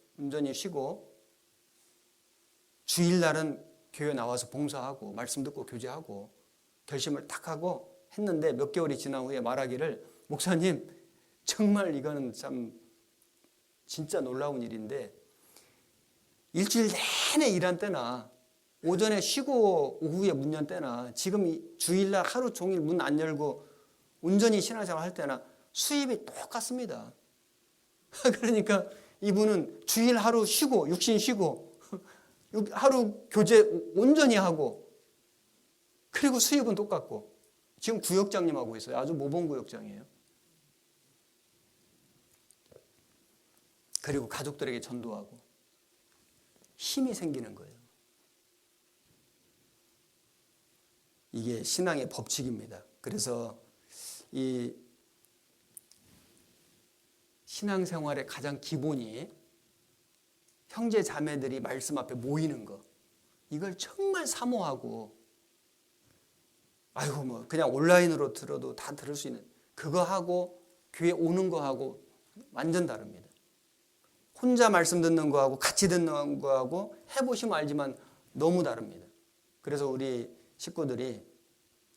주일날은 교회 나와서 봉사하고 말씀 듣고 교제하고 결심을 딱 하고 했는데 몇 개월이 지난 후에 말하기를 목사님 정말 이거는 참 진짜 놀라운 일인데 일주일 내내 일한 때나 오전에 쉬고 오후에 문 연 때나 지금 주일날 하루 종일 문 안 열고 온전히 신앙생활 할 때나 수입이 똑같습니다. 그러니까 이분은 주일 하루 쉬고 육신 쉬고 하루 교제 온전히 하고 그리고 수입은 똑같고 지금 구역장님 하고 있어요. 아주 모범 구역장이에요. 그리고 가족들에게 전도하고 힘이 생기는 거예요. 이게 신앙의 법칙입니다. 그래서 이 신앙생활의 가장 기본이 형제 자매들이 말씀 앞에 모이는 거. 이걸 정말 사모하고 아이고 뭐 그냥 온라인으로 들어도 다 들을 수 있는 그거 하고 교회 오는 거 하고 완전 다릅니다. 혼자 말씀 듣는 거하고 같이 듣는 거하고 해보시면 알지만 너무 다릅니다. 그래서 우리 식구들이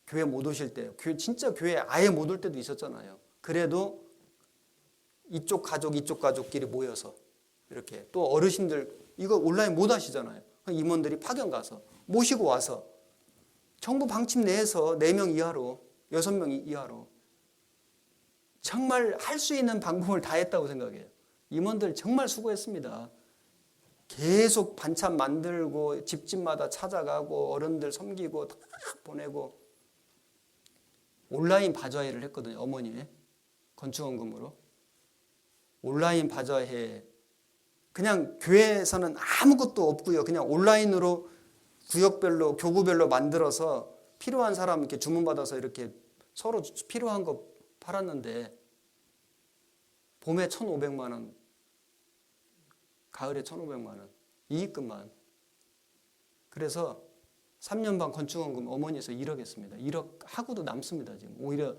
교회 못 오실 때, 진짜 교회 아예 못 올 때도 있었잖아요. 그래도 이쪽 가족끼리 모여서 이렇게 또 어르신들 이거 온라인 못 하시잖아요. 임원들이 파견 가서 모시고 와서 정부 방침 내에서 4명 이하로 6명 이하로 정말 할 수 있는 방법을 다 했다고 생각해요. 임원들 정말 수고했습니다. 계속 반찬 만들고 집집마다 찾아가고 어른들 섬기고 다 보내고 온라인 바자회를 했거든요. 어머니의 건축원금으로 온라인 바자회 그냥 교회에서는 아무것도 없고요. 그냥 온라인으로 구역별로 교구별로 만들어서 필요한 사람 이렇게 주문받아서 이렇게 서로 필요한 거 팔았는데 봄에 1,500만 원, 가을에 1,500만 원, 이익금만. 그래서 3년 반 건축원금 어머니에서 1억 했습니다. 1억 하고도 남습니다. 지금 오히려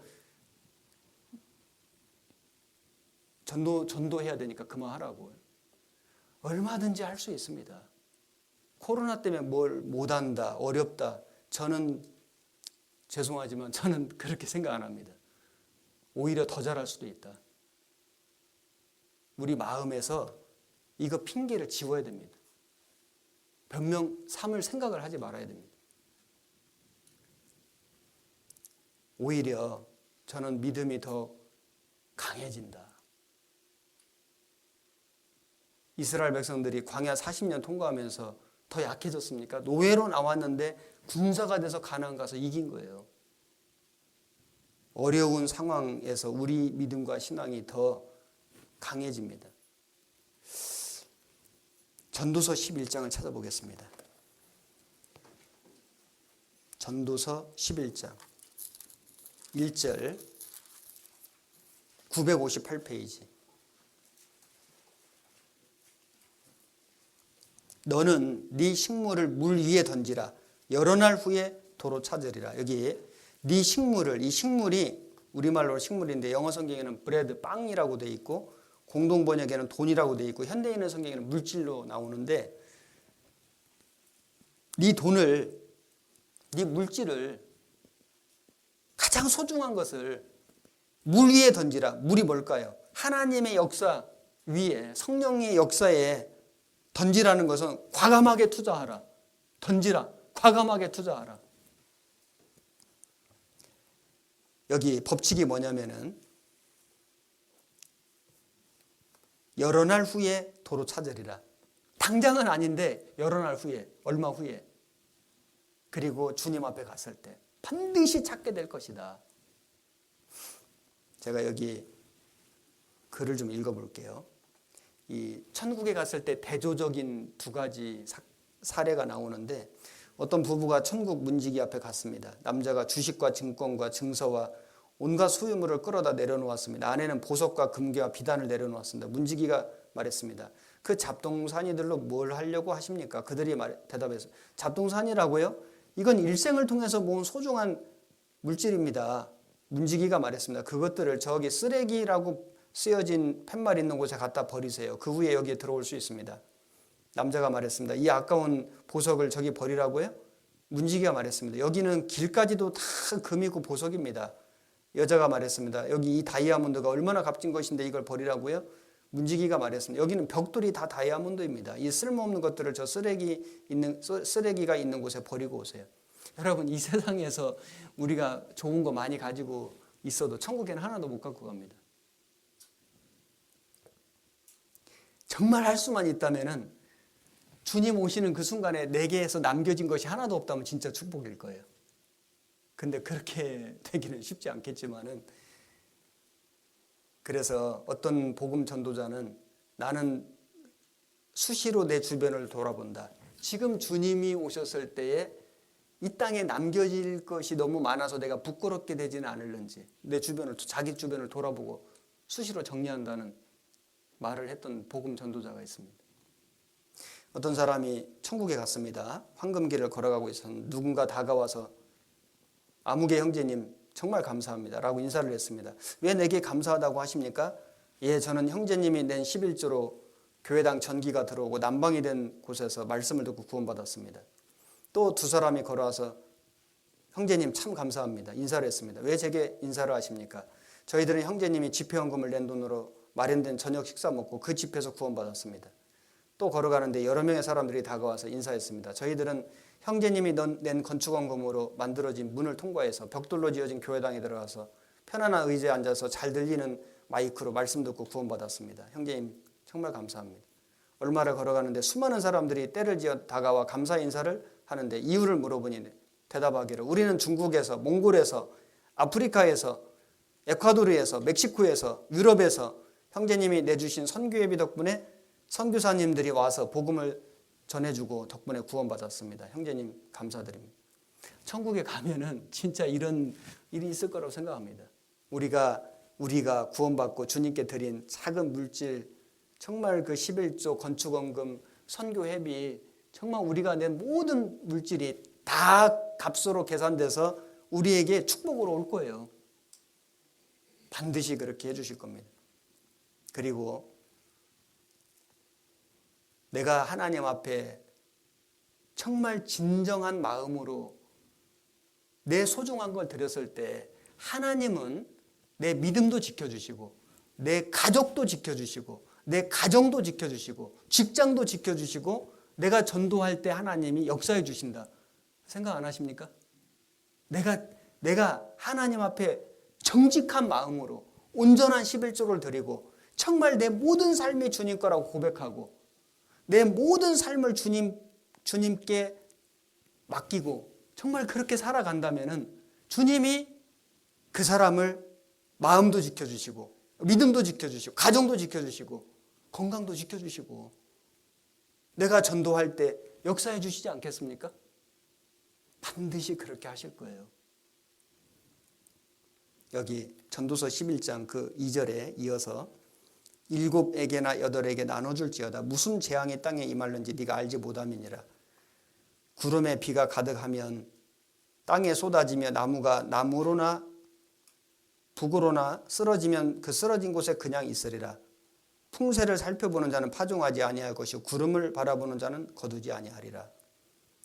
전도해야 되니까 그만하라고. 얼마든지 할 수 있습니다. 코로나 때문에 뭘 못한다, 어렵다. 저는 죄송하지만 저는 그렇게 생각 안 합니다. 오히려 더 잘할 수도 있다. 우리 마음에서 이거 핑계를 지워야 됩니다. 변명 삼을 생각을 하지 말아야 됩니다. 오히려 저는 믿음이 더 강해진다. 이스라엘 백성들이 광야 40년 통과하면서 더 약해졌습니까? 노예로 나왔는데 군사가 돼서 가나안 가서 이긴 거예요. 어려운 상황에서 우리 믿음과 신앙이 더 강해집니다. 전도서 11장을 찾아보겠습니다. 전도서 11장 1절 958페이지. 너는 네 식물을 물 위에 던지라. 여러 날 후에 도로 찾으리라. 여기 네 식물을, 이 식물이 우리말로 식물인데 영어 성경에는 브레드, 빵이라고 돼 있고 공동 번역에는 돈이라고 돼 있고 현대인의 성경에는 물질로 나오는데 네 돈을, 네 물질을, 가장 소중한 것을 물 위에 던지라. 물이 뭘까요? 하나님의 역사 위에, 성령의 역사에 던지라는 것은 과감하게 투자하라. 던지라. 과감하게 투자하라. 여기 법칙이 뭐냐면은 여러 날 후에 도로 찾으리라. 당장은 아닌데 여러 날 후에, 얼마 후에, 그리고 주님 앞에 갔을 때 반드시 찾게 될 것이다. 제가 여기 글을 좀 읽어볼게요. 이 천국에 갔을 때 대조적인 두 가지 사례가 나오는데 어떤 부부가 천국 문지기 앞에 갔습니다. 남자가 주식과 증권과 증서와 온갖 소유물을 끌어다 내려놓았습니다. 아내는 보석과 금괴와 비단을 내려놓았습니다. 문지기가 말했습니다. 그 잡동사니들로 뭘 하려고 하십니까? 그들이 대답했어요. 잡동사니라고요? 이건 일생을 통해서 모은 소중한 물질입니다. 문지기가 말했습니다. 그것들을 저기 쓰레기라고 쓰여진 팻말 있는 곳에 갖다 버리세요. 그 후에 여기에 들어올 수 있습니다. 남자가 말했습니다. 이 아까운 보석을 저기 버리라고요? 문지기가 말했습니다. 여기는 길까지도 다 금이고 보석입니다. 여자가 말했습니다. 여기 이 다이아몬드가 얼마나 값진 것인데 이걸 버리라고요? 문지기가 말했습니다. 여기는 벽돌이 다 다이아몬드입니다. 이 쓸모없는 것들을 저 쓰레기가 있는 곳에 버리고 오세요. 여러분, 이 세상에서 우리가 좋은 거 많이 가지고 있어도 천국에는 하나도 못 갖고 갑니다. 정말 할 수만 있다면은 주님 오시는 그 순간에 내게에서 남겨진 것이 하나도 없다면 진짜 축복일 거예요. 근데 그렇게 되기는 쉽지 않겠지만은, 그래서 어떤 복음 전도자는 나는 수시로 내 주변을 돌아본다. 지금 주님이 오셨을 때에 이 땅에 남겨질 것이 너무 많아서 내가 부끄럽게 되지는 않을는지 내 주변을, 자기 주변을 돌아보고 수시로 정리한다는 말을 했던 복음 전도자가 있습니다. 어떤 사람이 천국에 갔습니다. 황금길을 걸어가고 있었는데 누군가 다가와서 아무개 형제님 정말 감사합니다 라고 인사를 했습니다. 왜 내게 감사하다고 하십니까? 예, 저는 형제님이 낸 11조로 교회당 전기가 들어오고 난방이 된 곳에서 말씀을 듣고 구원받았습니다. 또 두 사람이 걸어와서 형제님 참 감사합니다 인사를 했습니다. 왜 제게 인사를 하십니까? 저희들은 형제님이 집회헌금을 낸 돈으로 마련된 저녁 식사 먹고 그 집에서 구원받았습니다. 또 걸어가는데 여러 명의 사람들이 다가와서 인사했습니다. 저희들은 형제님이 낸 건축원금으로 만들어진 문을 통과해서 벽돌로 지어진 교회당에 들어가서 편안한 의자에 앉아서 잘 들리는 마이크로 말씀 듣고 구원받았습니다. 형제님 정말 감사합니다. 얼마를 걸어가는데 수많은 사람들이 때를 지어 다가와 감사 인사를 하는데 이유를 물어보니 대답하기를 우리는 중국에서, 몽골에서, 아프리카에서, 에콰도르에서, 멕시코에서, 유럽에서 형제님이 내주신 선교예비 덕분에 선교사님들이 와서 복음을 전해주고 덕분에 구원받았습니다. 형제님 감사드립니다. 천국에 가면은 진짜 이런 일이 있을 거라고 생각합니다. 우리가 구원받고 주님께 드린 작은 물질, 정말 그 11조 건축원금, 선교회비, 정말 우리가 낸 모든 물질이 다 값으로 계산돼서 우리에게 축복으로 올 거예요. 반드시 그렇게 해주실 겁니다. 그리고 내가 하나님 앞에 정말 진정한 마음으로 내 소중한 걸 드렸을 때 하나님은 내 믿음도 지켜주시고 내 가족도 지켜주시고 내 가정도 지켜주시고 직장도 지켜주시고 내가 전도할 때 하나님이 역사해 주신다. 생각 안 하십니까? 내가 하나님 앞에 정직한 마음으로 온전한 11조를 드리고 정말 내 모든 삶이 주님 거라고 고백하고 내 모든 삶을 주님께 맡기고 정말 그렇게 살아간다면 주님이 그 사람을 마음도 지켜주시고 믿음도 지켜주시고 가정도 지켜주시고 건강도 지켜주시고 내가 전도할 때 역사해 주시지 않겠습니까? 반드시 그렇게 하실 거예요. 여기 전도서 11장 그 2절에 이어서 7에게나 8에게 나눠줄지어다 무슨 재앙이 땅에 임할는지 네가 알지 못함이니라. 구름에 비가 가득하면 땅에 쏟아지며 나무가 나무로나 북으로나 쓰러지면 그 쓰러진 곳에 그냥 있으리라. 풍세를 살펴보는 자는 파종하지 아니할 것이요 구름을 바라보는 자는 거두지 아니하리라.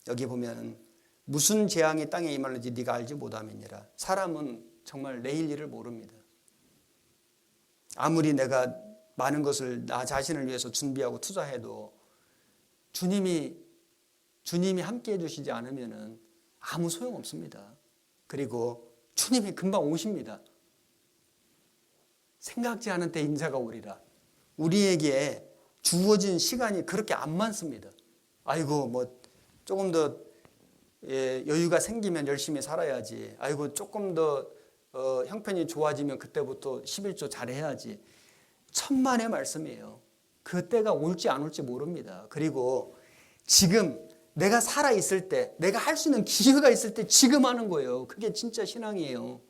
여기 보면 무슨 재앙이 땅에 임하는지 네가 알지 못함이니라. 사람은 정말 내일 일을 모릅니다. 아무리 내가 많은 것을 나 자신을 위해서 준비하고 투자해도 주님이 함께해 주시지 않으면 아무 소용없습니다. 그리고 주님이 금방 오십니다. 생각지 않은 때 인자가 오리라. 우리에게 주어진 시간이 그렇게 안 많습니다. 아이고 뭐 조금 더 여유가 생기면 열심히 살아야지. 아이고 조금 더 형편이 좋아지면 그때부터 11조 잘해야지. 천만의 말씀이에요. 그때가 올지 안 올지 모릅니다. 그리고 지금 내가 살아있을 때 내가 할 수 있는 기회가 있을 때 지금 하는 거예요. 그게 진짜 신앙이에요.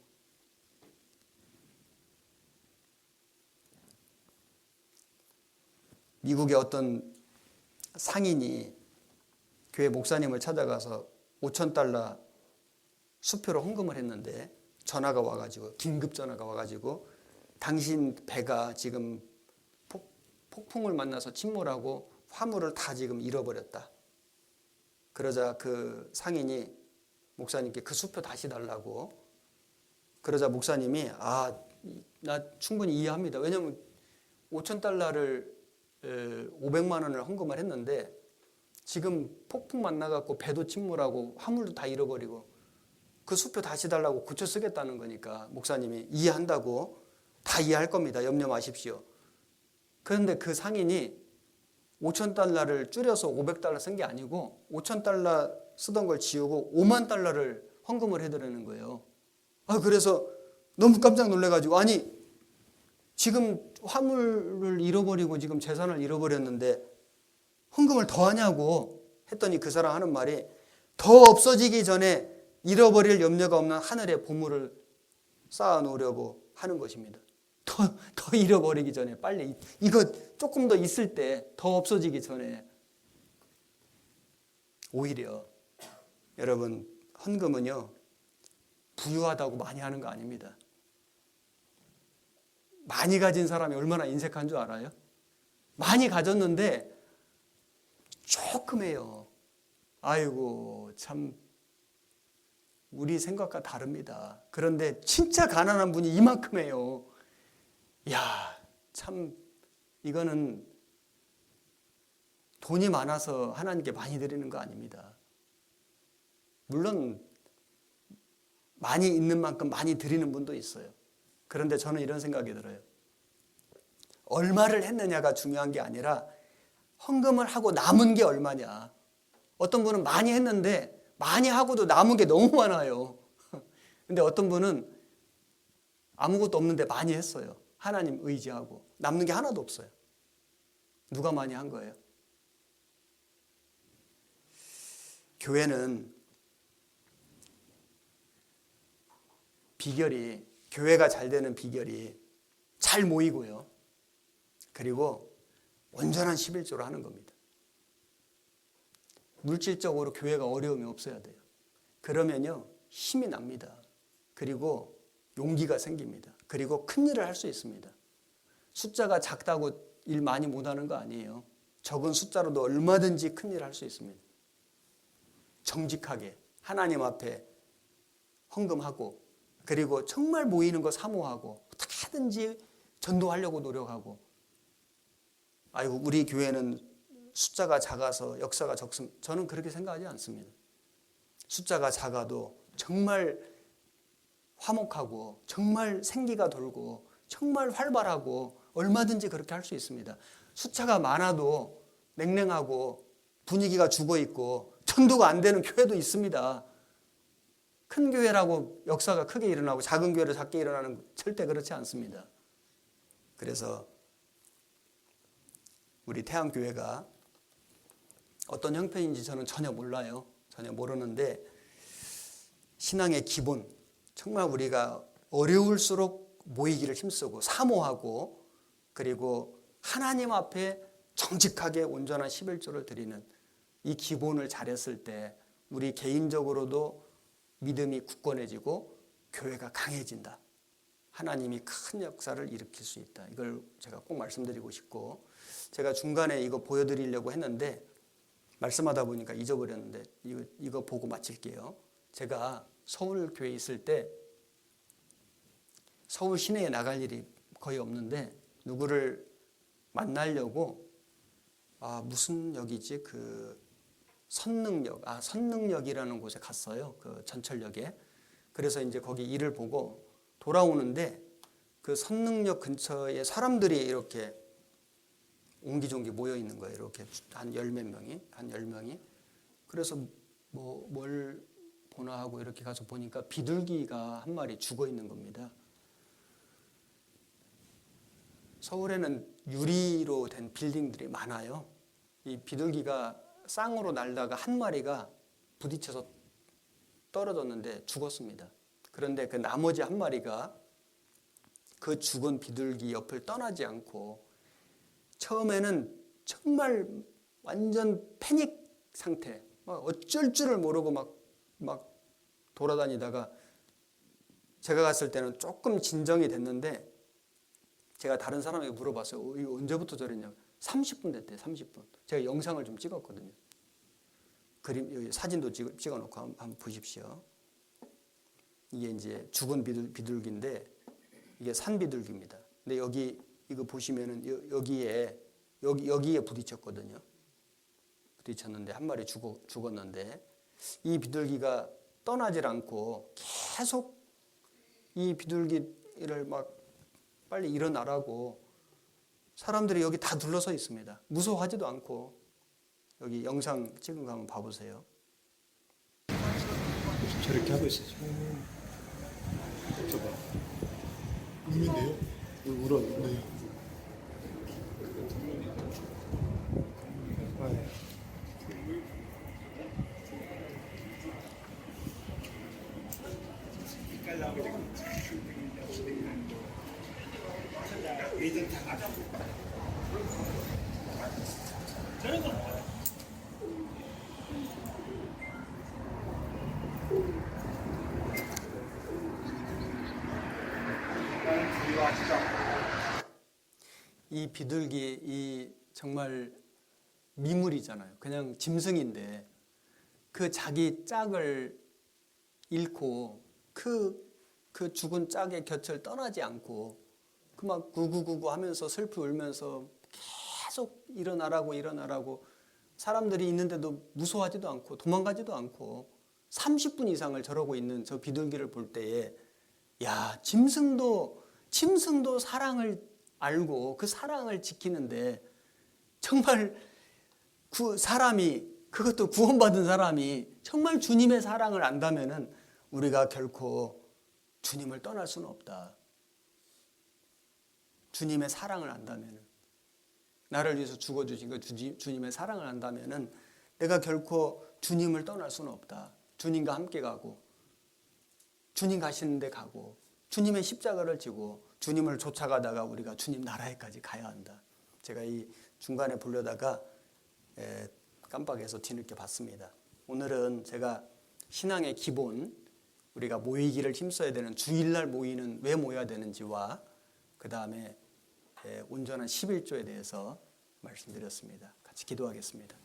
미국의 어떤 상인이 교회 목사님을 찾아가서 $5,000 수표로 헌금을 했는데 전화가 와가지고 긴급 전화가 와가지고 당신 배가 지금 폭풍을 만나서 침몰하고 화물을 다 지금 잃어버렸다. 그러자 그 상인이 목사님께 그 수표 다시 달라고. 그러자 목사님이 나 충분히 이해합니다. 왜냐하면 $5,000를 500만 원을 헌금을 했는데 지금 폭풍 만나갖고 배도 침몰하고 화물도 다 잃어버리고 그 수표 다시 달라고 고쳐 쓰겠다는 거니까 목사님이 이해한다고 다 이해할 겁니다. 염려 마십시오. 그런데 그 상인이 $5,000를 줄여서 $500 쓴 게 아니고 $5,000 쓰던 걸 지우고 $50,000를 헌금을 해드리는 거예요. 그래서 너무 깜짝 놀래가지고 아니 지금 화물을 잃어버리고 지금 재산을 잃어버렸는데 헌금을 더 하냐고 했더니 그 사람 하는 말이 더 없어지기 전에 잃어버릴 염려가 없는 하늘의 보물을 쌓아놓으려고 하는 것입니다. 더 잃어버리기 전에 빨리 이거 조금 더 있을 때 더 없어지기 전에. 오히려 여러분 헌금은요 부유하다고 많이 하는 거 아닙니다. 많이 가진 사람이 얼마나 인색한 줄 알아요? 많이 가졌는데 조금 해요. 아이고 참 우리 생각과 다릅니다. 그런데 진짜 가난한 분이 이만큼 해요. 야, 참 이거는 돈이 많아서 하나님께 많이 드리는 거 아닙니다. 물론 많이 있는 만큼 많이 드리는 분도 있어요. 그런데 저는 이런 생각이 들어요. 얼마를 했느냐가 중요한 게 아니라 헌금을 하고 남은 게 얼마냐. 어떤 분은 많이 했는데 많이 하고도 남은 게 너무 많아요. 근데 어떤 분은 아무것도 없는데 많이 했어요. 하나님 의지하고 남는 게 하나도 없어요. 누가 많이 한 거예요? 교회는 교회가 잘 되는 비결이 잘 모이고요. 그리고 온전한 11조를 하는 겁니다. 물질적으로 교회가 어려움이 없어야 돼요. 그러면요 힘이 납니다. 그리고 용기가 생깁니다. 그리고 큰 일을 할 수 있습니다. 숫자가 작다고 일 많이 못하는 거 아니에요. 적은 숫자로도 얼마든지 큰 일을 할 수 있습니다. 정직하게 하나님 앞에 헌금하고, 그리고 정말 모이는 거 사모하고 어떻게 하든지 전도하려고 노력하고. 아이고 우리 교회는 숫자가 작아서 역사가 적습, 저는 그렇게 생각하지 않습니다. 숫자가 작아도 정말 화목하고 정말 생기가 돌고 정말 활발하고 얼마든지 그렇게 할 수 있습니다. 숫자가 많아도 냉랭하고 분위기가 죽어있고 전도가 안 되는 교회도 있습니다. 큰 교회라고 역사가 크게 일어나고 작은 교회로 작게 일어나는, 절대 그렇지 않습니다. 그래서 우리 태안교회가 어떤 형편인지 저는 전혀 몰라요. 전혀 모르는데 신앙의 기본, 정말 우리가 어려울수록 모이기를 힘쓰고 사모하고, 그리고 하나님 앞에 정직하게 온전한 11조를 드리는 이 기본을 잘했을 때 우리 개인적으로도 믿음이 굳건해지고 교회가 강해진다. 하나님이 큰 역사를 일으킬 수 있다. 이걸 제가 꼭 말씀드리고 싶고, 제가 중간에 이거 보여드리려고 했는데 말씀하다 보니까 잊어버렸는데 이거 보고 마칠게요. 제가 서울 교회에 있을 때 서울 시내에 나갈 일이 거의 없는데 누구를 만나려고 무슨 역이지? 그 선능역이라는 곳에 갔어요. 그 전철역에. 그래서 이제 거기 일을 보고 돌아오는데 그 선능역 근처에 사람들이 이렇게 옹기종기 모여 있는 거예요. 이렇게 한 열 몇 명이, 한 10명이. 그래서 뭘 보나 하고 이렇게 가서 보니까 비둘기가 한 마리 죽어 있는 겁니다. 서울에는 유리로 된 빌딩들이 많아요. 이 비둘기가 쌍으로 날다가 한 마리가 부딪혀서 떨어졌는데 죽었습니다. 그런데 그 나머지 한 마리가 그 죽은 비둘기 옆을 떠나지 않고, 처음에는 정말 완전 패닉 상태, 막 어쩔 줄을 모르고 막 돌아다니다가 제가 갔을 때는 조금 진정이 됐는데 제가 다른 사람에게 물어봤어요. 이거 언제부터 저랬냐? 30분 됐대요. 30분. 제가 영상을 좀 찍었거든요. 그림, 사진도 찍어놓고 한번 보십시오. 이게 이제 죽은 비둘기인데 이게 산비둘기입니다. 근데 여기 이거 보시면은 여기에 부딪혔거든요. 부딪혔는데 한 마리 죽었는데 이 비둘기가 떠나질 않고 계속 이 비둘기를 막 빨리 일어나라고 사람들이 여기 다 둘러서 있습니다. 무서워하지도 않고. 여기 영상 찍은 거 한번 봐보세요. 저렇게 하고 있어요. 저봐. 울는데요? 울어요. 네. 이 비둘기, 이 정말 미물이잖아요. 그냥 짐승인데 그 자기 짝을 잃고 그 죽은 짝의 곁을 떠나지 않고 그 막 구구구구 하면서 슬피 울면서 계속 일어나라고 사람들이 있는데도 무서워하지도 않고 도망가지도 않고 30분 이상을 저러고 있는 저 비둘기를 볼 때에, 야, 짐승도 사랑을 알고 그 사랑을 지키는데 정말 그것도 구원받은 사람이 정말 주님의 사랑을 안다면은 우리가 결코 주님을 떠날 수는 없다. 주님의 사랑을 안다면은, 나를 위해서 죽어주신 그 주님의 사랑을 안다면은 내가 결코 주님을 떠날 수는 없다. 주님과 함께 가고, 주님 가시는 데 가고, 주님의 십자가를 지고 주님을 쫓아가다가 우리가 주님 나라에까지 가야 한다. 제가 이 중간에 보려다가 깜빡해서 뒤늦게 봤습니다. 오늘은 제가 신앙의 기본, 우리가 모이기를 힘써야 되는 주일날 모이는 왜 모여야 되는지와 그 다음에 온전한 11조에 대해서 말씀드렸습니다. 같이 기도하겠습니다.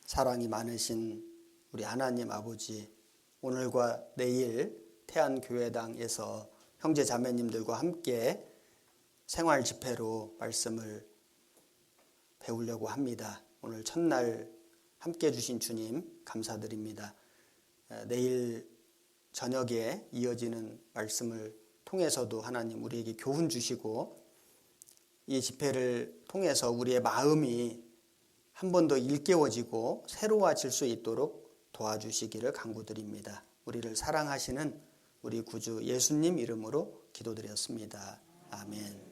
사랑이 많으신 우리 하나님 아버지, 오늘과 내일 태안교회당에서 형제 자매님들과 함께 생활 집회로 말씀을 배우려고 합니다. 오늘 첫날 함께 해주신 주님 감사드립니다. 내일 저녁에 이어지는 말씀을 통해서도 하나님 우리에게 교훈 주시고 이 집회를 통해서 우리의 마음이 한 번 더 일깨워지고 새로워질 수 있도록 도와주시기를 간구드립니다. 우리를 사랑하시는 우리 구주 예수님 이름으로 기도드렸습니다. 아멘.